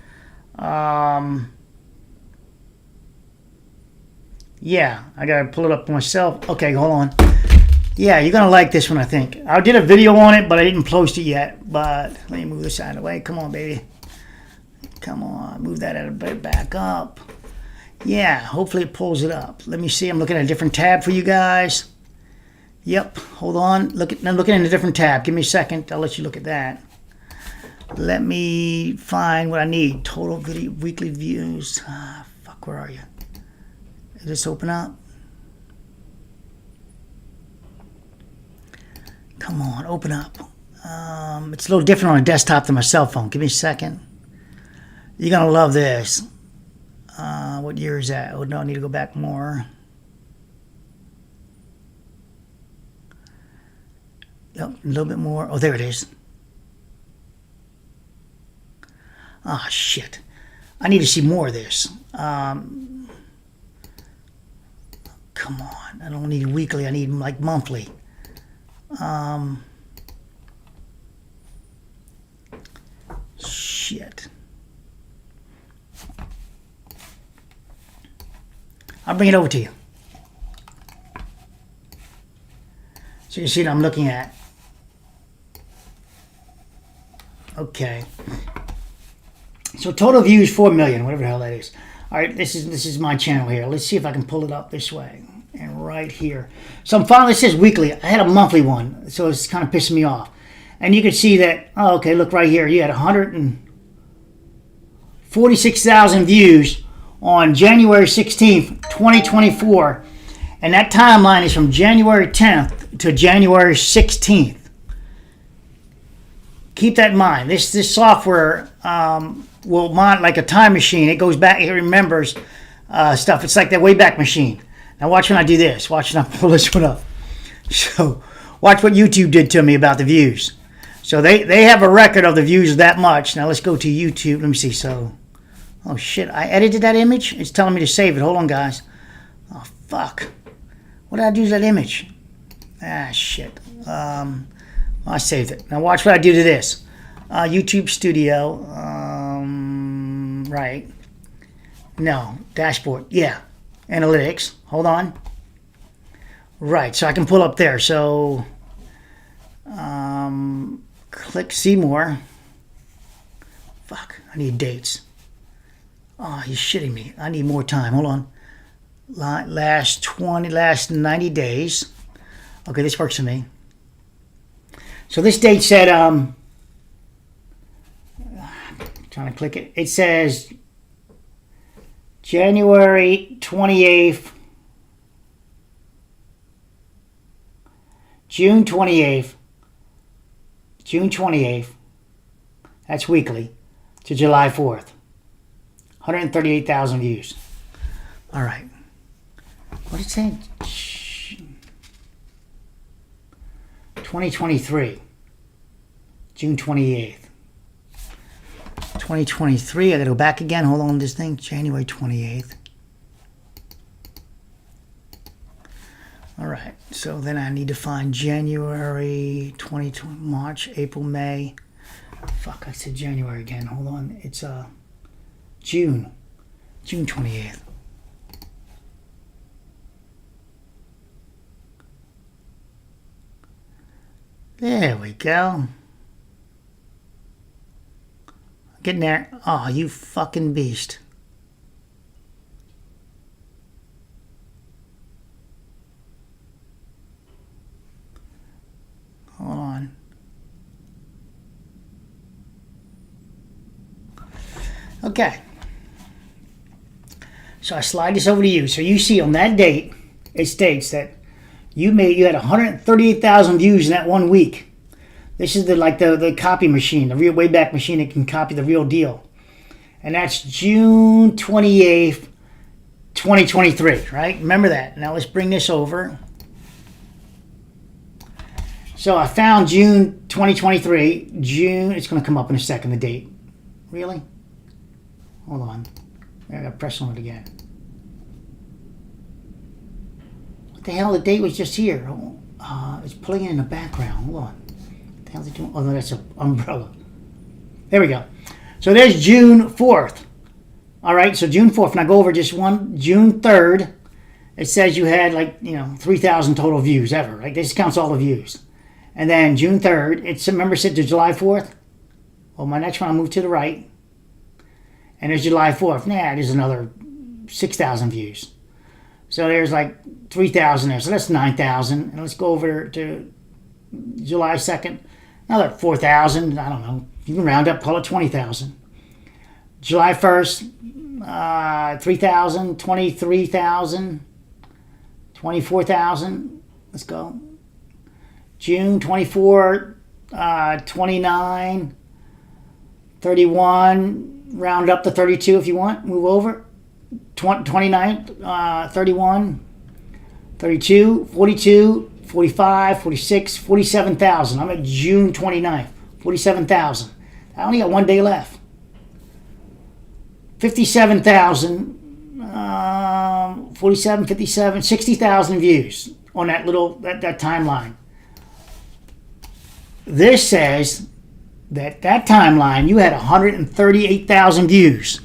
Yeah, I gotta pull it up myself. Okay, hold on. Yeah, you're gonna like this one, I think. I did a video on it, but I didn't post it yet. But let me move this out of the way. Come on, baby. Come on, move that out of the back up. Yeah, hopefully it pulls it up. Let me see. I'm looking at a different tab for you guys. Yep, hold on. I'm looking in a different tab. Give me a second. I'll let you look at that. Let me find what I need. Total video, weekly views. Fuck, where are you? Did this open up? Come on, open up. It's a little different on a desktop than my cell phone. Give me a second. You're going to love this. What year is that? Oh, no, I need to go back more. Yep, a little bit more. Oh, there it is. Ah, shit. I need to see more of this. Come on. I don't need weekly. I need, like, monthly. Shit. I'll bring it over to you. So you see what I'm looking at. Okay. So total views 4 million, whatever the hell that is. All right, this is my channel here. Let's see if I can pull it up this way and right here. So I'm finally, it says weekly. I had a monthly one, so it's kind of pissing me off. And you can see that. Oh, okay, look right here. You had 146,000 views on January 16th, 2024, and that timeline is from January 10th to January 16th. Keep that in mind. This software will monitor like a time machine. It goes back. It remembers stuff. It's like that Wayback Machine. Now watch when I do this. Watch when I pull this one up. So watch what YouTube did to me about the views. So they have a record of the views that much. Now let's go to YouTube. Let me see. So, oh shit, I edited that image. It's telling me to save it. Hold on, guys. Oh fuck. What did I do to that image? Ah shit. I saved it. Now watch what I do to this. YouTube Studio. Right. No. Dashboard. Yeah. Analytics. Hold on. Right. So I can pull up there. So click see more. Fuck. I need dates. Oh, he's shitting me. I need more time. Hold on. Last 90 days. Okay, this works for me. So this date said, trying to click it. It says January 28th, June 28th, that's weekly, to July 4th. 138,000 views. All right. What did it say? 2023, June 28th. 2023, I gotta go back again. Hold on this thing. January 28th. All right, so then I need to find January 2020, March, April, May. Fuck, I said January again. Hold on. It's June 28th. There we go. Getting there. Oh, you fucking beast. Hold on. Okay. So I slide this over to you. So you see on that date, it states that you had 138,000 views in that 1 week. This is the copy machine, the real Wayback Machine that can copy the real deal. And that's June 28th, 2023, right? Remember that. Now let's bring this over. So I found June 2023. It's going to come up in a second, the date. Really? Hold on. I got to press on it again. What the hell? The date was just here. It's pulling in the background. Hold on. What the hell is it doing? Oh, no, that's an umbrella. There we go. So there's June 4th. All right, so June 4th. Now go over just one. June 3rd, it says you had 3,000 total views ever, right? This counts all the views. And then June 3rd, remember it said to July 4th? Well, my next one, I'll move to the right. And there's July 4th. Nah, there's another 6,000 views. So there's 3,000 there. So that's 9,000. And let's go over to July 2nd. Another 4,000. I don't know. You can round up, call it 20,000. July 1st, 3,000, 23,000, 24,000. Let's go. June 24, 29, 31. Round up to 32 if you want. Move over. 29, 31, 32, 42, 45, 46, 47,000. I'm at June 29th. 47,000. I only got 1 day left. 57,000, 47, 57, 60,000 views on that that timeline. This says that timeline you had 138,000 views.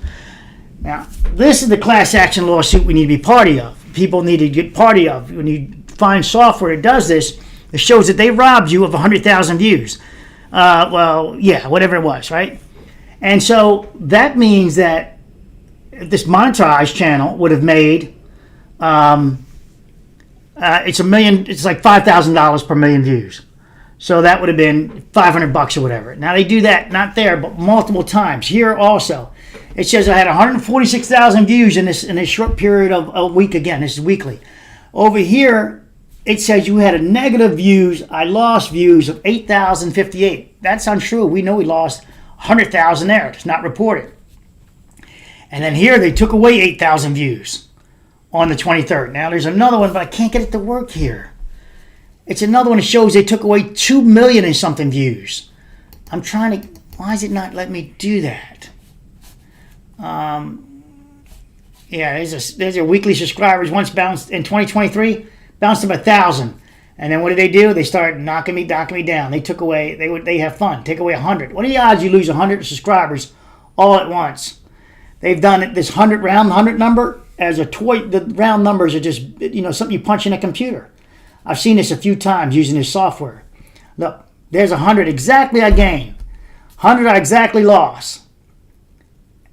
Now, this is the class action lawsuit we need to be party of. People need to get party of. When you find software that does this, it shows that they robbed you of 100,000 views. Whatever it was, right? And so that means that this monetized channel would have made it's like $5,000 per million views. So that would have been $500 or whatever. Now they do that, not there, but multiple times. Here also, it says I had 146,000 views in this short period of a week. Again, this is weekly. Over here, it says you had a negative views. I lost views of 8,058. That's untrue. We know we lost 100,000 there. It's not reported. And then here they took away 8,000 views on the 23rd. Now there's another one, but I can't get it to work here. It's another one that shows they took away 2 million and something views. I'm trying to, why is it not letting me do that? There's your weekly subscribers once bounced in 2023, bounced up 1,000. And then what did they do? They started knocking me down. They took away, they have fun, take away 100. What are the odds you lose 100 subscribers all at once? They've done it, this 100 number as a toy. The round numbers are just, something you punch in a computer. I've seen this a few times using this software. Look, there's 100 exactly I gained. 100 I exactly lost.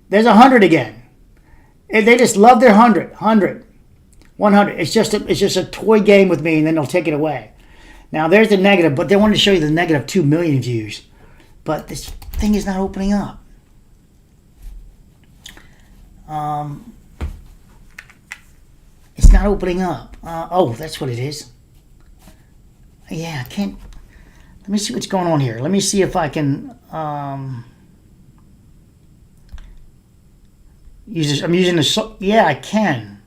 There's 100 again. They just love their 100. 100. It's just a toy game with me, and then they'll take it away. Now there's the negative, but they wanted to show you the negative 2 million views. But this thing is not opening up. It's not opening up. Oh, that's what it is. Yeah, I can't. Let me see what's going on here. Let me see if I can use this. I'm using this. Yeah, I can.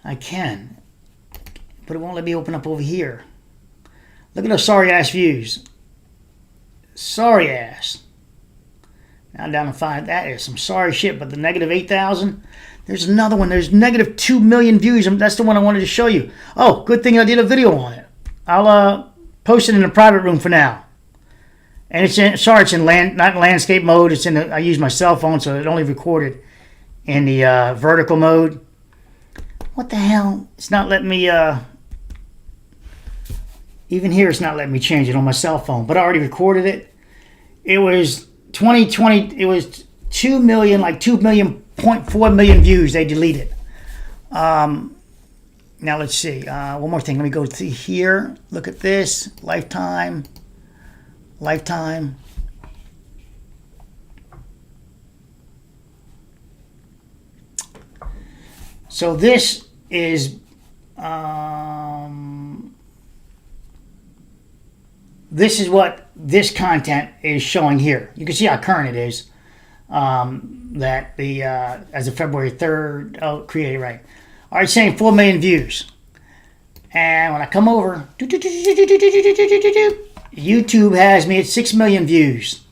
I can. But it won't let me open up over here. Look at those sorry ass views. Sorry ass. Now down to 5. That is some sorry shit. But the negative 8,000. There's another one. There's negative 2 million views. That's the one I wanted to show you. Oh, good thing I did a video on it. I'll post it in a private room for now. And it's in, sorry, it's in not in landscape mode. It's in. I use my cell phone, so it only recorded in the vertical mode. What the hell? It's not letting me. Even here, it's not letting me change it on my cell phone. But I already recorded it. It was 2020. It was 2 million, like 2.4 million views. They deleted. Now let's see. One more thing. Let me go to here. Look at this. Lifetime. Lifetime. So this is what this content is showing here. You can see how current it is. That the as of February 3rd, oh, created right. All right, saying 4 million views. And when I come over, YouTube has me at 6 million views.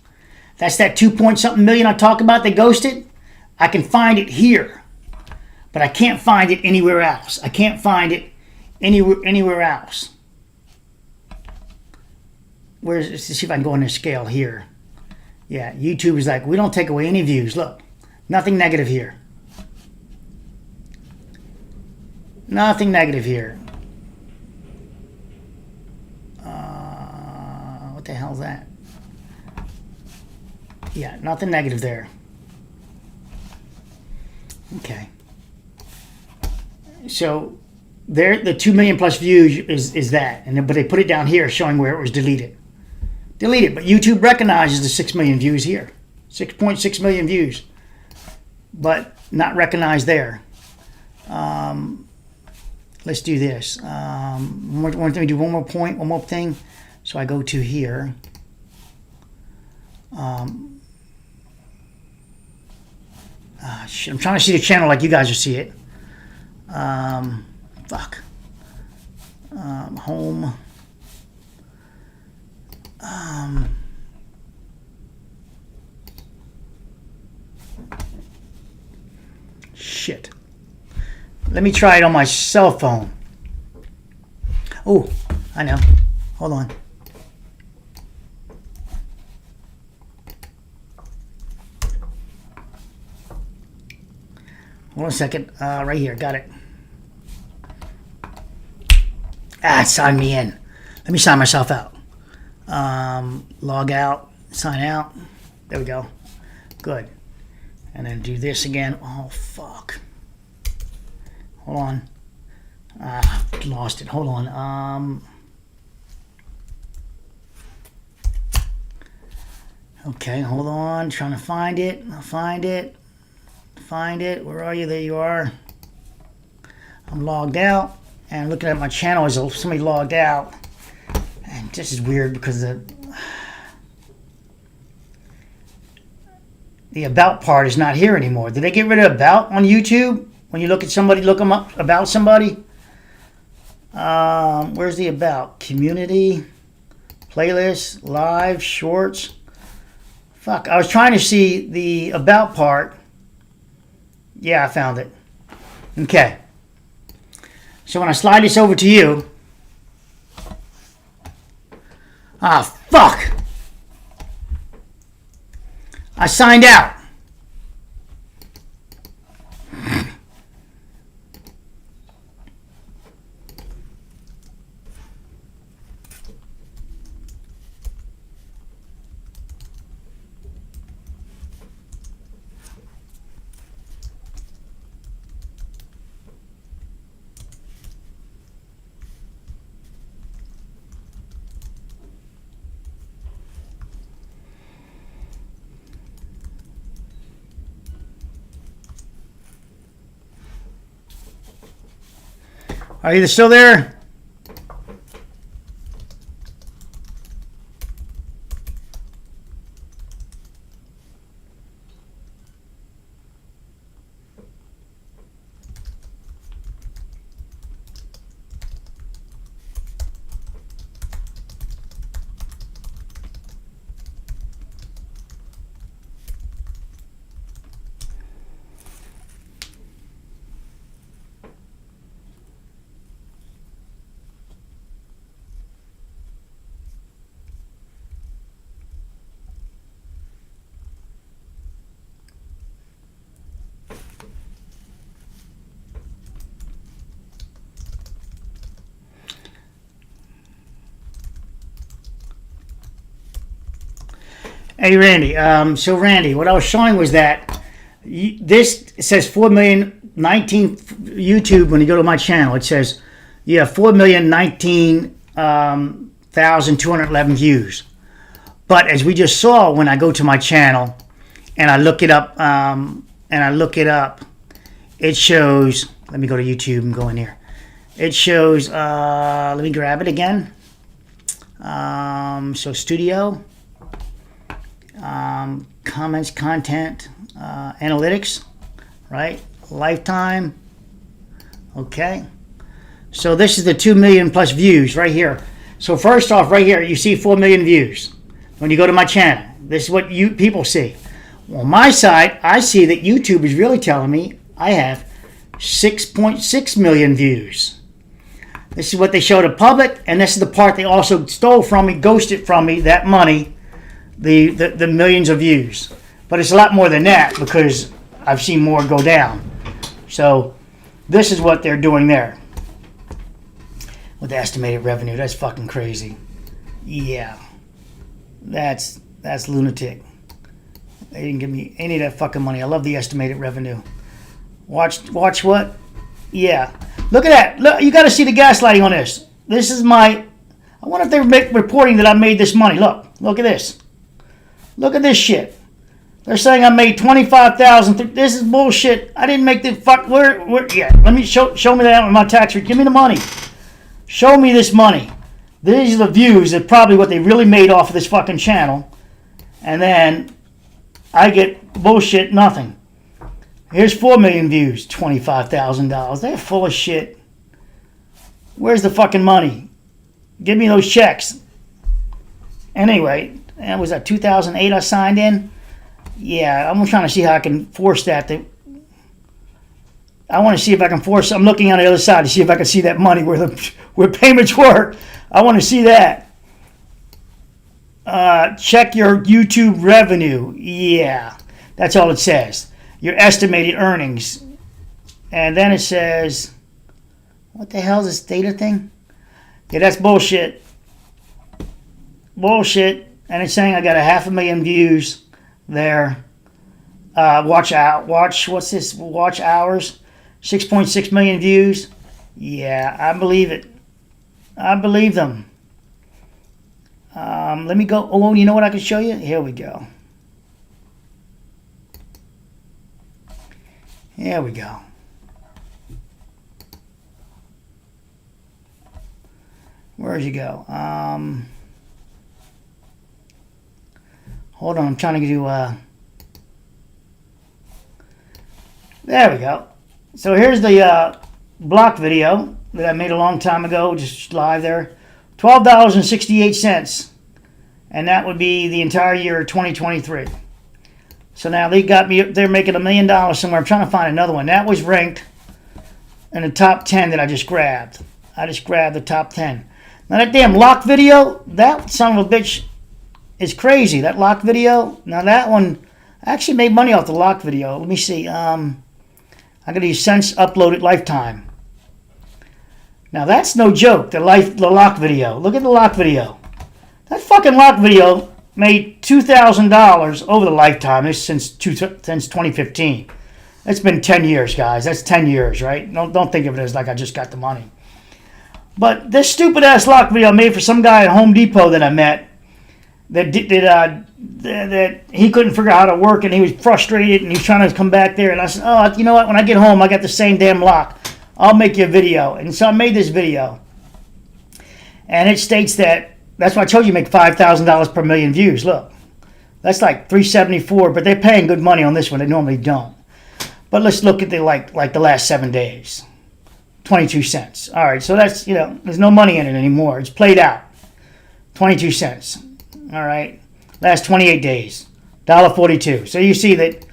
That's that 2 point something million I talk about. They ghosted. I can find it here, but I can't find it anywhere else. I can't find it anywhere else. Let's see if I can go on this scale here. Yeah, YouTube is like, we don't take away any views. Look, nothing negative here. Nothing negative here. What the hell is that? Yeah, nothing negative there. Okay. So there, the 2 million plus views is that, but they put it down here showing where it was deleted. Deleted, but YouTube recognizes the 6 million views here. 6.6 million views. But not recognized there. Let's do this. Let me do one more point, one more thing. So I go to here. Shit, I'm trying to see the channel like you guys will see it. Fuck. Home. Shit. Let me try it on my cell phone. Oh, I know. Hold on. Hold on a second. Right here. Got it. Sign me in. Let me sign myself out. Log out. Sign out. There we go. Good. And then do this again. Oh, fuck. Hold on. Lost it. Hold on. Okay, hold on. Trying to find it. Find it. Find it. Where are you? There you are. I'm logged out. And looking at my channel as somebody logged out. And this is weird because the about part is not here anymore. Did they get rid of about on YouTube? When you look at somebody, look them up about somebody. Where's the about? Community, playlist, live, shorts. Fuck, I was trying to see the about part. Yeah, I found it. Okay. So when I slide this over to you. Ah, fuck. I signed out. Are you still there? Hey, Randy. So, Randy, what I was showing was that this says 4,019 YouTube. When you go to my channel, it says you have 4,019,211 views. But as we just saw, when I go to my channel and I look it up, it shows. Let me go to YouTube and go in here. It shows. Let me grab it again. So, studio. Comments, content, analytics, right? Lifetime. Okay. So this is the 2 million plus views right here. So first off, right here, you see 4 million views. When you go to my channel, this is what you people see. On my side, I see that YouTube is really telling me I have 6.6 million views. This is what they show the public, and this is the part they also stole from me, ghosted from me, that money. The millions of views. But it's a lot more than that because I've seen more go down. So this is what they're doing there. With the estimated revenue. That's fucking crazy. Yeah. That's lunatic. They didn't give me any of that fucking money. I love the estimated revenue. Watch what? Yeah. Look at that. Look, you got to see the gaslighting on this. This is my... I wonder if they're reporting that I made this money. Look at this. Look at this shit. They're saying I made $25,000. This is bullshit. I didn't make the fuck. Where? Yeah. Let me show me that with my tax return. Give me the money. Show me this money. These are the views. That's probably what they really made off of this fucking channel. And then I get bullshit. Nothing. Here's 4 million views. $25,000. They're full of shit. Where's the fucking money? Give me those checks. Anyway. And was that 2008 I signed in? Yeah, I'm trying to see how I can force that. I want to see if I can force. I'm looking on the other side to see if I can see that money where payments were. I want to see that. Check your YouTube revenue. Yeah, that's all it says. Your estimated earnings. And then it says, what the hell is this data thing? Yeah, that's bullshit. Bullshit. And it's saying I got 500,000 views there. Watch what's this? Watch hours. 6.6 million views. Yeah, I believe it. I believe them. Let me go. Oh, you know what I can show you? Here we go. Here we go. Where'd you go? Hold on, I'm trying to do, there we go. So here's the block video that I made a long time ago, just live there. $12.68. And that would be the entire year of 2023. So now they got me, they're making $1 million somewhere. I'm trying to find another one. That was ranked in the top 10 that I just grabbed. I just grabbed the top 10. Now that damn lock video, that son of a bitch... It's crazy, that lock video. Now that one, I actually made money off the lock video. Let me see. I'm going to use Sense Uploaded Lifetime. Now that's no joke, the lock video. Look at the lock video. That fucking lock video made $2,000 over the lifetime. It's since 2015. It's been 10 years, guys. That's 10 years, right? Don't think of it as like I just got the money. But this stupid ass lock video I made for some guy at Home Depot that I met. That he couldn't figure out how to work, and he was frustrated, and he was trying to come back there. And I said, oh, you know what? When I get home, I got the same damn lock. I'll make you a video. And so I made this video. And it states that's why I told you make $5,000 per million views. Look, that's like 374, but they're paying good money on this one. They normally don't. But let's look at the like the last 7 days. 22 cents. All right, so that's, there's no money in it anymore. It's played out. 22 cents. All right. Last 28 days. $1.42. So you see that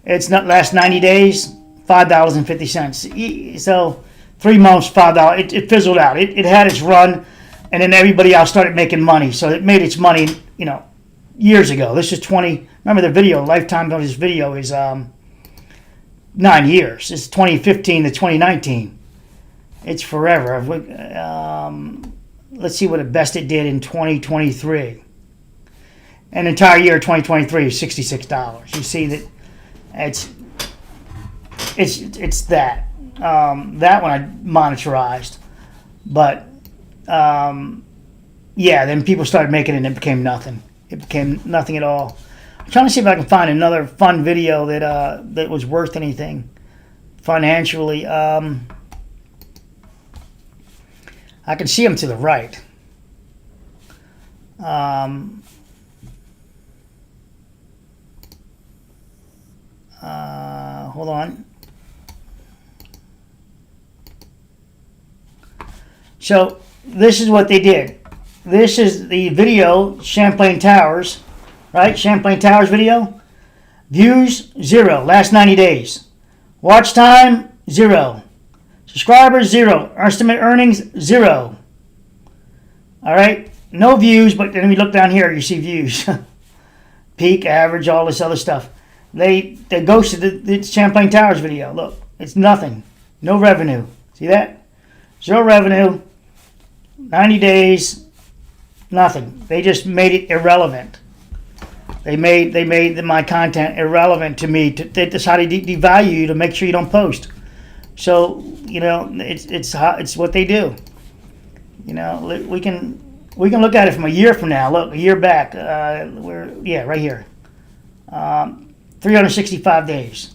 it's not last 90 days, $5.50. So 3 months, $5. It fizzled out. It had its run, and then everybody else started making money. So it made its money, years ago. This is remember the video, lifetime of this video is 9 years. It's 2015 to 2019. It's forever. Let's see what the best it did in 2023. An entire year, 2023, is $66. You see that it's that. That one I monitorized, but then people started making it and it became nothing. It became nothing at all. I'm trying to see if I can find another fun video that was worth anything financially. I can see them to the right. Hold on. So this is what they did. This is the video, Champlain Towers, right? Champlain Towers video. Views, 0. Last 90 days. Watch time, 0. Subscribers, 0. Estimate earnings, 0. All right? No views, but then we look down here, you see views. Peak, average, all this other stuff. They ghosted the Champlain Towers video. Look, it's nothing. No revenue. See that? 0 revenue. 90 days. Nothing. They just made it irrelevant. They made my content irrelevant to me. They decided to devalue you to make sure you don't post. So it's what they do. We can look at it from a year from now. Look, a year back. Right here. 365 days.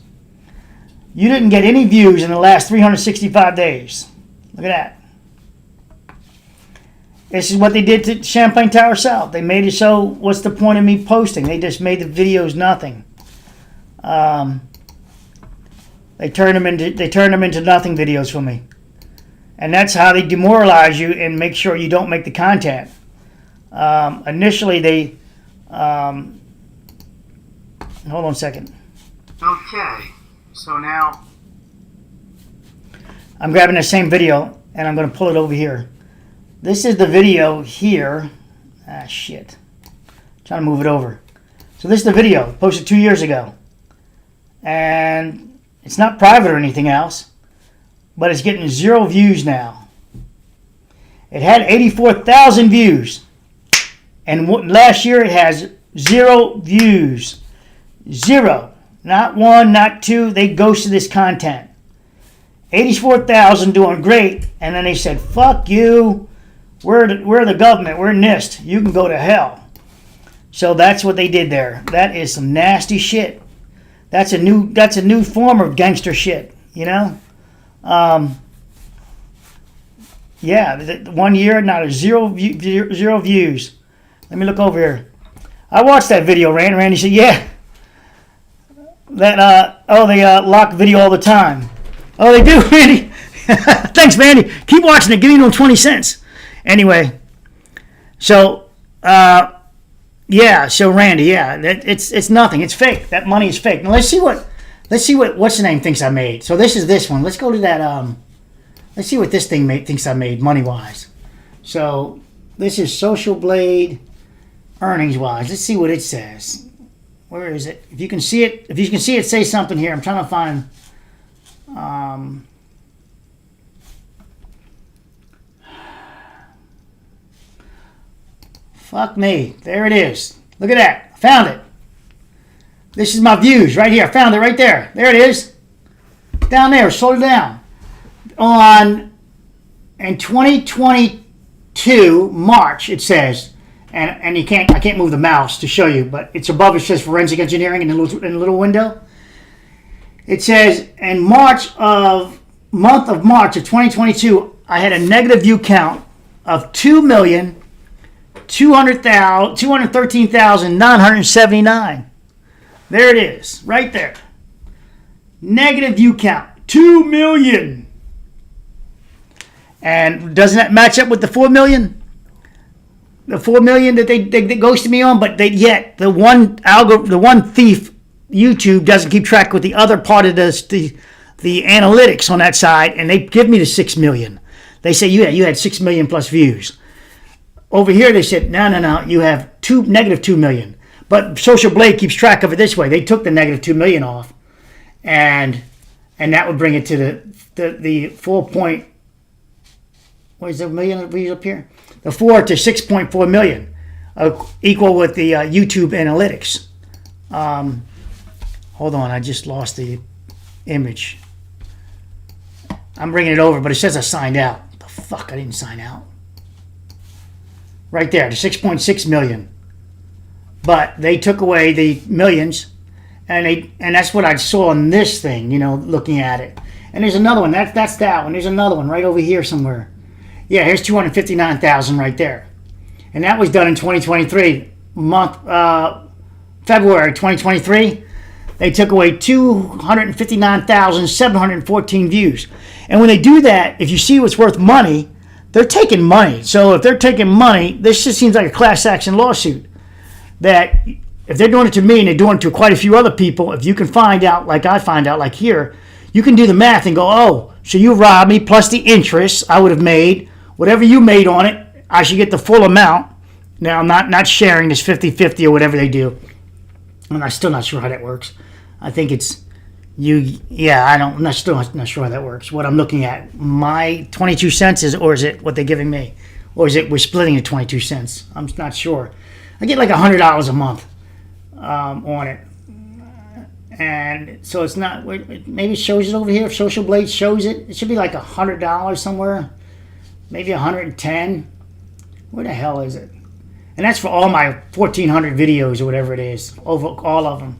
You didn't get any views in the last 365 days. Look at that. This is what they did to Champlain Tower South. They made it so, what's the point of me posting? They just made the videos nothing. They turned them into nothing videos for me. And that's how they demoralize you and make sure you don't make the content. Initially, they... hold on a second. Okay, so now I'm grabbing the same video and I'm going to pull it over here. This is the video here. Shit. I'm trying to move it over. So this is the video posted 2 years ago. And it's not private or anything else, but it's getting 0 views now. It had 84,000 views. And last year it has 0 views. 0. Not 1, not 2. They ghosted this content. 84,000 doing great. And then they said, fuck you. We're the government. We're NIST. You can go to hell. So that's what they did there. That is some nasty shit. That's a new form of gangster shit. Yeah. 1 year, not a 0 views. Let me look over here. I watched that video, Randy. Randy said, yeah. They lock video all the time. Oh, they do, Randy. Thanks, Randy. Keep watching it. Give me 20 cents. Anyway, so Randy, it's nothing. It's fake. That money is fake. Now let's see what what's the name thinks I made. So this is this one. Let's go to that. Let's see what this thing thinks I made money wise. So this is Social Blade earnings wise. Let's see what it says. Where is it? If you can see it, say something here. I'm trying to find. Fuck me. There it is. Look at that. I found it. This is my views right here. I found it right there. There it is. Down there. Slow it down. In 2022, March, it says, and I can't move the mouse to show you, but it's above. It says forensic engineering in a little window. It says in March of month of March of 2022, I had a negative view count of 2,213,979. There it is, right there. Negative view count, 2 million. And doesn't that match up with the 4 million? The 4 million that they ghosted me on, but yet the one thief, YouTube, doesn't keep track with the other part of the analytics on that side, and they give me the 6 million. They say you had 6 million plus views. Over here they said no, you have negative 2 million. But Social Blade keeps track of it this way. They took the negative 2 million off, and that would bring it to the 4 point. What is the million views up here? The 4 to 6.4 million, equal with the YouTube analytics. Hold on, I just lost the image. I'm bringing it over, but it says I signed out. The fuck, I didn't sign out. Right there, the 6.6 million. But they took away the millions, and that's what I saw in this thing, looking at it. And there's another one. That's that one. There's another one right over here somewhere. Yeah, here's 259,000 right there. And that was done in 2023, February 2023. They took away 259,714 views. And when they do that, if you see what's worth money, they're taking money. So if they're taking money, this just seems like a class action lawsuit. That if they're doing it to me and they're doing it to quite a few other people, if you can find out, like I find out, like here, you can do the math and go, oh, so you robbed me plus the interest I would have made. Whatever you made on it, I should get the full amount. Now, I'm not sharing this 50-50 or whatever they do. And I'm still not sure how that works. I think it's I'm still not sure how that works. What I'm looking at, my 22 cents or is it what they're giving me? Or is it we're splitting the 22 cents? I'm not sure. I get like $100 a month on it. And so it's not, maybe it shows it over here. If Social Blade shows it, it should be like $100 somewhere. Maybe 110. Where the hell is it? And that's for all my 1,400 videos or whatever it is, over all of them.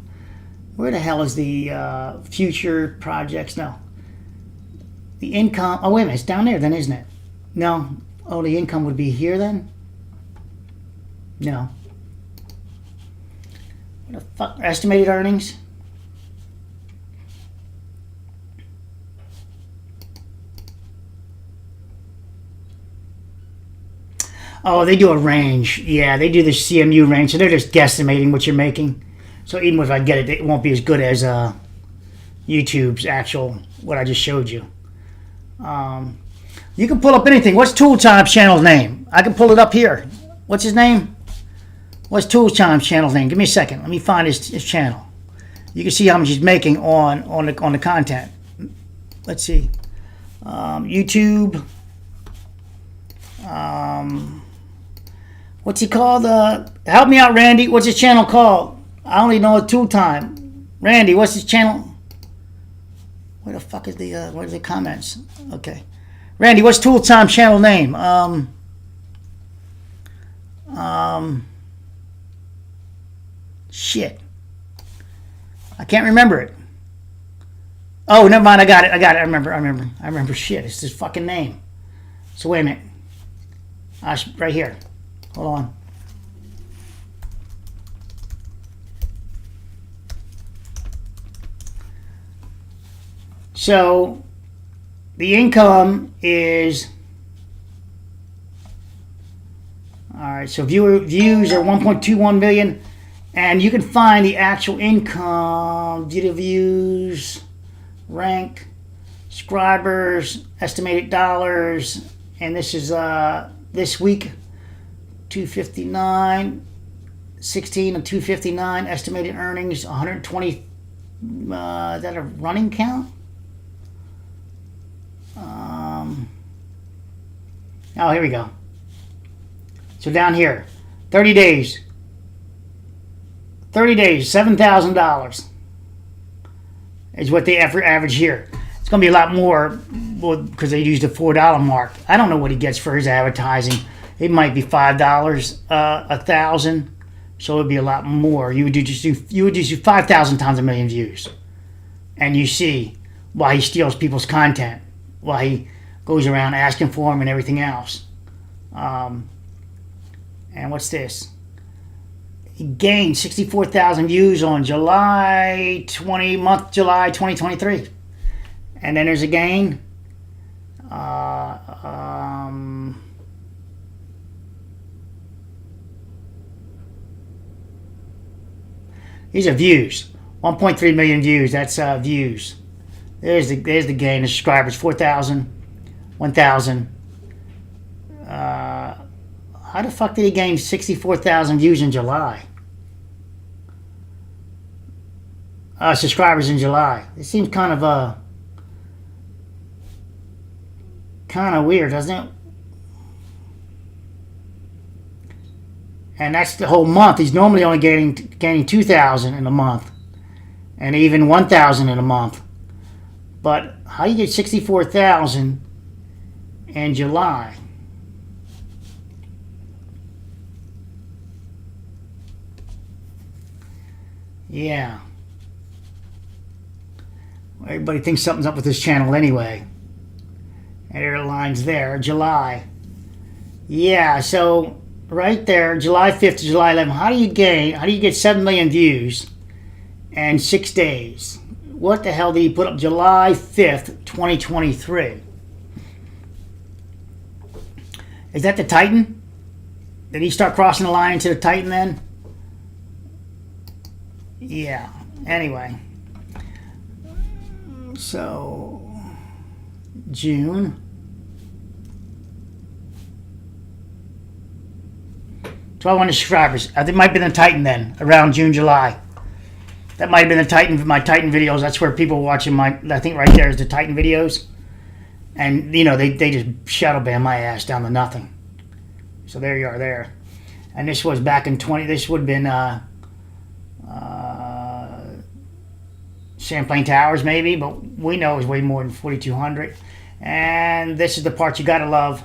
Where the hell is the future projects? No. The income. Oh, wait a minute. It's down there then, isn't it? No. Oh, the income would be here then? No. What the fuck? Estimated earnings? Oh, they do a range. Yeah, they do the CMU range. So they're just guesstimating what you're making. So even if I get it, it won't be as good as YouTube's actual, what I just showed you. You can pull up anything. What's Tool Time's channel's name? I can pull it up here. What's his name? What's Tool Time's channel's name? Give me a second. Let me find his channel. You can see how much he's making on the content. Let's see. YouTube. What's he called? Help me out, Randy. What's his channel called? I only know a Tool Time. Randy, what's his channel? Where the fuck is what are the comments? Okay. Randy, what's Tool Time channel name? Shit. I can't remember it. Oh, never mind. I got it. I remember. Shit. It's his fucking name. So wait a minute. Right here. Hold on. So the income is, all right, so views are 1.21 million, and you can find the actual income, video views, rank, subscribers, estimated dollars, and this is this week, 259, 16 and 259, estimated earnings, 120, is that a running count? Oh, here we go. So down here, 30 days, $7,000 is what they average here. It's going to be a lot more because they used the $4 mark. I don't know what he gets for his advertising. It might be $5, 1,000. So it would be a lot more. You would just do 5,000 times a million views, and you see why he steals people's content. while he goes around asking for them and everything else. And what's this? He gained 64,000 views on July 2023. And then there's a gain. These are views. 1.3 million views. That's views. There's the gain. The subscribers 4,000, 1,000. How the fuck did he gain 64,000 views in July? Subscribers in July. It seems kind of weird, doesn't it? And that's the whole month. He's normally only gaining 2,000 in a month, and even 1,000 in a month. But how do you get 64,000 in July? Yeah. Everybody thinks something's up with this channel anyway. And there are lines there. July. Yeah, so right there, July 5th to July 11th. How do you get 7 million views in 6 days? What the hell did he put up July 5th, 2023? Is that the Titan? Did he start crossing the line to the Titan then? Yeah. Anyway. So, June. 1,200 subscribers. I think it might have been the Titan then, around June, July. That might have been the Titan, my Titan videos. That's where people were watching I think right there is the Titan videos. And, you know, they just shadow ban my ass down to nothing. So there you are there. And this was back in this would have been Champlain Towers maybe, but we know it was way more than 4,200. And this is the part you gotta love.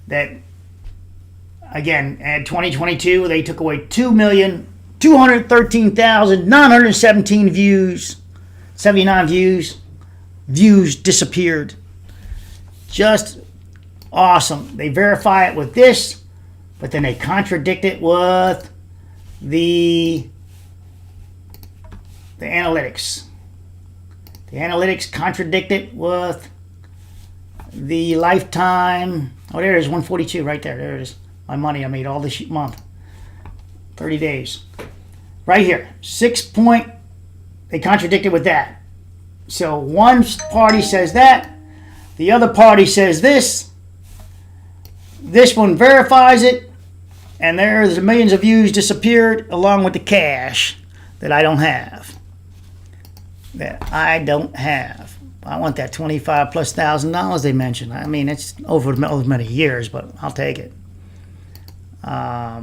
That, again, in 2022, they took away 2,213,917 views. 79 views. Views disappeared. Just awesome. They verify it with this, but then they contradict it with the analytics. The analytics contradict it with the lifetime. Oh, there it is, 142 right there. There it is. My money I made all this month. 30 days. Right here. They contradict it with that. So one party says that. The other party says this. This one verifies it. And there's millions of views disappeared along with the cash that I don't have. I want that $25,000+ they mentioned. I mean, it's over many years, but I'll take it. Let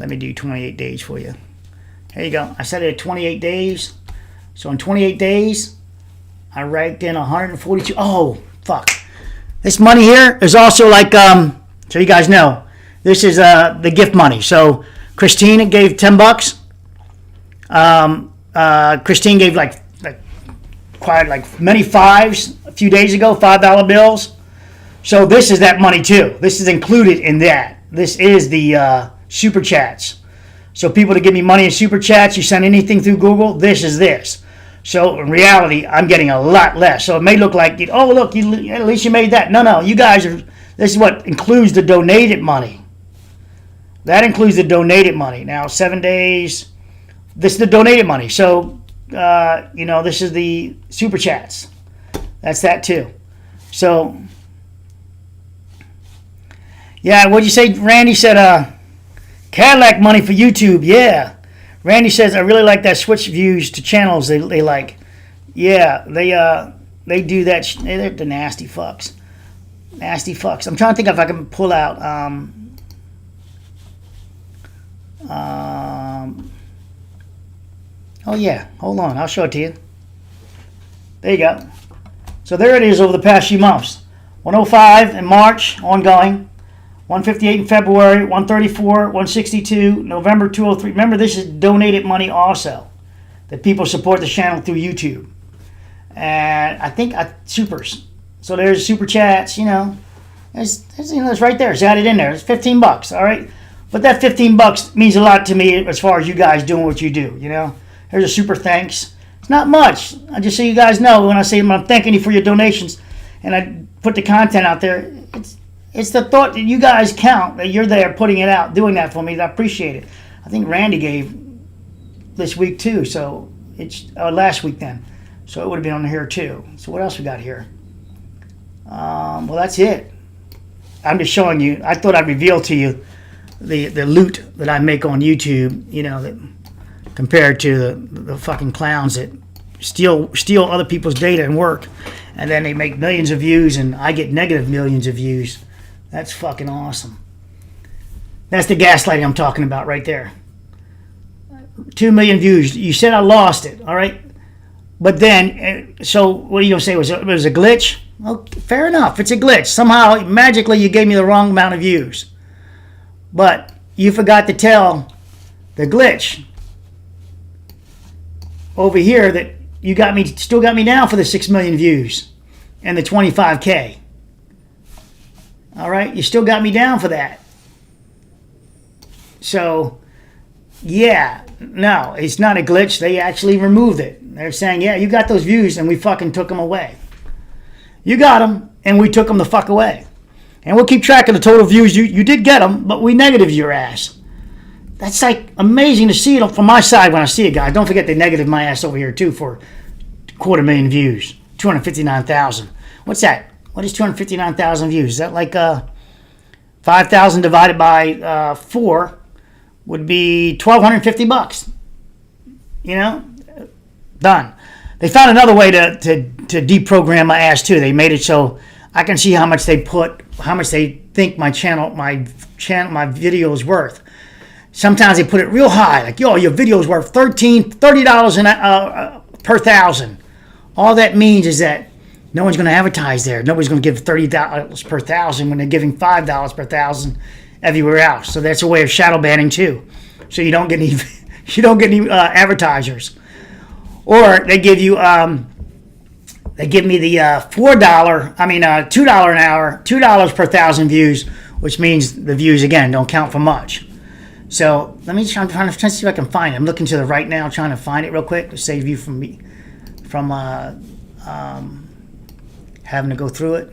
me do 28 days for you. Here you go. I set it at 28 days. So in 28 days, I raked in 142. Oh, fuck. This money here is also like, so you guys know, this is the gift money. So Christine gave $10. Christine gave like many fives a few days ago, $5 bills. So this is that money too. This is included in that. This is the super chats. So people to give me money in super chats, you send anything through Google, this is this. So in reality, I'm getting a lot less. So it may look like, oh look, at least you made that. No, you guys are. This is what includes the donated money. That includes the donated money. Now 7 days. This is the donated money. So, this is the super chats. That's that too. So, yeah, what'd you say? Randy said, Cadillac money for YouTube. Yeah. Randy says, I really like that switch views to channels they like. Yeah, they do that. They're the nasty fucks. Nasty fucks. I'm trying to think if I can pull out, oh yeah, hold on, I'll show it to you. There you go. So there it is over the past few months. 105 in March, ongoing. 158 in February, 134, 162, November 203. Remember, this is donated money also, that people support the channel through YouTube. and I think supers. So there's super chats. It's right there. It's added in there. It's $15. All right, but that $15 means a lot to me as far as you guys doing what you do. There's a super thanks. It's not much. I just so you guys know when I say I'm thanking you for your donations, and I put the content out there. It's the thought that you guys count, that you're there putting it out, doing that for me. I appreciate it. I think Randy gave this week too, so it's last week then. So it would have been on here too. So what else we got here? Well, that's it. I'm just showing you. I thought I'd reveal to you the loot that I make on YouTube, that compared to the fucking clowns that steal other people's data and work, and then they make millions of views and I get negative millions of views. That's fucking awesome. That's the gaslighting I'm talking about right there. 2 million views. You said I lost it, all right? But then, so what are you going to say? It was a glitch? Well, fair enough. It's a glitch. Somehow, magically, you gave me the wrong amount of views. But you forgot to tell the glitch over here that you still got me down for the 6 million views and the 25K. All right? You still got me down for that. So, yeah, no, it's not a glitch. They actually removed it. They're saying, yeah, you got those views and we fucking took them away. You got them and we took them the fuck away. And we'll keep track of the total views. You did get them, but we negative your ass. That's like amazing to see it from my side when I see it, guys. Don't forget they negative my ass over here too for 250,000 views. 259,000. What's that? What is 259,000 views? Is that like 5,000 divided by 4 would be $1,250. Done. They found another way to deprogram my ass too. They made it so I can see how much they think my video is worth. Sometimes they put it real high, like, yo, your video is worth $30 per thousand. All that means is that no one's going to advertise there. Nobody's going to give $30 per thousand when they're giving $5 per thousand everywhere else. So that's a way of shadow banning too. So you don't get any advertisers. Or they give you they give me the $2 an hour, $2 per thousand views, which means the views again don't count for much. So let me try to see if I can find it. I'm looking to the right now, trying to find it real quick to save you from having to go through it.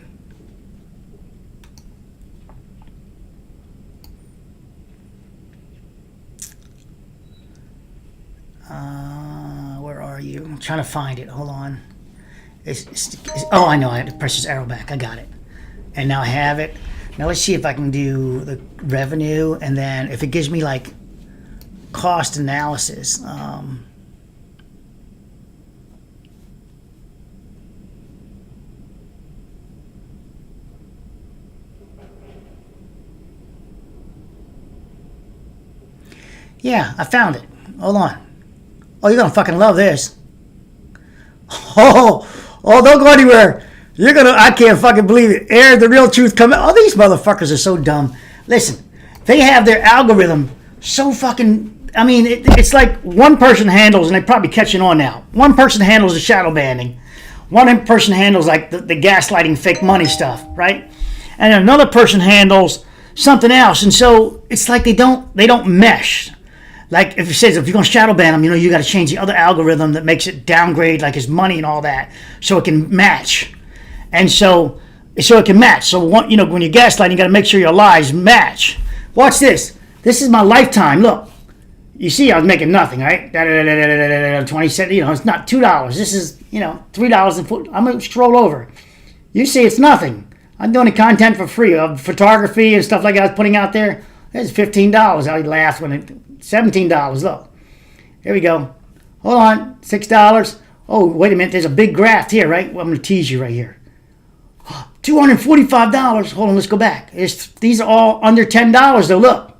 Where are you? I'm trying to find it. Hold on. Oh, I know. I had to press this arrow back. I got it. And now I have it. Now let's see if I can do the revenue, and then if it gives me like cost analysis. Yeah, I found it. Hold on. Oh, you're gonna fucking love this. Oh, don't go anywhere. I can't fucking believe it. Air the real truth coming. Oh, these motherfuckers are so dumb. Listen, they have their algorithm so fucking, it's like one person handles, and they're probably catching on now. One person handles the shadow banning. One person handles like the gaslighting fake money stuff, right? And another person handles something else. And so it's like they don't mesh. Like if it says if you're gonna shadow ban them, you got to change the other algorithm that makes it downgrade like his money and all that, so it can match. And so it can match. So when you're gaslighting, you got to make sure your lies match. Watch this. This is my lifetime. Look, you see, I was making nothing, right? 20 cents. It's not $2. This is $3. I'm gonna scroll over. You see, it's nothing. I'm doing the content for free of photography and stuff like that I was putting out there. It's $15. I laughed when it. $17. Look, here we go. Hold on, $6. Oh, wait a minute. There's a big graph here, right? Well, I'm going to tease you right here. $245. Hold on, let's go back. These are all under $10 though. Look.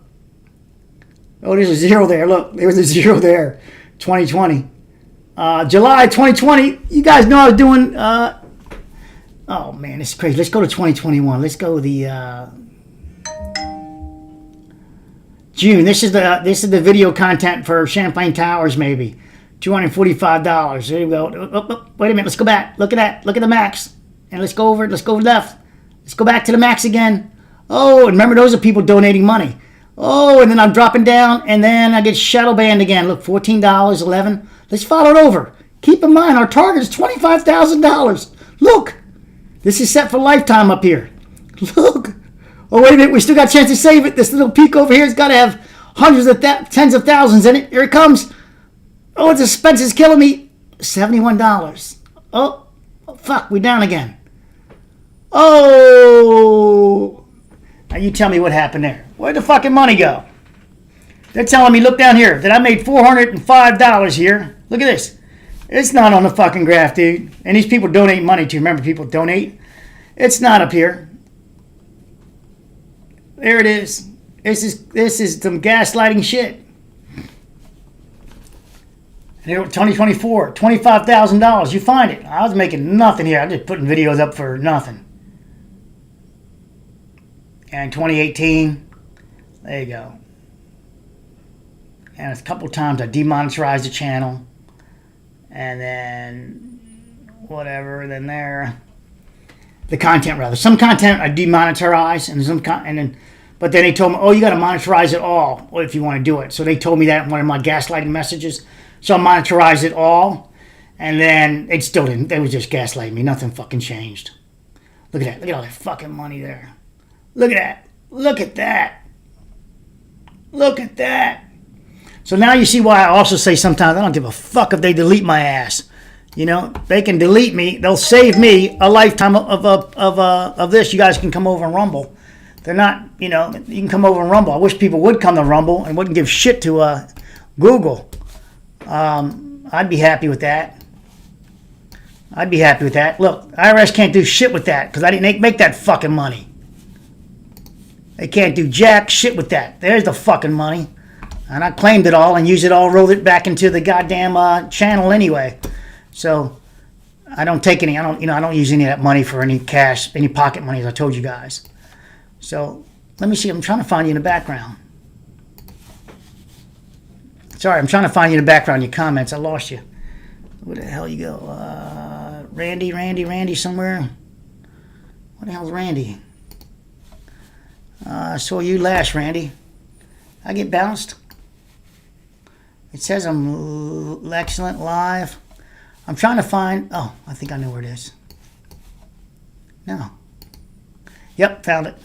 Oh, there's a zero there. Look, there was a zero there. 2020. July 2020. You guys know I was doing. Oh man, this is crazy. Let's go to 2021. Let's go the. June. This is the video content for Champlain Towers, maybe $245. There you go. Wait a minute. Let's go back. Look at that. Look at the max. And let's go over. Let's go left. Let's go back to the max again. Oh, and remember, those are people donating money. Oh, and then I'm dropping down, and then I get shadow banned again. Look, $14, $11. Let's follow it over. Keep in mind, our target is $25,000. Look, this is set for lifetime up here. Look. Oh, wait a minute. We still got a chance to save it. This little peak over here has got to have hundreds of tens of thousands in it. Here it comes. Oh, the suspense is killing me. $71. Oh, fuck. We're down again. Oh. Now you tell me what happened there. Where'd the fucking money go? They're telling me, look down here, that I made $405 here. Look at this. It's not on the fucking graph, dude. And these people donate money too. Remember, people donate. It's not up here. There it is. This is some gaslighting shit. Here, 2024, $25,000. You find it. I was making nothing here. I'm just putting videos up for nothing. And 2018, there you go. And a couple times I demonetized the channel. And then whatever, then there. The content, rather. Some content I demonetize, but then they told me, oh, you got to monetize it all if you want to do it. So they told me that in one of my gaslighting messages. So I monetized it all, and then it still didn't. They was just gaslighting me. Nothing fucking changed. Look at that. Look at all that fucking money there. Look at that. Look at that. Look at that. So now you see why I also say sometimes I don't give a fuck if they delete my ass. You know, they can delete me. They'll save me a lifetime of this. You guys can come over and Rumble. They're not, you know, you can come over and Rumble. I wish people would come to Rumble and wouldn't give shit to Google. I'd be happy with that. I'd be happy with that. Look, IRS can't do shit with that because I didn't make that fucking money. They can't do jack shit with that. There's the fucking money. And I claimed it all and used it all, rolled it back into the goddamn channel anyway. So I don't take any. I don't use any of that money for any cash, any pocket money, as I told you guys. So let me see. I'm trying to find you in the background. Sorry, I'm trying to find you in the background. Your comments. I lost you. Where the hell you go? Randy somewhere. What the hell's Randy? I saw you last, Randy. I get bounced. It says I'm excellent live. I'm trying to find... Oh, I think I know where it is. No. Yep, found it.